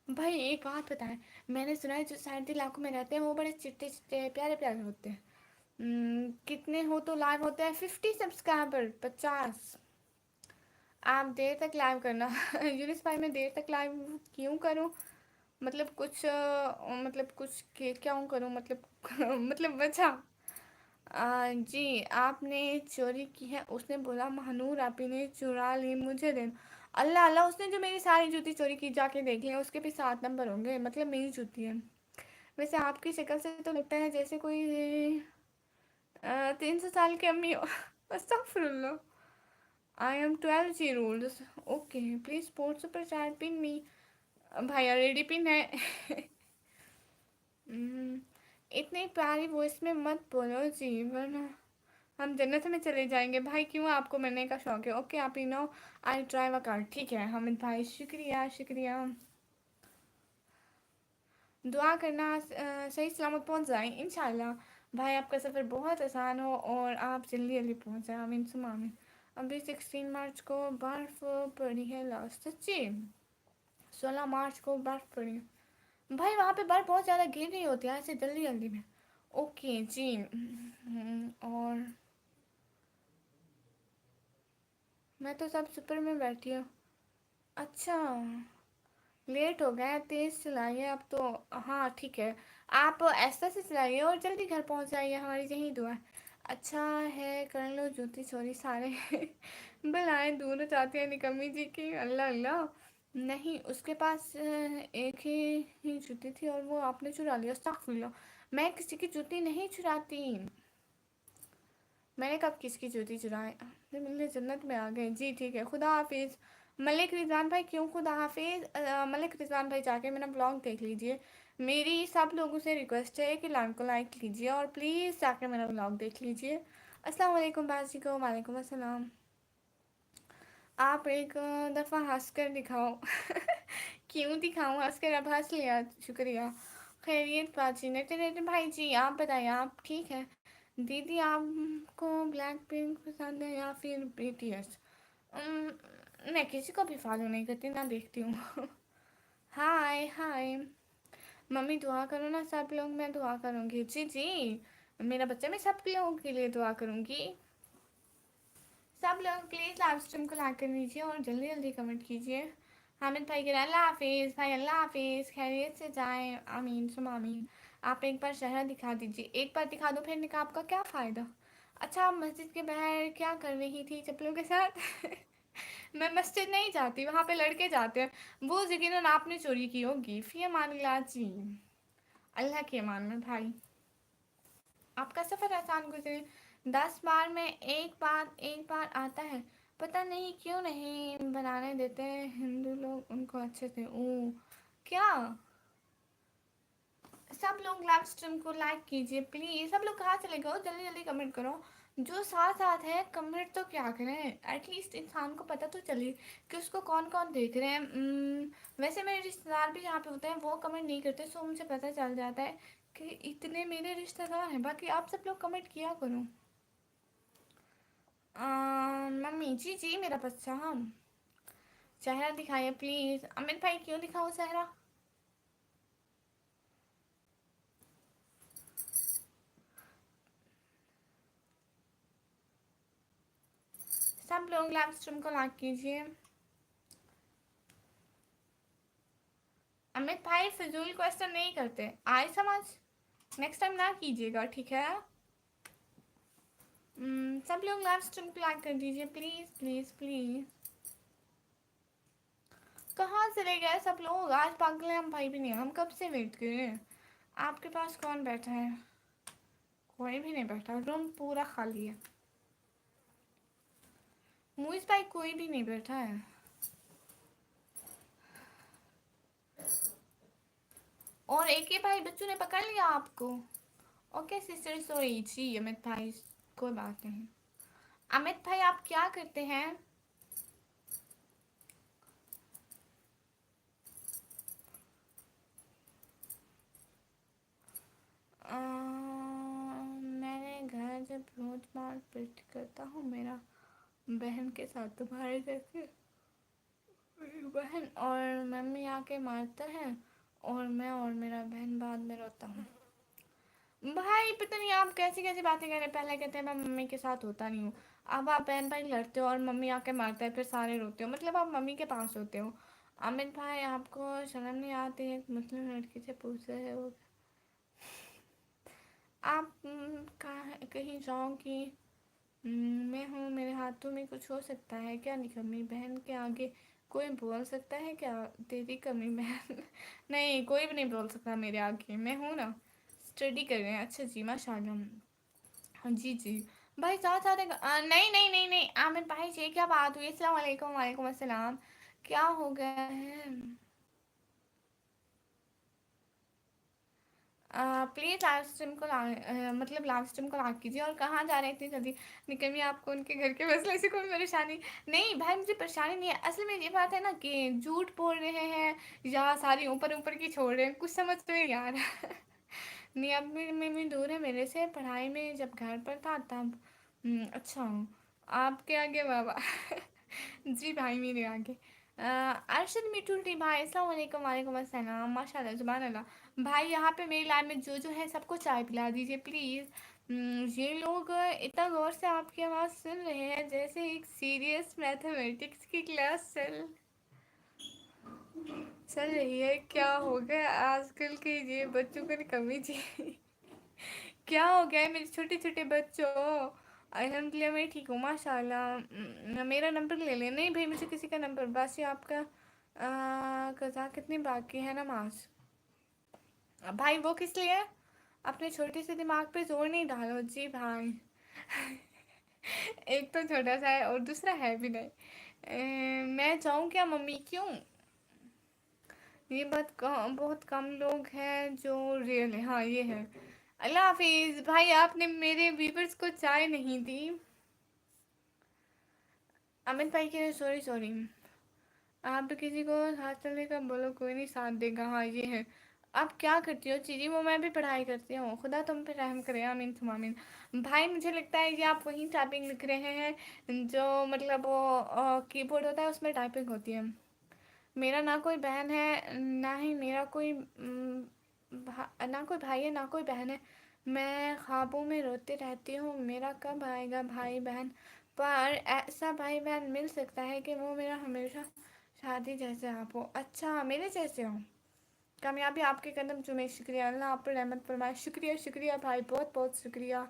भाई एक बात बताएं, मैंने सुना है जो सर्दी इलाकों में रहते हैं वो बड़े चिट्टे चिट्टे प्यारे प्यारे होते हैं। कितने हो तो लाइव होते हैं? 50 सब्सक्राइबर, 50। आप देर तक लाइव करना यूनिस भाई मैं देर तक लाइव क्यों करूं? मतलब कुछ मतलब कुछ क्यों करूं मतलब मतलब बचा। जी आपने चोरी की है? उसने बोला महानूर आप ही ने चुरा ली, मुझे दे। अल्लाह अल्लाह, उसने जो मेरी सारी जूती चोरी की जाके देख लिया, उसके भी 7 नंबर होंगे, मतलब मेरी जूती है। वैसे आपकी शक्ल से तो लगता है जैसे कोई 300 साल की अम्मी हो। अस्तगफुरुल्लाह। I am 12 year old। Okay please post super chat pin me. भाई ऑलरेडी पिन है। हम्म, इतनी प्यारी वॉइस में मत बोलो जी, वरना हम जन्नत में चले जाएंगे। भाई क्यों आपको मरने का शौक है? ओके आप ही नो आई ट्राई व कार्ड। ठीक है हामिद भाई, शुक्रिया शुक्रिया। दुआ करना सही सलामत पहुंच जाए इंशाल्लाह। भाई आपका सफ़र बहुत आसान हो और आप जल्दी जल्दी पहुंच जाए, आमीन सुमा आमीन। अभी 16 मार्च को बर्फ़ पड़ी है लास्ट, सच्ची 16 मार्च को बर्फ़ पड़ी है। भाई वहाँ पे बर्फ़ बहुत ज़्यादा गिर रही होती है ऐसे जल्दी जल्दी में। ओके जी। और मैं तो सब सुपर में बैठी हूँ। अच्छा लेट हो गया, तेज़ चलाइए अब तो। हाँ ठीक है, आप ऐसा से चलाइए और जल्दी घर पहुंच जाइए, हमारी यही दुआ है। अच्छा है कर लो जूती चोरी सारे। बुलाएं दूर जाती है निकम्मी जी की। अल्लाह अल्लाह। नहीं उसके पास एक ही जूती थी और वो आपने चुरा लिया। अस्तगफुरुल्लाह। मैं किसी की जूती नहीं चुराती। मैंने कब किसकी जूती चुराए? मिलने जन्नत में आ गए जी। ठीक है खुदा हाफिज़। मलिक रिजवान भाई क्यों खुदा हाफिज़? मलिक रिजवान भाई जाके मेरा ब्लॉग देख लीजिए। मेरी सब लोगों से रिक्वेस्ट है कि लाइक को लाइक कीजिए और प्लीज़ जाके मेरा ब्लॉग देख लीजिए। अस्सलाम वालेकुम बाजी को। वालेकुम अस्सलाम। आप एक दफ़ा हंस कर दिखाओ। क्यों दिखाऊं? हंस कर अब हंस लिया, शुक्रिया। खैरियत बाजी। नेटे नेटे भाई जी आप बताइए आप ठीक है? दीदी आपको ब्लैक पिंक पसंद है या फिर बीटीएस? मैं किसी को भी फॉलो नहीं करती ना देखती हूँ। हाय हाय। मम्मी दुआ करो ना सब लोग। मैं दुआ करूँगी जी जी। मेरा बच्चा, मैं सब लोगों के लिए दुआ करूँगी। सब लोग प्लीज़ लाइव स्ट्रीम को लाइक कर दीजिए और जल्दी जल्दी कमेंट कीजिए। हामिद भाई कह रहे अल्लाह हाफिज़। भाई अल्लाह हाफिज़, खैरियत से जाएं, आमीन सुम आमीन। आप एक बार शहर दिखा दीजिए। एक बार दिखा दो फिर निकाब का क्या फ़ायदा? अच्छा आप मस्जिद के बाहर क्या कर रही थी चप्पलों के साथ? मैं मस्जिद नहीं जाती, वहाँ पे लड़के जाते हैं। वो यकीनन आपने चोरी की होगी। फ़ी अमानिल्लाह जी। अल्लाह के अमान में भाई। आपका सफ़र आसान गुजरे। 10 बार में एक बार आता है। पता नहीं क्यों नहीं बनाने देते हिंदू लोग उनको अच्छे से। ओ क्या? सब लोग लाइव स्ट्रीम को लाइक कीजिए प्लीज़। सब लोग कहाँ चले गए? जल्दी जल्दी कमेंट करो। जो साथ साथ है कमेंट तो क्या करें, एटलीस्ट इंसान को पता तो चले कि उसको कौन कौन देख रहे हैं। वैसे मेरे रिश्तेदार भी जहाँ पे होते हैं वो कमेंट नहीं करते, सो मुझे पता चल जाता है कि इतने मेरे रिश्तेदार हैं। बाकी आप सब लोग कमेंट किया करो। मम्मी जी जी मेरा बच्चा, हम चेहरा दिखाइए प्लीज़। अमित भाई क्यों दिखाओ चेहरा? सब लोग लाइव स्ट्रीम को लाइक कीजिए। अमित भाई फिजूल क्वेश्चन नहीं करते, आए समझ? नेक्स्ट टाइम ना कीजिएगा ठीक है? सब लोग लाइव स्ट्रीम को लाइक कर दीजिए प्लीज़ प्लीज़ प्लीज़। कहाँ चले गए सब लोग? आज पागल हम भाई भी नहीं, हम कब से वेट कर रहे हैं। आपके पास कौन बैठा है? कोई भी नहीं बैठा, रूम पूरा खाली है। मुइस भाई कोई भी नहीं बैठा है। और एक ही भाई बच्चों ने पकड़ लिया आपको। ओके सिस्टर सॉरी जी अमित भाई, कोई बात नहीं। अमित भाई आप क्या करते हैं? मैंने घर जब रोज मार पीट करता हूँ मेरा बहन के साथ तुम्हारे जैसे। मेरी बहन और मम्मी आके मारता है और मैं और मेरा बहन बाद में रोता हूँ। भाई पता नहीं आप कैसी कैसी बातें कर रहे हैं। पहले कहते हैं मैं मम्मी के साथ होता नहीं हूँ, अब आप बहन भाई लड़ते हो और मम्मी आके मारता है फिर सारे रोते हो, मतलब आप मम्मी के पास होते हो। अमित भाई आपको शर्म नहीं आती? एक मुस्लिम लड़की से पूछ रहे हो आप? कहीं जाओ कि मैं हूँ, मेरे हाथों में कुछ हो सकता है क्या? निकम्मी बहन के आगे कोई बोल सकता है क्या तेरी कमी बहन? नहीं कोई भी नहीं बोल सकता मेरे आगे, मैं हूँ ना। स्टडी कर रहे हैं, अच्छा जी माशाल्लाह। जी जी। भाई साथ साथ नहीं नहीं नहीं नहीं, आमिर भाई जी क्या बात हुई? अस्सलाम वालेकुम। वालेकुम अस्सलाम। क्या हो गया है? प्लीज़ लाइव स्ट्रीम को मतलब लाइव स्ट्रीम को लाइक कीजिए। और कहाँ जा रहे हैं इतनी जल्दी? निकल में आपको उनके घर के मसले से कोई परेशानी नहीं भाई, मुझे परेशानी नहीं है। असल में ये बात है ना कि झूठ बोल रहे हैं या सारी ऊपर ऊपर की छोड़ रहे हैं, कुछ समझ तो नहीं आ रहा। नहीं, अब में दूर है मेरे से। पढ़ाई में जब घर पर था तब अच्छा हूँ। आपके आगे बाबा। जी भाई मेरे आगे। अरशद मिठुल्टी भाई अस्सलाम वालेकुम। वालेकुम अस्सलाम। माशाल्लाह जुबान अल्लाह। भाई यहाँ पे मेरी लाइफ में जो है सबको चाय पिला दीजिए प्लीज़। ये लोग इतना गौर से आपकी आवाज़ सुन रहे हैं जैसे एक सीरियस मैथमेटिक्स की क्लास चल रही है। क्या हो गया आजकल के ये बच्चों को कमी जी? क्या हो गया है मेरे छोटे छोटे बच्चों? अल्हम्दुलिल्लाह मैं ठीक हूँ माशाल्लाह। मेरा नंबर ले लें। नहीं भाई मुझे किसी का नंबर, बस ये आपका कज़ा कितनी बाकी है नमाज? भाई वो किस लिए? अपने छोटे से दिमाग पे जोर नहीं डालो जी भाई। एक तो छोटा सा है और दूसरा है भी नहीं। मैं जाऊँ क्या मम्मी? क्यों? ये बहुत कम लोग हैं जो रियल है। हाँ ये है। अल्लाह हाफिज भाई। आपने मेरे व्यूवर्स को चाय नहीं दी। अमित भाई के सॉरी सॉरी। आप तो किसी को साथ चलने का बोलो, कोई नहीं साथ देगा। हाँ ये है। आप क्या करती हो चीजी? वो मैं भी पढ़ाई करती हूँ। खुदा तुम पे रहम करे। आमीन तुम आमीन। भाई मुझे लगता है कि आप वही टाइपिंग लिख रहे हैं जो मतलब वो कीबोर्ड होता है उसमें टाइपिंग होती है। मेरा ना कोई बहन है ना ही मेरा कोई ना कोई भाई है ना कोई बहन है। मैं ख्वाबों में रोती रहती हूँ मेरा कब आएगा भाई बहन। पर ऐसा भाई बहन मिल सकता है कि वो मेरा हमेशा शादी जैसे आप हो। अच्छा मेरे जैसे हो। कामयाबी आपके कदम चूमे। शुक्रिया, अल्लाह आप पर रहमत फरमाए। शुक्रिया शुक्रिया भाई, बहुत बहुत शुक्रिया।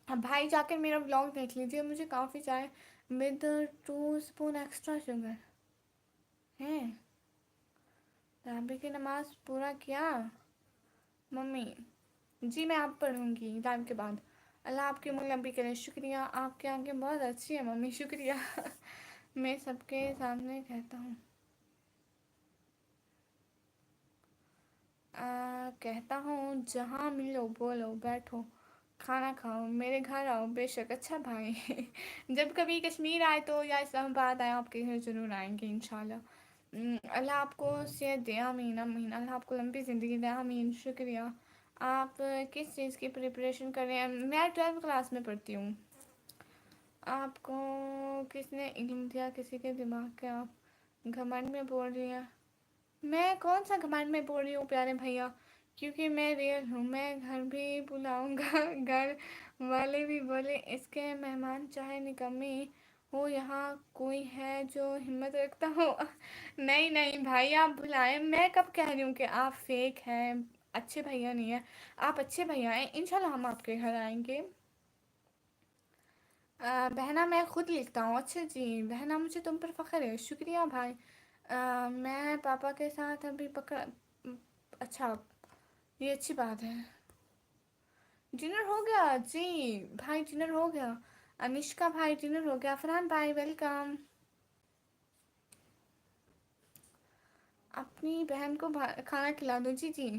अब भाई जाकर मेरा ब्लॉग देख लीजिए। मुझे काफ़ी चाय विद 2 स्पून एक्स्ट्रा शुगर है। तराबी की नमाज पूरा किया मम्मी? जी मैं आप पढ़ूंगी लाइव के बाद। अल्लाह आपकी उम्र लंबी करे। शुक्रिया, आपके आगे बहुत अच्छी है मम्मी। शुक्रिया। मैं सबके सामने कहता हूँ कहता हूँ जहाँ मिलो बोलो बैठो खाना खाओ मेरे घर आओ बेशक। अच्छा भाई। जब कभी कश्मीर आए तो या इस्लामाबाद आए आपके घर ज़रूर आएंगे इंशाल्लाह। अल्लाह आपको सेहत दे। आमीन आमीन। अल्लाह आपको लंबी ज़िंदगी दे। आमीन। शुक्रिया। आप किस चीज़ की प्रिपरेशन कर रहे हैं? मैं 12वीं क्लास में पढ़ती हूँ। आपको किसने इल्म दिया किसी के दिमाग के? आप घमंड में बोल रही हैं। मैं कौन सा घमंड में बोल रही हूँ प्यारे भैया? क्योंकि मैं रियल हूँ। मैं घर भी बुलाऊंगा। घर वाले भी बोले इसके मेहमान चाहे निकम्मी हो यहाँ कोई है जो हिम्मत रखता हो। नहीं नहीं भाई आप बुलाएं। मैं कब कह रही हूँ कि आप फेक हैं, अच्छे भैया नहीं हैं। आप अच्छे भैया हैं, इंशाल्लाह हम आपके घर आएंगे। बहना मैं खुद लिखता हूँ। अच्छा जी बहना मुझे तुम पर फ़ख्र है। शुक्रिया भाई। मैं पापा के साथ अभी पकड़। अच्छा ये अच्छी बात है। डिनर हो गया जी भाई, डिनर हो गया। अनिष्का भाई डिनर हो गया। फरहान भाई वेलकम। अपनी बहन को खाना खिला दो। जी जी।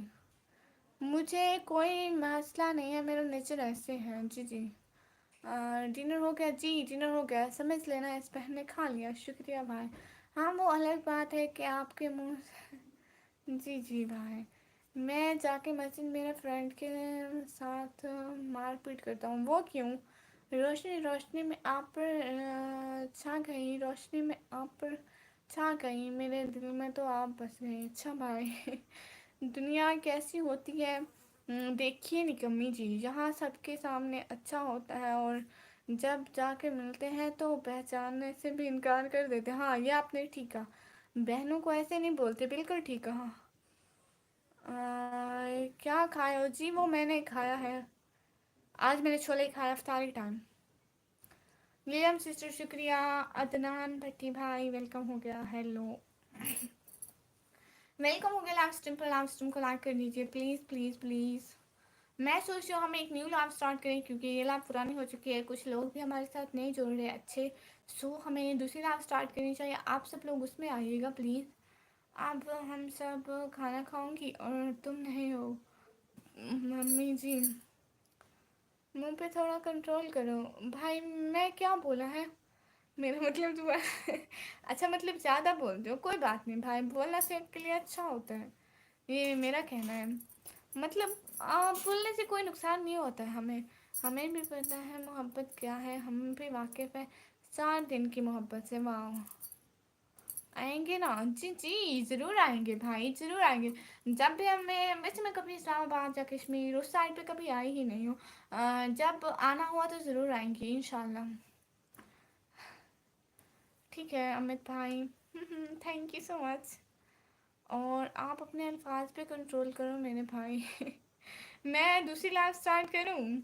मुझे कोई मसला नहीं है, मेरा नेचर ऐसे है। जी जी। डिनर हो गया जी, डिनर हो गया। समझ लेना इस बहन ने खा लिया। शुक्रिया भाई। हाँ वो अलग बात है कि आपके मुंह जी जी भाई। मैं जाके मस्जिद मेरे फ्रेंड के साथ मारपीट करता हूँ। वो क्यों? रोशनी रोशनी में आप पर छा गई। रोशनी में आप पर छा गई। मेरे दिल में तो आप बस गए। अच्छा भाई। दुनिया कैसी होती है देखिए निकम्मी जी। यहाँ सबके सामने अच्छा होता है और जब जाके मिलते हैं तो पहचानने से भी इनकार कर देते हैं। हाँ ये आपने ठीक कहा। बहनों को ऐसे नहीं बोलते। बिल्कुल ठीक कहा। क्या खाए हो जी? वो मैंने खाया है। आज मैंने छोले खाया इफ्तारी टाइम। नीलम सिस्टर शुक्रिया। अदनान भट्टी भाई वेलकम हो गया। हेलो। वेलकम हो गया। लाइव स्ट्रीम पर। लाइव स्ट्रीम को लाइक कर दीजिए प्लीज़ प्लीज़ प्लीज़। मैं सोच रही हूँ हम एक न्यू लैब स्टार्ट करें, क्योंकि ये लैब पुरानी हो चुकी है, कुछ लोग भी हमारे साथ नहीं जुड़ रहे अच्छे। सो हमें दूसरी लैब स्टार्ट करनी चाहिए। आप सब लोग उसमें आइएगा प्लीज़। अब हम सब खाना खाऊंगी और तुम नहीं हो। मम्मी जी, मुंह पे थोड़ा कंट्रोल करो। भाई मैं क्या बोला है, मेरा मतलब तुम्हारा अच्छा मतलब ज़्यादा बोल दो, कोई बात नहीं भाई, बोलना सेहत के लिए अच्छा होता है, ये मेरा कहना है। मतलब बोलने से कोई नुकसान नहीं होता है हमें। हमें भी पता है मोहब्बत क्या है, हम भी वाकिफ़ है। 4 दिन की मोहब्बत से। वाह, आएंगे ना जी जी, ज़रूर आएंगे भाई, ज़रूर आएंगे। जब भी हमें, वैसे मैं कभी इस्लामाबाद या कश्मीर उस साइड पे कभी आई ही नहीं हूँ। जब आना हुआ तो ज़रूर आएंगे इंशाल्लाह। ठीक है अमित भाई, थैंक यू सो मच। और आप अपने अल्फाज पे कंट्रोल करो मेरे भाई। मैं दूसरी लाइफ स्टार्ट करूँ?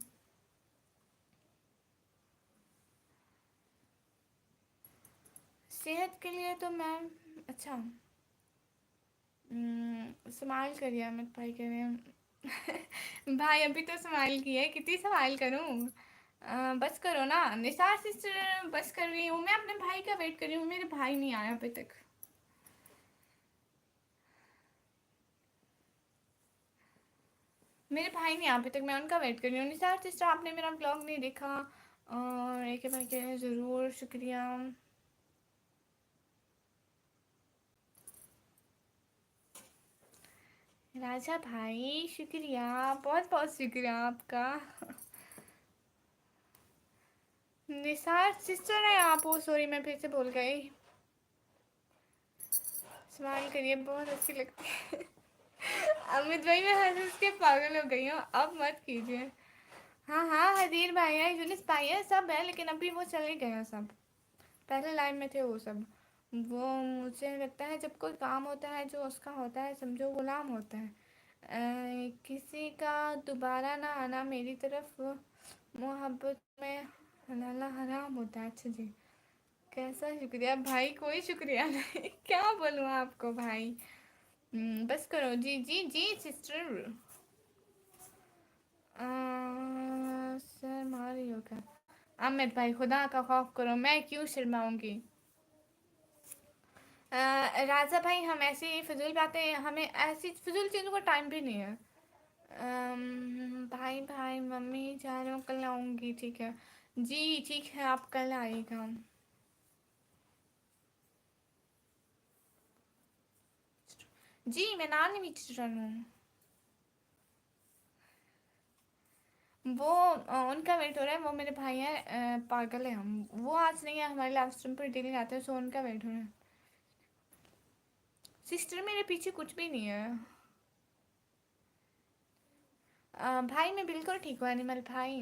सेहत के लिए तो मैं, अच्छा स्माइल करिए अमित भाई कह रहे हैं। भाई अभी तो स्माइल की है, कितनी स्माइल करूँ? बस करो ना निसार सिस्टर, बस कर रही हूँ मैं, अपने भाई का वेट कर रही हूँ, मेरे भाई नहीं आया अभी तक। मेरे भाई नहीं आए अभी तक, मैं उनका वेट कर रही हूँ। निसार सिस्टर आपने मेरा ब्लॉग नहीं देखा, और एक भाई कह रहे हैं ज़रूर, शुक्रिया। राजा भाई शुक्रिया, बहुत बहुत शुक्रिया आपका। निसार सिस्टर है आप? वो सॉरी मैं फिर से बोल गई। स्माइल करिए, बहुत अच्छी लगती है। अमित भाई मैं हंस हंस के पागल हो गई हूँ, अब मत कीजिए। हाँ हाँ, हदीर भाई है, यूनिस भाई है, सब है, लेकिन अभी वो चले गए हैं सब। पहले लाइन में थे वो सब। वो मुझे लगता है जब कोई काम होता है जो उसका होता है, समझो गुलाम होता है। किसी का दोबारा ना आना मेरी तरफ मोहब्बत में हलाला हराम होता है। अच्छा जी, कैसा शुक्रिया भाई, कोई शुक्रिया नहीं। क्या बोलूँ आपको भाई। बस करो जी जी जी सिस्टर। सर मारी हो क्या? अमित भाई खुदा का खौफ करो, मैं क्यों शर्माऊंगी। राजा भाई हम ऐसी फिजूल बातें, हमें ऐसी फिजूल चीज़ों का टाइम भी नहीं है। भाई भाई मम्मी जा रहे हो, कल आऊँगी ठीक है। जी ठीक है, आप कल आइएगा। जी मैं नानी भी चिल्ड्रन हूँ। वो उनका वेट हो रहा है, वो मेरे भाई हैं, पागल है हम, वो आज नहीं है हमारे लाइव स्ट्रीम पर डेली आते हैं, सो उनका वेट हो रहा है। सिस्टर मेरे पीछे कुछ भी नहीं है। भाई मैं बिल्कुल ठीक हूँ एनिमल भाई।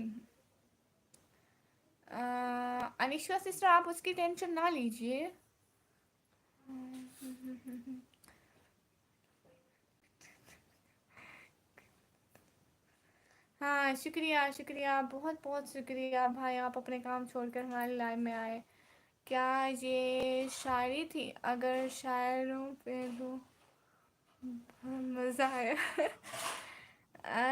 अनिश्का सिस्टर आप उसकी टेंशन ना लीजिए। हाँ शुक्रिया शुक्रिया, बहुत बहुत शुक्रिया भाई, आप अपने काम छोड़कर हमारे लाइव में आए। क्या ये शायरी थी? अगर शायरों पे दो मज़ा आया।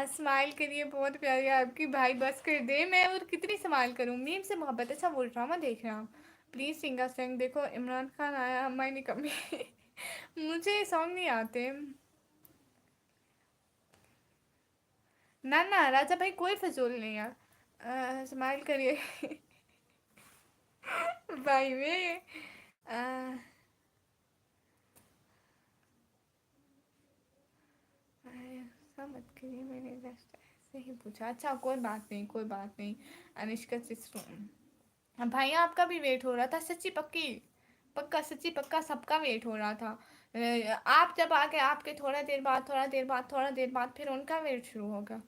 स्माइल करिए, बहुत प्यारी है आपकी भाई, बस कर दे, मैं और कितनी स्माइल करूँ। मीम से मोहब्बत, अच्छा वो ड्रामा देख रहे हैं आप? प्लीज़ सिंगा सॉन्ग देखो, इमरान खान आया, हमारी कमी। मुझे सॉन्ग नहीं आते। ना ना राजा भाई कोई फजूल नहीं है, स्माइल करिए। भाई वे ऐसा मत करिए, मैंने जस्ट ऐसे ही पूछा। अच्छा कोई बात नहीं, कोई बात नहीं। अनुष्का सिस्टर, भाई आपका भी वेट हो रहा था, सच्ची पक्की, पक्का सच्ची पक्का सबका वेट हो रहा था। आप जब आ गए, आपके थोड़ा देर बाद, थोड़ा देर बाद, थोड़ा देर बाद फिर उनका वेट शुरू होगा।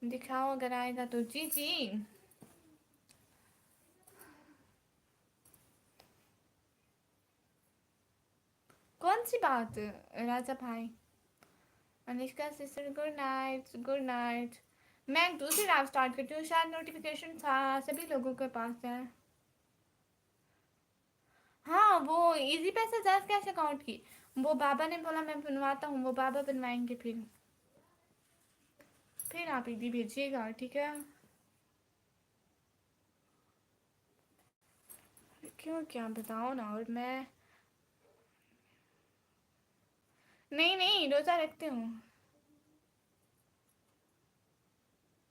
दिखाओ अगर आएगा तो। जी जी, कौन सी बात राजा भाई? Anushka sister good night, good night. मैं एक दूसरी ऐप स्टार्ट करती हूँ, शायद नोटिफिकेशन सभी लोगों के पास है। हाँ वो इजी पैसा 10 कैश अकाउंट की, वो बाबा ने बोला मैं बनवाता हूँ, वो बाबा बनवाएंगे फिर। फिर आप ईदी भेजिएगा, ठीक है? क्यों, क्या बताओ ना। और मैं नहीं नहीं रोज़ा रखती हूँ।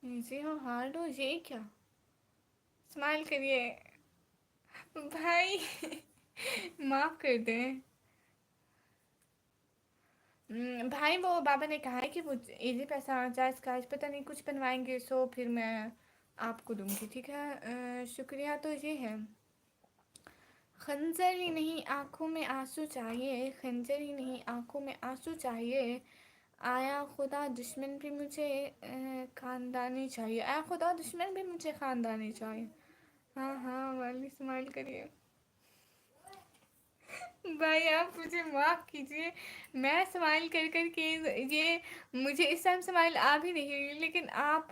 इजी हो हार्ड हो ये क्या? स्माइल करिए भाई माफ कर दें। भाई वो बाबा ने कहा है कि वो इजी पैसा जायज़ का पता नहीं कुछ बनवाएंगे, सो फिर मैं आपको दूंगी, ठीक है? शुक्रिया। तो ये है, खंजर ही नहीं आंखों में आंसू चाहिए, खंजर ही नहीं आंखों में आंसू चाहिए, आया खुदा दुश्मन भी मुझे खानदानी चाहिए, आया खुदा दुश्मन भी मुझे खानदानी चाहिए। हाँ हाँ वाली स्माइल करिए भाई, आप मुझे माफ़ कीजिए। मैं स्माइल कर कर के ये मुझे इस टाइम स्माइल आ भी नहीं रही, लेकिन आप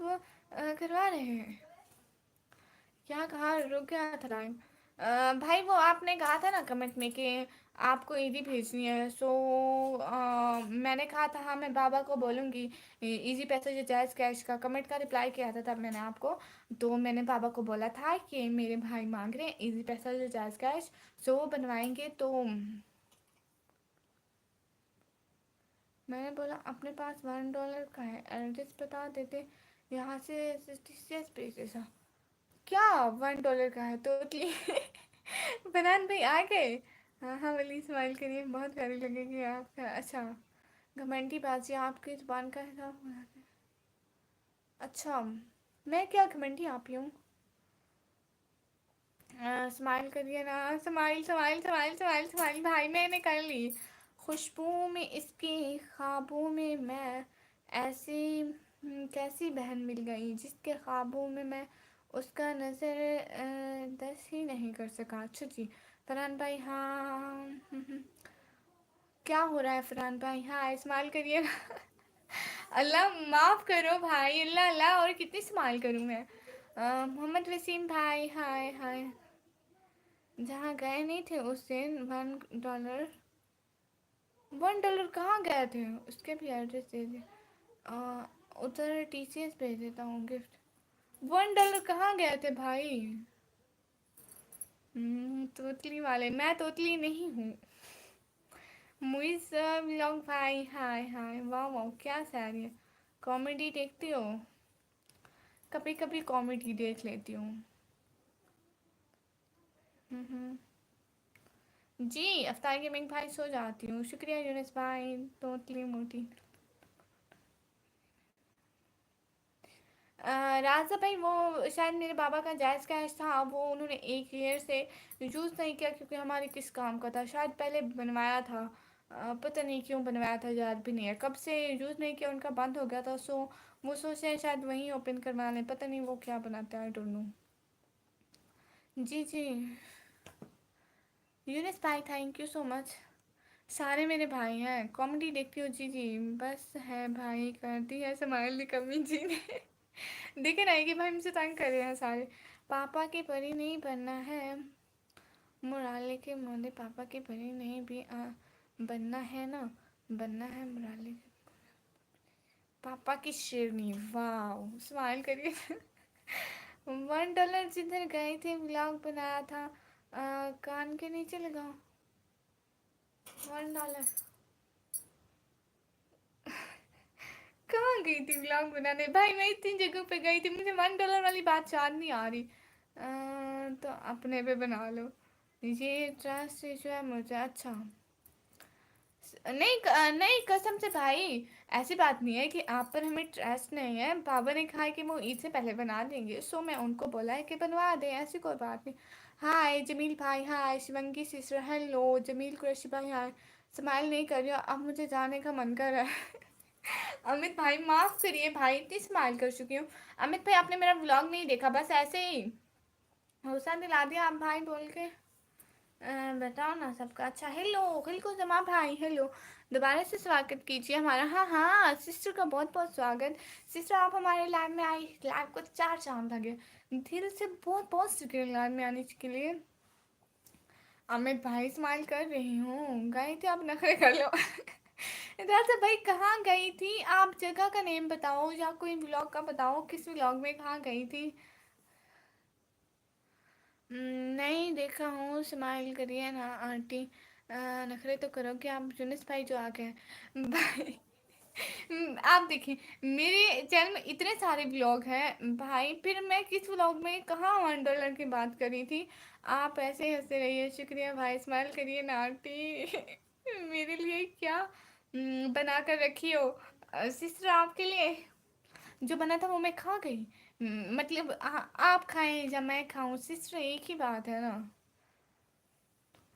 करवा रहे हैं। क्या कहा, रुक गया था टाइम। भाई वो आपने कहा था ना कमेंट में कि आपको ईदी भेजनी है, सो मैंने कहा था हाँ मैं बाबा को बोलूँगी। इजी पैसे जो जायज़ कैश का कमेंट का रिप्लाई किया था तब मैंने आपको। तो मैंने बाबा को बोला था कि मेरे भाई मांग रहे हैं इजी पैसा जो जायज़ कैश, सो वो बनवाएंगे। तो मैंने बोला अपने पास $1 का है, एड्रेस बता देते, यहाँ से 66 पेजेस। क्या $1 का है तो बनान भाई आ गए। हाँ हाँ वाली स्माइल करिए, बहुत प्यारी लगेगी आप। अच्छा, घमंडी बाजी आपकी जुबान का हिसाब बनाते हैं। अच्छा, मैं क्या घमंडी आप ही हूँ? स्माइल करिए ना, smile smile smile smile smile. भाई मैंने कर ली। खुशबू में इसके ख्वाबों में मैं ऐसी कैसी बहन मिल गई जिसके ख्वाबों में मैं उसका नज़र दस ही नहीं कर सका। अच्छा जी, फरहान भाई हाँ। क्या हो रहा है फरहान भाई? हाँ स्माइल करिए ना अल्लाह माफ़ करो भाई, अल्लाह अल्लाह, और कितनी स्माइल करूँ मैं? मोहम्मद वसीम भाई हाय हाय। जहाँ गए नहीं थे उस दिन $1। $1 कहाँ गए थे उसके भी एड्रेस दे दे। उधर टीसीएस भेज देता हूँ गिफ्ट। $1 कहाँ गए थे भाई? तोतली वाले, मैं तोतली नहीं हूँ। मुइस व्लॉग भाई हाय हाय, वाह वाह क्या सैर है। कॉमेडी देखती हो? कभी कभी कॉमेडी देख लेती हूँ। जी अफ्तार गेमिंग भाई, सो जाती हूँ। शुक्रिया यूनिस भाई, तोतली मोटी। राजा भाई वो शायद मेरे बाबा का जायज़ कैश था, वो उन्होंने 1 ईयर से यूज़ नहीं किया क्योंकि हमारे किस काम का था, शायद पहले बनवाया था। पता नहीं क्यों बनवाया था, याद भी नहीं है कब से यूज़ नहीं किया, उनका बंद हो गया था। सो वो सोचे हैं शायद वहीं ओपन करवा लें, पता नहीं वो क्या बनाते हैं, आई डोंट नो। जी जी यूनिस भाई थैंक यू सो मच। सारे मेरे भाई हैं, कॉमेडी देखती हो? जी जी बस है भाई, करती है स्माइल की कमी जी ने देखे ना कि भाई मुझे तंग कर रहे हैं सारे। पापा की परी नहीं बनना है, मुराले के मोदे पापा की परी नहीं भी बनना है ना, बनना है मुराले के पापा की शेरनी। वाह स्माइल करिए $1 जिधर गए थे व्लॉग बनाया था, कान के नीचे लगाओ। $1 कहाँ गई थी व्लॉग बनाने भाई? मैं इतनी जगह पे गई थी, मुझे $1 वाली बात याद नहीं आ रही। तो अपने पे बना लो। ये ट्रस्ट इशू है मुझे। अच्छा नहीं नहीं कसम से भाई, ऐसी बात नहीं है कि आप पर हमें ट्रस्ट नहीं है। बाबा ने कहा है कि वो ईद से पहले बना देंगे, सो मैं उनको बोला है कि बनवा दें, ऐसी कोई बात नहीं। हाय जमील भाई हाय, शिवंगी सिस्टर हेलो, जमील कुरैशी भाई हाय। स्माइल नहीं कर रही हो, अब मुझे जाने का मन कर रहा है अमित भाई माफ़ करिए भाई, इतनी स्माइल कर चुकी हूँ। अमित भाई आपने मेरा व्लॉग नहीं देखा, बस ऐसे ही हौसला दिला दिया आप भाई बोल के। बताओ ना सबका। अच्छा हेलो हिलको जमा भाई हेलो, दोबारा से स्वागत कीजिए हमारा। हाँ हाँ सिस्टर का बहुत बहुत स्वागत। सिस्टर आप हमारे लाइव में आई, लाइव को 4 चांद लगे, दिल से बहुत बहुत शुक्रिया लाइव में आने के लिए। अमित भाई स्माइल कर रही हूँ, गए थे आप नखरे कर लो राजा भाई कहाँ गई थी आप? जगह का नेम बताओ या कोई व्लॉग का बताओ, किस व्लॉग में कहाँ गई थी? नहीं देखा हूँ, स्माइल करिए ना आंटी। नखरे तो करो कि आप जुनस भाई जो आ गए भाई। आप देखिए मेरे चैनल में इतने सारे ब्लॉग हैं भाई, फिर मैं किस ब्लॉग में कहाँ $1 की बात करी थी? आप ऐसे हंसते रहिए, शुक्रिया भाई, स्माइल करिए ना आंटी। मेरे लिए क्या बना कर रखी हो सिस्टर आपके लिए? जो बना था वो मैं खा गई। मतलब आप खाएं या मैं खाऊं सिस्टर, एक ही बात है ना।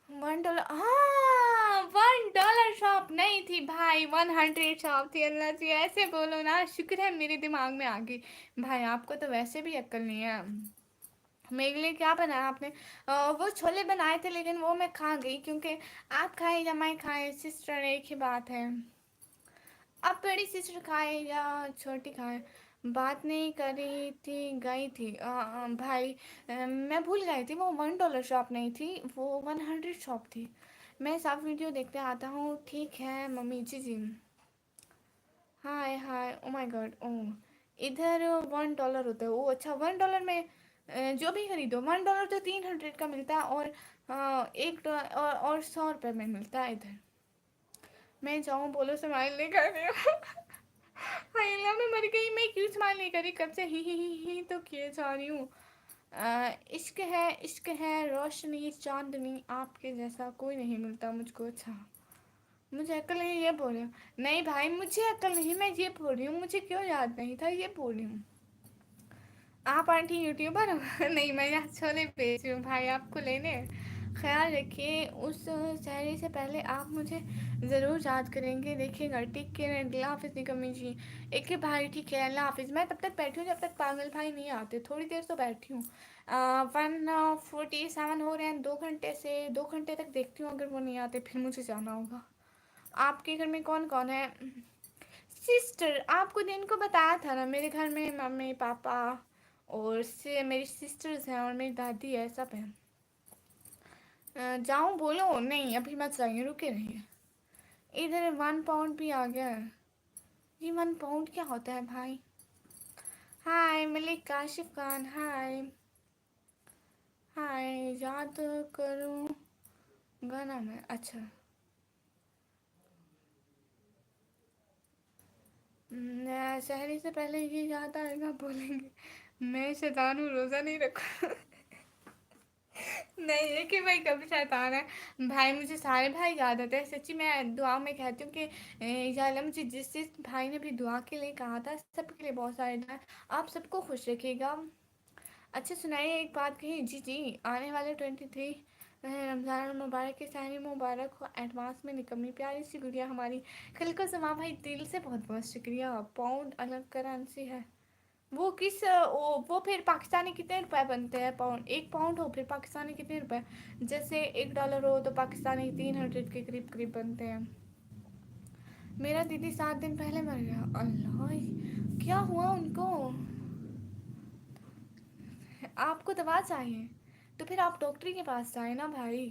$1, हाँ $1 शॉप नहीं थी भाई, 100 शॉप थी। अल्लाह जी ऐसे बोलो ना, शुक्र है मेरे दिमाग में आ गई। भाई आपको तो वैसे भी अक्ल नहीं है। मेरे लिए क्या बनाया आपने? वो छोले बनाए थे लेकिन वो मैं खा गई, क्योंकि आप खाए या मैं खाए सिस्टर एक ही बात है। अब बड़ी सिस्टर खाए या छोटी खाए, बात नहीं करी थी, गई थी भाई। मैं भूल गई थी, वो $1 शॉप नहीं थी, वो 100 शॉप थी। मैं सब वीडियो देखते आता हूँ, ठीक है मम्मी जी जी। हाय हाय, ओ माय गॉड, ओ इधर $1 होता है। ओ अच्छा, $1 में जो भी खरीदो $1 तो 300 का मिलता है, और $1 और 100 रुपये में मिलता है इधर। मैं जाऊँ बोलो, स्माइल नहीं कर रही हूँ। हाइला मैं मर गई, मैं क्यों स्माइल नहीं करी कब से, ही तो किए जा रही हूँ। इश्क है, इश्क है, रोशनी चांदनी आपके जैसा कोई नहीं मिलता मुझको। अच्छा, मुझे अक्ल नहीं ये बोल रही हूँ। नहीं भाई मुझे अक्ल नहीं, मैं ये बोल रही हूँ, मुझे क्यों याद नहीं था ये बोल रही हूँ। आप आंटी यूट्यूबर हो? नहीं मैं यहाँ छोले बेच रही हूँ भाई, आपको लेने। ख्याल रखिए, उस शहरी से पहले आप मुझे ज़रूर याद करेंगे, देखिएगा। टिक के अल्लाह हाफिज़ निकम्मी जी। एक के भाई ठीक है, अल्लाह हाफिज़। मैं तब तक बैठी हूँ जब तक पागल भाई नहीं आते, थोड़ी देर तो बैठी हूँ। 1:47 हो रहे हैं, 2 घंटे से 2 घंटे तक देखती हूँ, अगर वो नहीं आते फिर मुझे जाना होगा। आपके घर में कौन कौन है? सिस्टर, आपको दिन को बताया था ना, मेरे घर में मम्मी पापा और से मेरी सिस्टर्स हैं और मेरी दादी है, सब हैं। जाऊँ बोलो? नहीं अभी मत जाइए, रुके रहिए। इधर £1 भी आ गया है। ये £1 क्या होता है भाई? हाय मलिक काशिफ खान, हाय हाय। याद करूँ गाना में? अच्छा। शहरी से पहले ये याद आएगा बोलेंगे मैं शैतान हूँ, रोज़ा नहीं रखूँ। नहीं ये कि भाई कभी शैतान है। भाई मुझे सारे भाई याद आते हैं सच्ची, मैं दुआ में कहती हूँ कि या अल्लाह मुझे जिस जिस भाई ने भी दुआ के लिए कहा था, सबके लिए बहुत सारे दुआ। आप सबको खुश रखिएगा। अच्छा सुनाइए, एक बात कही जी जी, आने वाले 23 रमज़ान मुबारक के सहरी मुबारक हो एडवांस में। निकम्मी प्यारी सी गुड़िया हमारी कल को समा भाई, दिल से बहुत बहुत शुक्रिया। पाउंड अलग करेंसी है वो किस वो फिर पाकिस्तानी कितने रुपए बनते हैं? पाउंड, 1 पाउंड हो फिर पाकिस्तानी कितने रुपए? जैसे $1 हो तो पाकिस्तानी 300 के करीब करीब बनते हैं। मेरा दीदी 7 दिन पहले मर गया, अल्लाह क्या हुआ उनको? आपको दवा चाहिए तो फिर आप डॉक्टर के पास जाए ना भाई।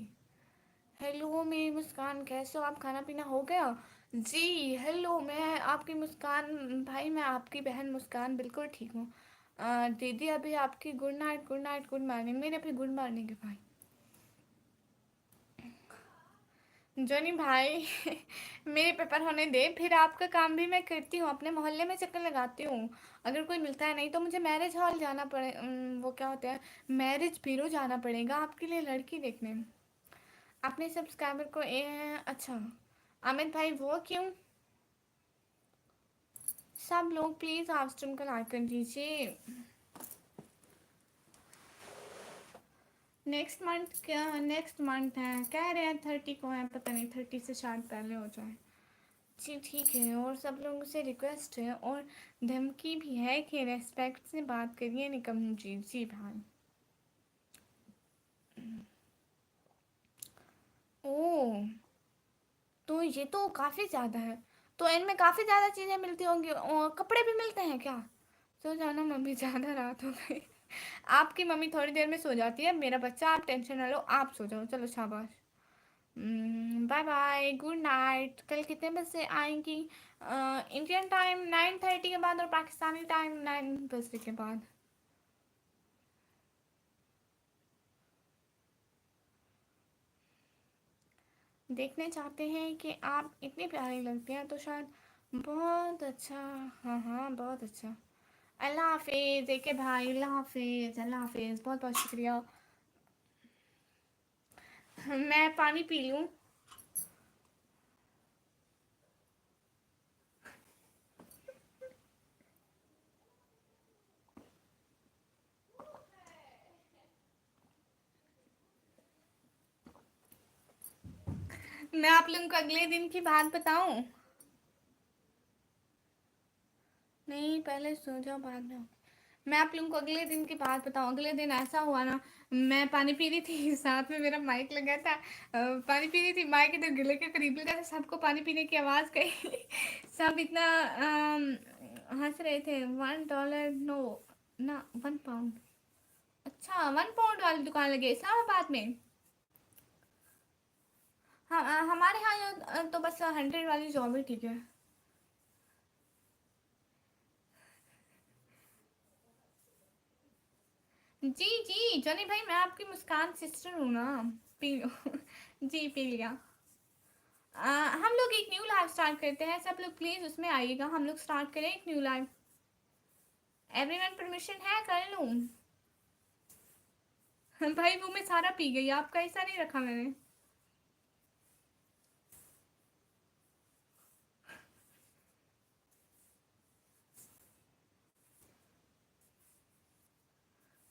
हेलो मेरी मुस्कान, कैसे हो आप? खाना पीना हो गया? जी हेलो, मैं आपकी मुस्कान भाई, मैं आपकी बहन मुस्कान बिल्कुल ठीक हूँ। दीदी अभी आपकी good night, good night, good morning. मेरे अभी गुड मॉर्निंग है भाई। जोनी भाई मेरे पेपर होने दे, फिर आपका काम भी मैं करती हूँ, अपने मोहल्ले में चक्कर लगाती हूँ। अगर कोई मिलता है, नहीं तो मुझे मैरिज हॉल जाना पड़े, वो क्या होता है, मैरिज ब्यूरो जाना पड़ेगा आपके लिए लड़की देखने। अपने सब्सक्राइबर को अच्छा अमित भाई वो क्यों? सब लोग प्लीज़ आप स्ट्रीम को लाइक कर दीजिए। नेक्स्ट मंथ क्या, नेक्स्ट मंथ है कह रहे हैं 30 को है, पता नहीं 30 से शायद पहले हो जाए। जी ठीक है, और सब लोगों से रिक्वेस्ट है और धमकी भी है कि रेस्पेक्ट से बात करिए निकम जी। जी भाई। ओह, तो ये तो काफ़ी ज़्यादा है। तो इनमें काफ़ी ज़्यादा चीज़ें मिलती होंगी, और कपड़े भी मिलते हैं क्या? सो जाना मम्मी, ज़्यादा रात हो गई। आपकी मम्मी थोड़ी देर में सो जाती है, मेरा बच्चा आप टेंशन ना लो, आप सो जाओ, चलो शाबाश। Bye bye, good night. कल कितने बजे से आएंगी? इंडियन टाइम 9:30 के बाद और पाकिस्तानी टाइम 9 बजे के बाद। देखने चाहते हैं कि आप इतनी प्यारी लगती हैं तो शायद। बहुत अच्छा। हाँ हाँ, बहुत अच्छा। अल्लाह हाफिज़ देखे भाई, अल्लाह हाफिज़, अल्लाह हाफिज़, बहुत बहुत शुक्रिया। मैं पानी पी लूँ? मैं आप लोगों को अगले दिन की बात बताऊं? नहीं, पहले सो जाओ, बाद में। मैं आप लोगों को अगले दिन की बात बताऊं। अगले दिन ऐसा हुआ ना, मैं पानी पी रही थी साथ में मेरा माइक लगा था। पानी पी रही थी, माइक इधर गले के करीब लगा था, सबको पानी पीने की आवाज़ गई। सब इतना हंस रहे थे। $1, नो ना, £1। अच्छा, £1 वाली दुकान लगी है इस्लामाबाद में? हाँ, हमारे यहाँ तो बस 100 वाली जॉब ही ठीक है। जी जी जॉनी भाई, मैं आपकी मुस्कान सिस्टर हूँ ना। P low. जी पी लिया। हम लोग एक न्यू लाइव स्टार्ट करते हैं, सब लोग प्लीज उसमें आइएगा। हम लोग स्टार्ट करें एक न्यू लाइव। एवरीवन परमिशन है, कर लूँ? भाई वो मैं सारा पी गई, आपका ऐसा नहीं रखा मैंने।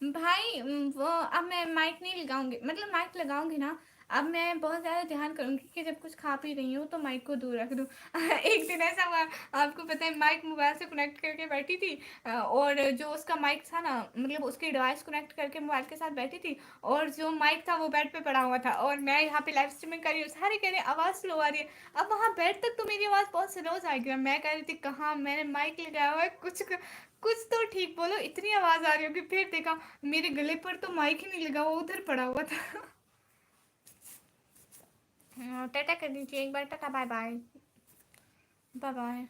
भाई वो अब मैं माइक नहीं लगाऊंगी, मतलब माइक लगाऊंगी ना। अब मैं बहुत ज़्यादा ध्यान करूंगी कि जब कुछ खा पी रही हूँ तो माइक को दूर रख दूँ। एक दिन ऐसा हुआ, आपको पता है, माइक मोबाइल से कनेक्ट करके बैठी थी। और जो उसका माइक था ना, मतलब उसकी डिवाइस कनेक्ट करके मोबाइल के साथ बैठी थी। और जो माइक था वो बेड पे पड़ा हुआ था, और मैं यहाँ पे लाइव स्ट्रीमिंग कर रही हूँ, सारे कह रहे आवाज़ स्लो आ रही है। अब वहाँ बेड तक तो मेरी आवाज़ बहुत स्लो जाएगी, मैं कह रही थी कहाँ मैंने माइक लगाया हुआ है, कुछ तो ठीक बोलो, इतनी आवाज़ आ रही होगी। फिर देखा मेरे गले पर तो माइक ही नहीं लगा, वो उधर पड़ा हुआ था। टाटा कर दीजिए एक बार, tata, bye bye. Bye bye.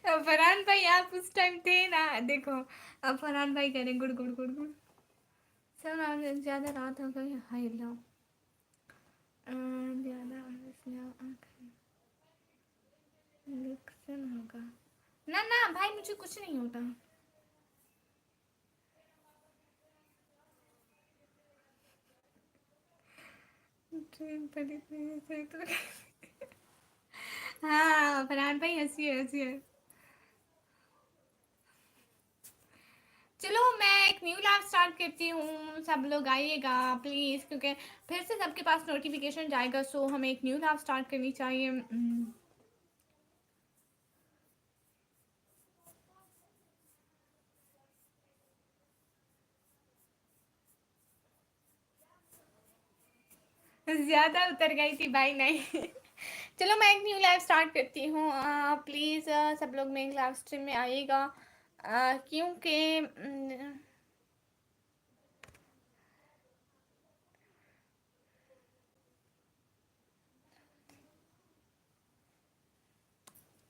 अब फरहान भाई आप उस टाइम थे ना, देखो। अब फरहान भाई कह रहे गुड़ गुड़ गुड़ गुड़। सर आज ज़्यादा रात हो गई, हाय लो। ज़्यादा नुकसान होगा। ना ना भाई, मुझे कुछ नहीं होता। ट्रेन पड़ी थी ऐसे तो। हाँ फरहान भाई, हंसी हंसी। चलो मैं एक न्यू लैब स्टार्ट करती हूँ, सब लोग आइएगा प्लीज़, क्योंकि फिर से सबके पास नोटिफिकेशन जाएगा। सो हमें एक न्यू लैब स्टार्ट करनी चाहिए। ज़्यादा उतर गई थी भाई, नहीं। चलो मैं एक न्यू लाइव स्टार्ट करती हूँ। प्लीज़ सब लोग मेरे लाइव स्ट्रीम में आइएगा। क्योंकि